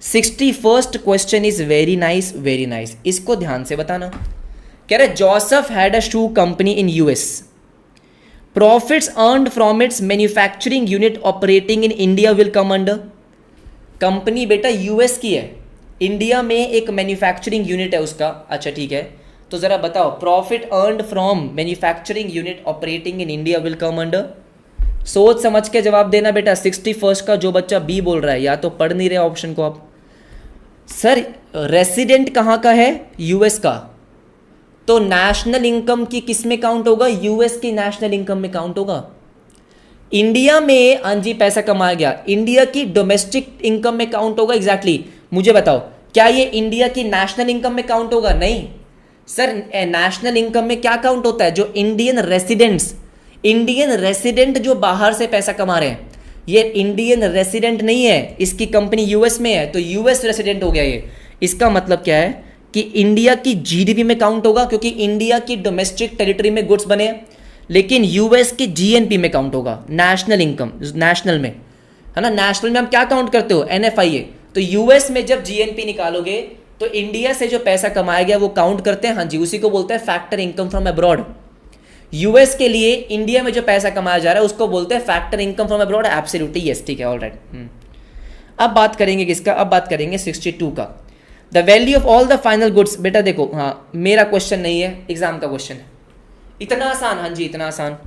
61st question is very nice, very nice, इसको ध्यान से बताना। कह रहे Joseph had a shoe company in US, profits earned from its manufacturing unit operating in India will come under. Company बेटा यूएस की है, इंडिया में एक मैन्युफैक्चरिंग यूनिट है उसका। अच्छा ठीक है, तो जरा बताओ, profit earned from manufacturing unit operating in India will come under. सोच समझ के जवाब देना बेटा। 61st का जो बच्चा बी बोल रहा है, या तो पढ़ नहीं रहे ऑप्शन को आप। सर रेसिडेंट कहाँ का है? यूएस का, तो नेशनल इनकम की किस में काउंट होगा? यूएस की नेशनल इनकम में काउंट होगा। इंडिया में हाँ जी पैसा कमाया गया, इंडिया की डोमेस्टिक इनकम में काउंट होगा, एग्जैक्टली। मुझे बताओ, क्या ये इंडिया की नेशनल इनकम में काउंट होगा? नहीं सर, नेशनल इनकम में क्या काउंट होता है? जो इंडियन रेसिडेंट्स, इंडियन रेसिडेंट जो बाहर से पैसा कमा रहे हैं, ये इंडियन रेसिडेंट नहीं है, इसकी कंपनी यूएस में है, तो यूएस रेसिडेंट हो गया ये। इसका मतलब क्या है कि इंडिया की जीडीपी में काउंट होगा, क्योंकि इंडिया की डोमेस्टिक टेरिटरी में गुड्स बने हैं। लेकिन यूएस के जीएनपी में काउंट होगा, नेशनल इनकम, नेशनल में, है ना। नेशनल में हम क्या काउंट करते हो, एनएफआईए। तो यूएस में जब जीएनपी निकालोगे तो इंडिया से जो पैसा कमाया गया वो काउंट करते हैं, हाँ जी, उसी को बोलते हैं factor income from abroad. US के लिए इंडिया में जो पैसा कमाया जा रहा है उसको बोलते हैं factor income from abroad. Absolutely yes, ठीक है, ऑलराइट। अब बात करेंगे किसका, अब बात करेंगे 62 का। The value of all the final goods. बेटा देखो, हाँ मेरा क्वेश्चन नहीं है, एग्जाम का क्वेश्चन है। इतना आसान, हाँ जी इतना आसान,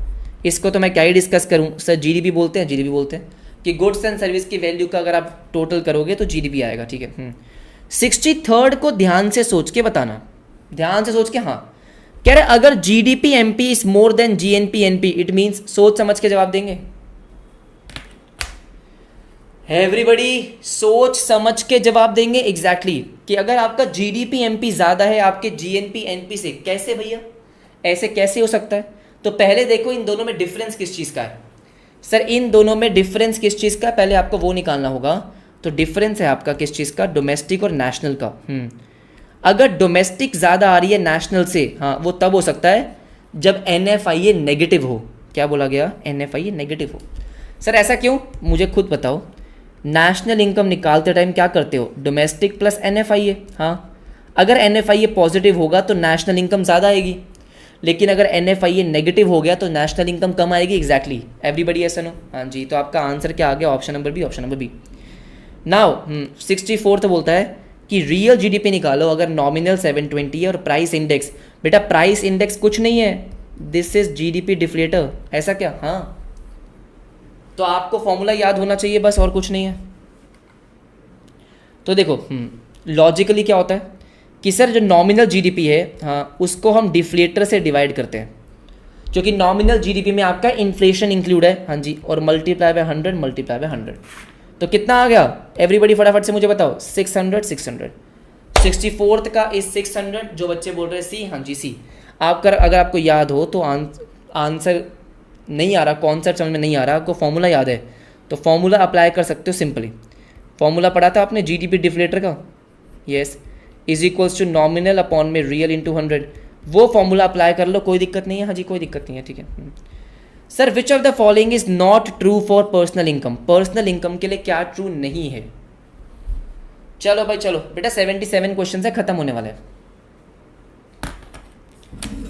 इसको तो मैं क्या ही डिस्कस करूँ सर। जीडीपी बोलते हैं, जीडीपी बोलते हैं कि गुड्स एंड सर्विस की वैल्यू का अगर आप टोटल करोगे तो जीडीपी आएगा, ठीक है। 63rd को ध्यान से सोच के बताना, ध्यान से सोच के। हाँ कह रहे अगर GDP MP is more than GNP NP, it means, सोच समझ के जवाब देंगे एवरीबडी, सोच समझ के जवाब देंगे एग्जैक्टली कि अगर आपका जीडीपी एमपी ज्यादा है आपके जीएनपी एनपी से, कैसे भैया, ऐसे कैसे हो सकता है। तो पहले देखो इन दोनों में डिफरेंस किस चीज का है सर, इन दोनों में डिफरेंस किस चीज का, पहले आपको वो निकालना होगा। तो डिफरेंस है आपका किस चीज का, डोमेस्टिक और नेशनल का। अगर डोमेस्टिक ज्यादा आ रही है नेशनल से, हाँ वो तब हो सकता है जब एनएफआईए नेगेटिव हो। क्या बोला गया, एनएफआईए नेगेटिव हो। सर ऐसा क्यों, मुझे खुद बताओ। नेशनल इनकम निकालते टाइम क्या करते हो, डोमेस्टिक प्लस एनएफआईए। हाँ अगर एनएफआईए पॉजिटिव होगा तो नेशनल इनकम ज़्यादा आएगी, लेकिन अगर एनएफआईए नेगेटिव हो गया तो नेशनल इनकम कम आएगी। एग्जैक्टली, एवरीबडी ऐसा नो, हाँ जी। तो आपका आंसर क्या आ गया, option number B, option number B. Now 64 बोलता है कि रियल जीडीपी निकालो अगर नॉमिनल 720 है और प्राइस इंडेक्स। बेटा प्राइस इंडेक्स कुछ नहीं है, दिस इज जीडीपी डिफ्लेटर। ऐसा क्या, हाँ तो आपको फॉर्मूला याद होना चाहिए बस, और कुछ नहीं है। तो देखो लॉजिकली क्या होता है कि सर जो नॉमिनल जीडीपी है, हाँ उसको हम डिफ्लेटर से डिवाइड करते हैं, क्योंकि नॉमिनल जीडीपी में आपका इन्फ्लेशन इंक्लूड है, हाँ जी, और मल्टीप्लाई बाय 100, मल्टीप्लाई बाय 100। तो कितना आ गया एवरीबडी, फटाफट से मुझे बताओ। 600, 600। 64th का इज 600, जो बच्चे बोल रहे हैं सी, हाँ जी सी। आपका अगर आपको याद हो तो आंसर नहीं आ रहा, कॉन्सेप्ट समझ में नहीं आ रहा, आपको फॉर्मूला याद है तो फॉर्मूला अप्लाई कर सकते हो सिंपली। फॉर्मूला पढ़ा था आपने जीडीपी डिफ्लेटर का, yes, is equals to nominal upon में रियल इंटू 100। वो फॉर्मूला अप्लाई कर लो, कोई दिक्कत नहीं है, हाँ जी कोई दिक्कत नहीं है, ठीक है। Sir which of the following is not true for personal income. Personal income के लिए क्या ट्रू नहीं है। चलो भाई चलो बेटा, 77 क्वेश्चन है, खत्म होने वाले हैं।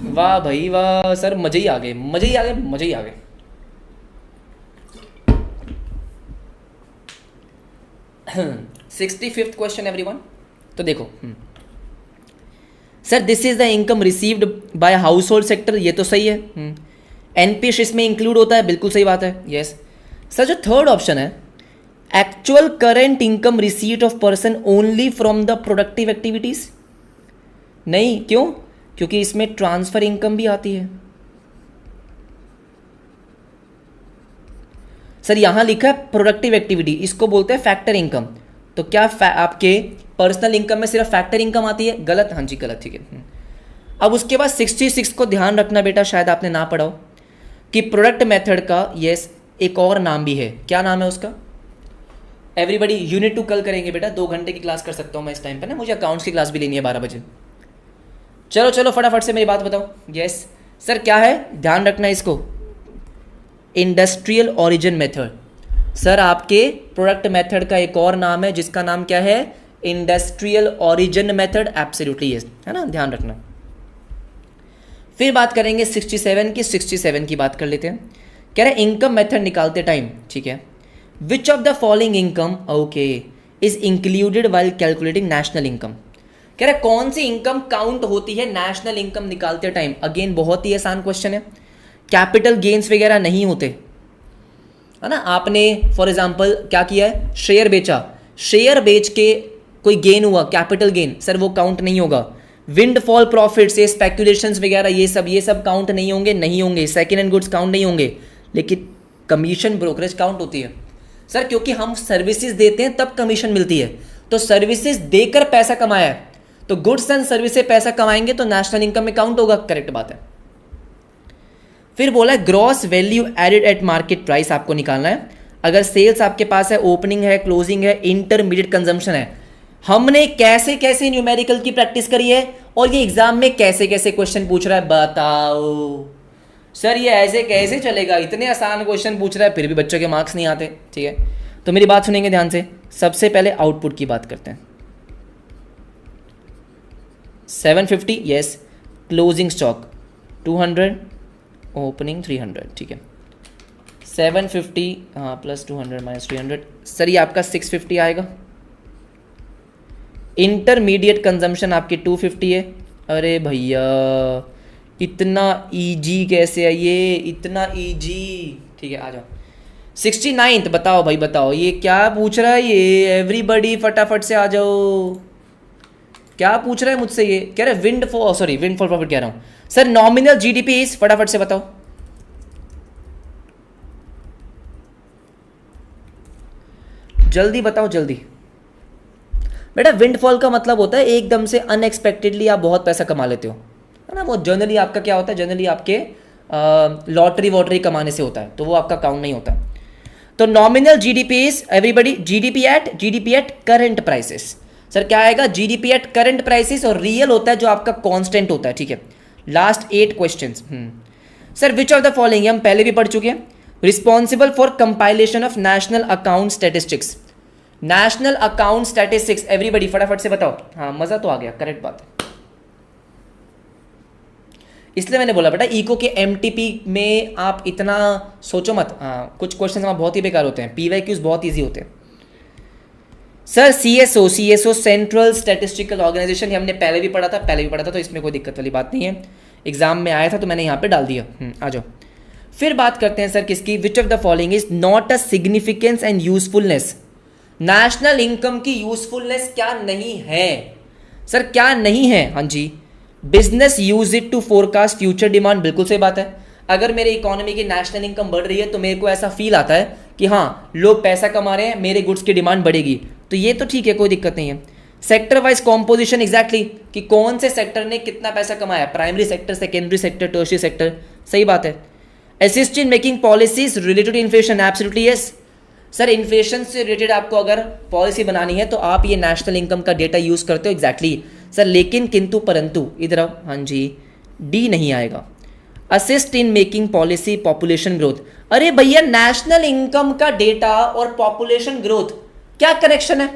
वाह भाई वाह सर, मजे ही आ गए, मजे ही आ गए, मजे ही आ गए। Sixty fifth question everyone. तो देखो sir this is the income received by household sector, ये तो सही है। एनपीएस इसमें इंक्लूड होता है, बिल्कुल सही बात है, यस। सर जो थर्ड ऑप्शन है, actual current income received of person only from the productive activities, नहीं, क्यों, क्योंकि इसमें ट्रांसफर इनकम भी आती है। सर यहां लिखा है प्रोडक्टिव एक्टिविटी, इसको बोलते हैं फैक्टर इनकम। तो क्या आपके पर्सनल इनकम में सिर्फ फैक्टर इनकम आती है, गलत, हाँ जी गलत, ठीक है। अब उसके बाद 66 को ध्यान रखना बेटा, शायद आपने ना पढ़ा हो कि प्रोडक्ट मेथड का यस एक और नाम भी है। क्या नाम है उसका एवरीबडी, यूनिट 2 कल करेंगे बेटा, 2 घंटे की क्लास कर सकता हूँ मैं इस टाइम पे ना, मुझे अकाउंट्स की क्लास भी लेनी है 12 बजे। चलो चलो फटाफट से मेरी बात बताओ। यस सर क्या है, ध्यान रखना इसको, इंडस्ट्रियल ओरिजिन मेथड। सर आपके प्रोडक्ट मेथड का एक और नाम है जिसका नाम क्या है, industrial origin method, absolutely yes, है ना, ध्यान रखना। फिर बात करेंगे 67 की, 67 की बात कर लेते हैं। कह रहे इनकम मेथड निकालते टाइम, ठीक है, which of the following income okay is included while calculating national income. कह रहे कौन सी इनकम काउंट होती है नेशनल इनकम निकालते टाइम। अगेन बहुत ही आसान क्वेश्चन है, कैपिटल गेन्स वगैरह नहीं होते, है ना। आपने फॉर एग्जांपल क्या किया है, शेयर बेचा, शेयर बेच के कोई गेन हुआ, कैपिटल गेन, सर वो काउंट नहीं होगा। विंडफॉल प्रॉफिट से स्पेकुलेशंस वगैरह ये सब काउंट नहीं होंगे, नहीं होंगे। सेकेंड हैंड गुड्स काउंट नहीं होंगे, लेकिन कमीशन ब्रोकरेज काउंट होती है सर, क्योंकि हम सर्विसेज देते हैं तब कमीशन मिलती है। तो सर्विसेज देकर पैसा कमाया है, तो गुड्स एंड सर्विस से पैसा कमाएंगे तो नेशनल इनकम में काउंट होगा, करेक्ट बात है। फिर बोला है gross value added at market price आपको निकालना है। अगर सेल्स आपके पास है, ओपनिंग है, क्लोजिंग है, इंटरमीडिएट कंजम्पशन है। हमने कैसे कैसे न्यूमेरिकल की प्रैक्टिस करी है और ये एग्जाम में कैसे कैसे क्वेश्चन पूछ रहा है, बताओ। सर ये ऐसे कैसे चलेगा, इतने आसान क्वेश्चन पूछ रहा है फिर भी बच्चों के मार्क्स नहीं आते। ठीक है, तो मेरी बात सुनेंगे ध्यान से। सबसे पहले आउटपुट की बात करते हैं। 750 यस, क्लोजिंग स्टॉक 200, ओपनिंग 300। ठीक है, 750 हाँ प्लस 200 माइनस 300, सर ये आपका 650 आएगा। इंटरमीडिएट कंजम्पशन आपकी 250 है। अरे भैया इतना इजी कैसे है ये, इतना इजी। ठीक है आ जाओ। 69th बताओ भाई बताओ, ये क्या पूछ रहा है ये, एवरीबडी फटाफट से आ जाओ। क्या पूछ रहा है मुझसे, ये कह रहा है विंडफॉल, सॉरी विंडफॉल प्रॉफिट कह रहा हूँ सर। नॉमिनल जीडीपी इज, फटाफट से बताओ। जल्दी बताओ जल्दी। बेटा विंडफॉल का मतलब होता है एकदम से अनएक्सपेक्टेडली आप बहुत पैसा कमा लेते हो, है ना। वो जनरली आपका क्या होता है, जनरली आपके लॉटरी वॉटरी कमाने से होता है, तो वो आपका काउंट नहीं होता। तो nominal GDP is everybody GDP at current prices. Sir क्या आएगा, जीडीपी एट करंट प्राइसेस, और रियल होता है जो आपका कांस्टेंट होता है। ठीक है, last 8 questions. Sir which of the following, हम पहले भी पढ़ चुके हैं। Responsible for compilation of national account statistics. National account statistics everybody फटाफट से बताओ। हाँ मजा तो आ गया, करेक्ट बात है। इसलिए मैंने बोला बेटा इको के एमटीपी में आप इतना सोचो मत। हाँ कुछ क्वेश्चन हमारे बहुत ही बेकार होते हैं, पीवाईक्यूज बहुत इजी होते हैं। Sir CSO central statistical organisation, हमने पहले भी पढ़ा था, तो इसमें कोई दिक्कत वाली बात नहीं है। एग्जाम में आया था तो मैंने यहाँ पे डाल दिया। आ जाओ। फिर बात करते हैं सर किसकी, which of the following is not a significance and usefulness. नेशनल इनकम की यूजफुलनेस क्या नहीं है सर, क्या नहीं है। हाँ जी, business use it to forecast future demand, बिल्कुल सही बात है। अगर मेरे इकोनॉमी की नेशनल इनकम बढ़ रही है तो मेरे को ऐसा फील आता है कि हाँ लोग पैसा कमा रहे हैं, मेरे गुड्स की डिमांड बढ़ेगी, तो ये तो ठीक है, कोई दिक्कत नहीं है। सेक्टर वाइज कॉम्पोजिशन, एग्जैक्टली कि कौन से सेक्टर ने कितना पैसा कमाया, primary sector, secondary sector, tertiary sector, सही बात है। Assist in making policies related to inflation, absolutely yes. Sir inflation से रिलेटेड आपको अगर पॉलिसी बनानी है तो आप ये नेशनल इनकम का डेटा यूज करते हो, एग्जैक्टली सर। लेकिन किंतु परंतु इधर आओ, हाँ जी डी नहीं आएगा। Assist in making policy population growth, अरे भैया नेशनल इनकम का डेटा और पॉपुलेशन ग्रोथ क्या कनेक्शन है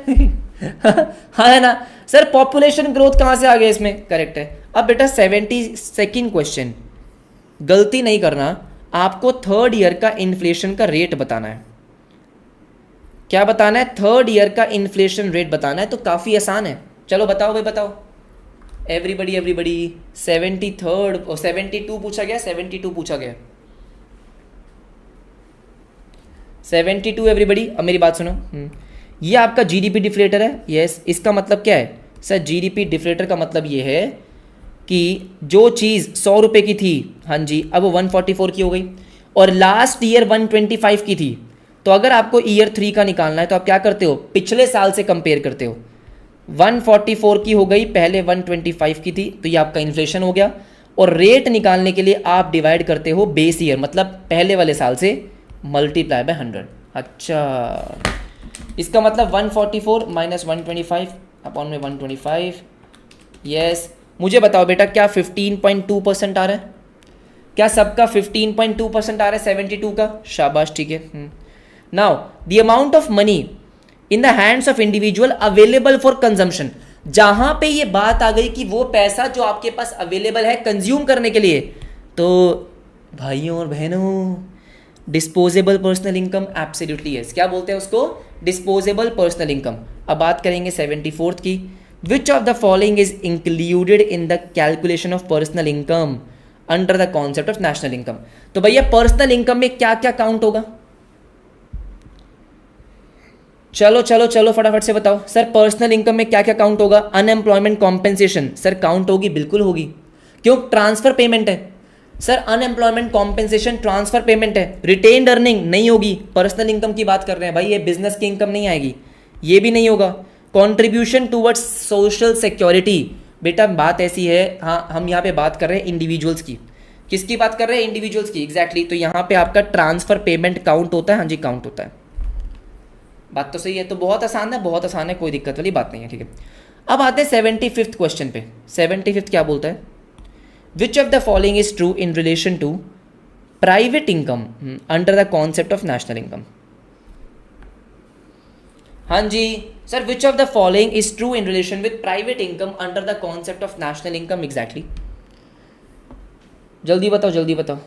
हाँ है ना सर, पॉपुलेशन ग्रोथ कहां से आ गया इसमें, करेक्ट है। अब बेटा 72nd क्वेश्चन, गलती नहीं करना, आपको थर्ड ईयर का इन्फ्लेशन का रेट बताना है। क्या बताना है, थर्ड ईयर का इन्फ्लेशन रेट बताना है, तो काफी आसान है। चलो बताओ भाई बताओ, एवरीबडी 73rd और 72 पूछा गया, 72 पूछा गया, 72 एवरीबडी। अब मेरी बात सुनो, ये आपका जीडीपी डिफ्लेटर है, यस। इसका मतलब क्या है सर, जीडीपी डिफ्लेटर का मतलब ये है कि जो चीज़ 100 रुपये की थी, हाँ जी, अब वो 144 की हो गई, और लास्ट ईयर 125 की थी। तो अगर आपको ईयर 3 का निकालना है तो आप क्या करते हो, पिछले साल से कंपेयर करते हो। 144 की हो गई, पहले 125 की थी, तो ये आपका इन्फ्लेशन हो गया। और रेट निकालने के लिए आप डिवाइड करते हो बेस ईयर, मतलब पहले वाले साल से, मल्टीप्लाई बाय 100। अच्छा, इसका मतलब 144 माइनस 125 अपॉन में 125, यस। मुझे बताओ बेटा क्या 15.2% आ रहा है, क्या सबका 15.2% आ रहा है 72 का, शाबाश, ठीक है। Now the amount of money in the hands of individual available for consumption, जहां पे ये बात आ गई कि वो पैसा जो आपके पास अवेलेबल है कंज्यूम करने के लिए, तो भाइयों और बहनों disposable personal income, absolutely yes. क्या बोलते हैं उसको, डिस्पोजेबल पर्सनल इनकम। अब बात करेंगे 74th की, विच of the following is included in the calculation of personal income under the concept of national income. तो भैया पर्सनल इनकम में क्या क्या काउंट होगा, चलो चलो चलो फटाफट से बताओ सर, पर्सनल इनकम में क्या क्या काउंट होगा। अनएम्प्लॉयमेंट कॉम्पेंसेशन, सर काउंट होगी, बिल्कुल होगी, क्यों, ट्रांसफर पेमेंट है sir. Unemployment compensation transfer payment है। रिटेन्ड अर्निंग नहीं होगी, पर्सनल इनकम की बात कर रहे हैं भाई, ये बिजनेस की इनकम नहीं आएगी, ये भी नहीं होगा। कॉन्ट्रीब्यूशन टूवर्ड्स सोशल सिक्योरिटी, बेटा बात ऐसी है, हाँ हम यहाँ पे बात कर रहे हैं इंडिविजुअल्स की, किसकी बात कर रहे हैं, इंडिविजुअल्स की, एग्जैक्टली। तो यहाँ पे आपका ट्रांसफर पेमेंट काउंट होता है, हाँ जी काउंट होता है, बात तो सही है। तो बहुत आसान है, बहुत आसान है, कोई दिक्कत वाली बात नहीं है, ठीक है। अब आते हैं 75th क्वेश्चन पे। 75th क्या बोलता है, which of the following is true in relation to private income under the concept of national income. हाँ जी sir, which of the following is true in relation with private income under the concept of national income? Exactly, जल्दी बताओ जल्दी बताओ।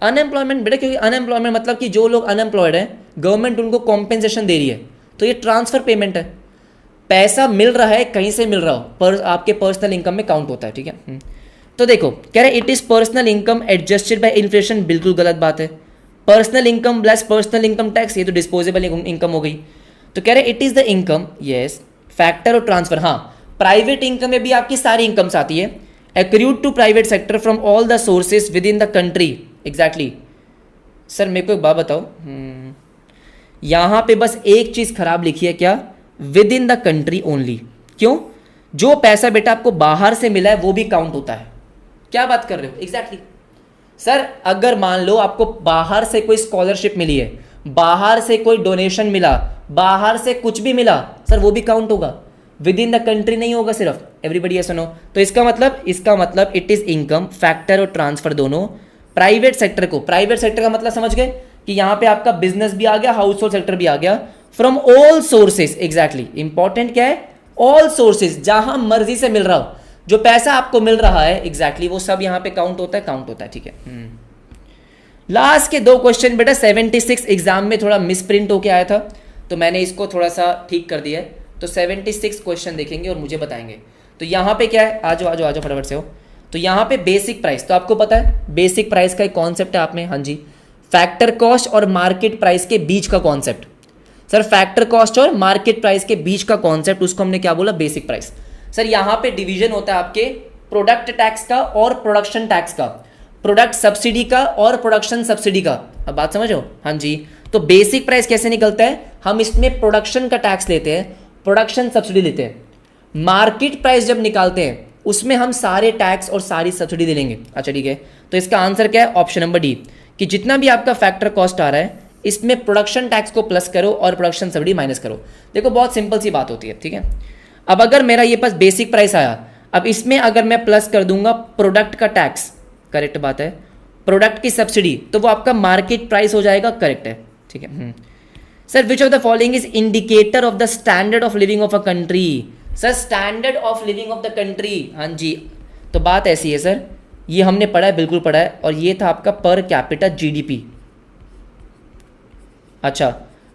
Unemployment बेटा, क्योंकि unemployment मतलब कि जो लोग अनएम्प्लॉयड हैं गवर्नमेंट उनको कॉम्पेंसेशन दे रही है, तो ये ट्रांसफर पेमेंट है। पैसा मिल रहा है कहीं से मिल रहा हो, पर आपके पर्सनल इनकम में काउंट होता है, ठीक है। तो देखो कह रहे it is personal income adjusted by inflation, बिल्कुल गलत बात है। Personal income plus personal income tax, ये तो डिस्पोजेबल इनकम हो गई। तो कह रहे it is the income, yes, factor और ट्रांसफर। हाँ, प्राइवेट इनकम में भी आपकी सारी इनकम्स आती है, accrued to private sector from all the sources within the country. Exactly sir, मेरे को एक बात बताओ, यहाँ पे बस एक चीज़ खराब लिखी है, क्या? With in the country only. क्यों? जो पैसा बेटा आपको बाहर से मिला है वो भी काउंट होता है। क्या बात कर रहे हो? एग्जैक्टली सर, अगर मान लो आपको बाहर से कोई स्कॉलरशिप मिली है, बाहर से कोई डोनेशन मिला, बाहर से कुछ भी मिला, सर वो भी काउंट होगा, विद इन द कंट्री नहीं होगा सिर्फ। एवरीबडी सुनो, तो इसका मतलब इट इज इनकम, फैक्टर और ट्रांसफर दोनों प्राइवेट सेक्टर को। प्राइवेट सेक्टर का मतलब समझ गए कि यहां पे आपका बिजनेस भी आ गया, हाउस होल्ड सेक्टर भी आ गया, from all sources. Exactly, important क्या है? ऑल सोर्सेज, जहां मर्जी से मिल रहा हो, जो पैसा आपको मिल रहा है, एग्जैक्टली वो सब यहां पे काउंट होता है, ठीक है। लास्ट के दो क्वेश्चन बेटा 76 एग्जाम में थोड़ा मिसप्रिंट होके आया था, तो मैंने इसको थोड़ा सा ठीक कर दिया है। तो 76 क्वेश्चन देखेंगे और मुझे बताएंगे। तो यहाँ पे क्या है, आ जाओ फटाफट से हो। तो यहाँ पे बेसिक प्राइस, तो आपको पता है बेसिक प्राइस का एक कॉन्सेप्ट है आप में, हाँ जी, फैक्टर कॉस्ट और मार्केट प्राइस के बीच का कॉन्सेप्ट। सर फैक्टर कॉस्ट और मार्केट प्राइस के बीच का कॉन्सेप्ट, उसको हमने क्या बोला? Basic price. सर यहाँ पे डिवीजन होता है आपके प्रोडक्ट टैक्स का और प्रोडक्शन टैक्स का, प्रोडक्ट सब्सिडी का और प्रोडक्शन सब्सिडी का। अब बात समझो, हाँ जी। तो बेसिक प्राइस कैसे निकलता है? हम इसमें प्रोडक्शन का टैक्स लेते हैं, प्रोडक्शन सब्सिडी लेते हैं। मार्केट प्राइस जब निकालते हैं उसमें हम सारे टैक्स और सारी सब्सिडी दे लेंगे। अच्छा ठीक है, तो इसका आंसर क्या है? ऑप्शन नंबर डी, कि जितना भी आपका फैक्टर कॉस्ट आ रहा है इसमें प्रोडक्शन टैक्स को प्लस करो और प्रोडक्शन सब्सिडी माइनस करो। देखो बहुत सिंपल सी बात होती है, ठीक है। अब अगर मेरा ये पास बेसिक प्राइस आया, अब इसमें अगर मैं प्लस कर दूंगा प्रोडक्ट का टैक्स, करेक्ट बात है, प्रोडक्ट की सब्सिडी, तो वो आपका मार्केट प्राइस हो जाएगा, करेक्ट है, ठीक है। Sir which of the following is indicator of the standard of living of a country? Sir standard of living of the country, हाँ जी। तो बात ऐसी है सर, ये हमने पढ़ा है, बिल्कुल पढ़ा है, और ये था आपका पर कैपिटा जीडीपी। अच्छा,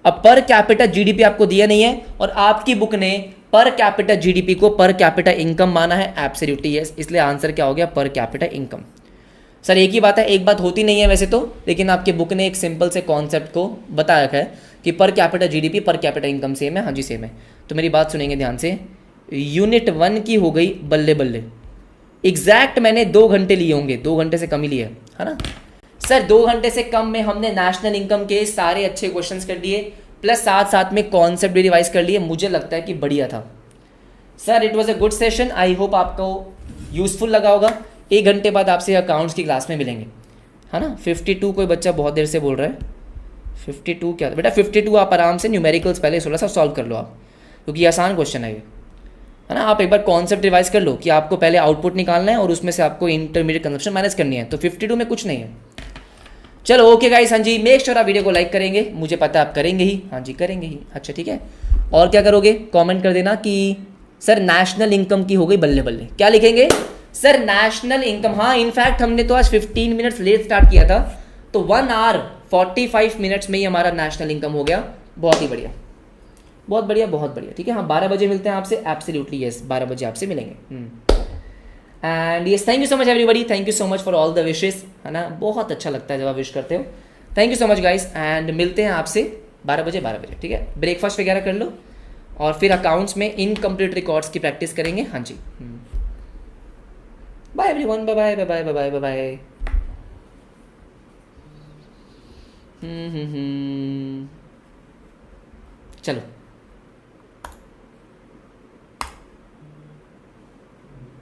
अब पर कैपिटा जीडीपी आपको दिया नहीं है और आपकी बुक ने पर कैपिटा जीडीपी को पर कैपिटा इनकम माना है। एब्सोल्युटली यस, इसलिए आंसर क्या हो गया? Per capita income. सर एक ही बात है, एक बात होती नहीं है वैसे तो, लेकिन आपके बुक ने एक सिंपल से कॉन्सेप्ट को बता रखा है कि per capita GDP per capita income same है। हाँ जी सेम है। तो मेरी बात सुनेंगे ध्यान से, यूनिट 1 की हो गई बल्ले बल्ले। एग्जैक्ट मैंने 2 घंटे लिए होंगे, 2 घंटे से कम ही लिए है ना सर। 2 घंटे से कम में हमने नेशनल इनकम के सारे अच्छे क्वेश्चंस कर लिए, प्लस साथ साथ में कॉन्सेप्ट भी रिवाइज कर लिए। मुझे लगता है कि बढ़िया था sir, it was a good session. I hope आपको यूजफुल लगा होगा। 1 घंटे बाद आपसे अकाउंट्स की क्लास में मिलेंगे, है ना। 52 कोई बच्चा बहुत देर से बोल रहा है, 52 क्या बेटा? 52 आप आराम से न्यूमेरिकल्स पहले 16 सा सॉल्व कर लो आप, क्योंकि आसान क्वेश्चन है ये, है ना। आप एक बार कॉन्सेप्ट रिवाइज कर लो कि आपको पहले आउटपुट निकालना है और उसमें से आपको इंटरमीडिएट कंजप्शन माइनस करनी है। तो 52 में कुछ नहीं है। चलो ओके गाइस, हाँ जी, मेक श्योर आप वीडियो को लाइक करेंगे, मुझे पता है आप करेंगे ही, हाँ जी करेंगे ही। अच्छा ठीक है, और क्या करोगे? कमेंट कर देना कि सर नेशनल इनकम की हो गई बल्ले बल्ले। क्या लिखेंगे? Sir national income. हाँ इनफैक्ट हमने तो आज 15 मिनट्स लेट स्टार्ट किया था, तो 1 आवर 45 मिनट्स में ही हमारा नेशनल इनकम हो गया। बहुत ही बढ़िया, बहुत बढ़िया, बहुत बढ़िया। ठीक है, हाँ 12 बजे मिलते हैं आपसे। एब्सोल्युटली यस, 12 बजे आपसे मिलेंगे। And yes, thank you so much everybody, thank you so much for all the wishes, है ना। बहुत अच्छा लगता है जब आप विश करते हो। Thank you so much guys, and मिलते हैं आपसे 12 बजे। ठीक है, ब्रेकफास्ट वगैरह कर लो और फिर अकाउंट्स में इनकम्प्लीट रिकॉर्ड्स की प्रैक्टिस करेंगे। हाँ जी, bye everyone, bye bye bye bye bye bye. चलो।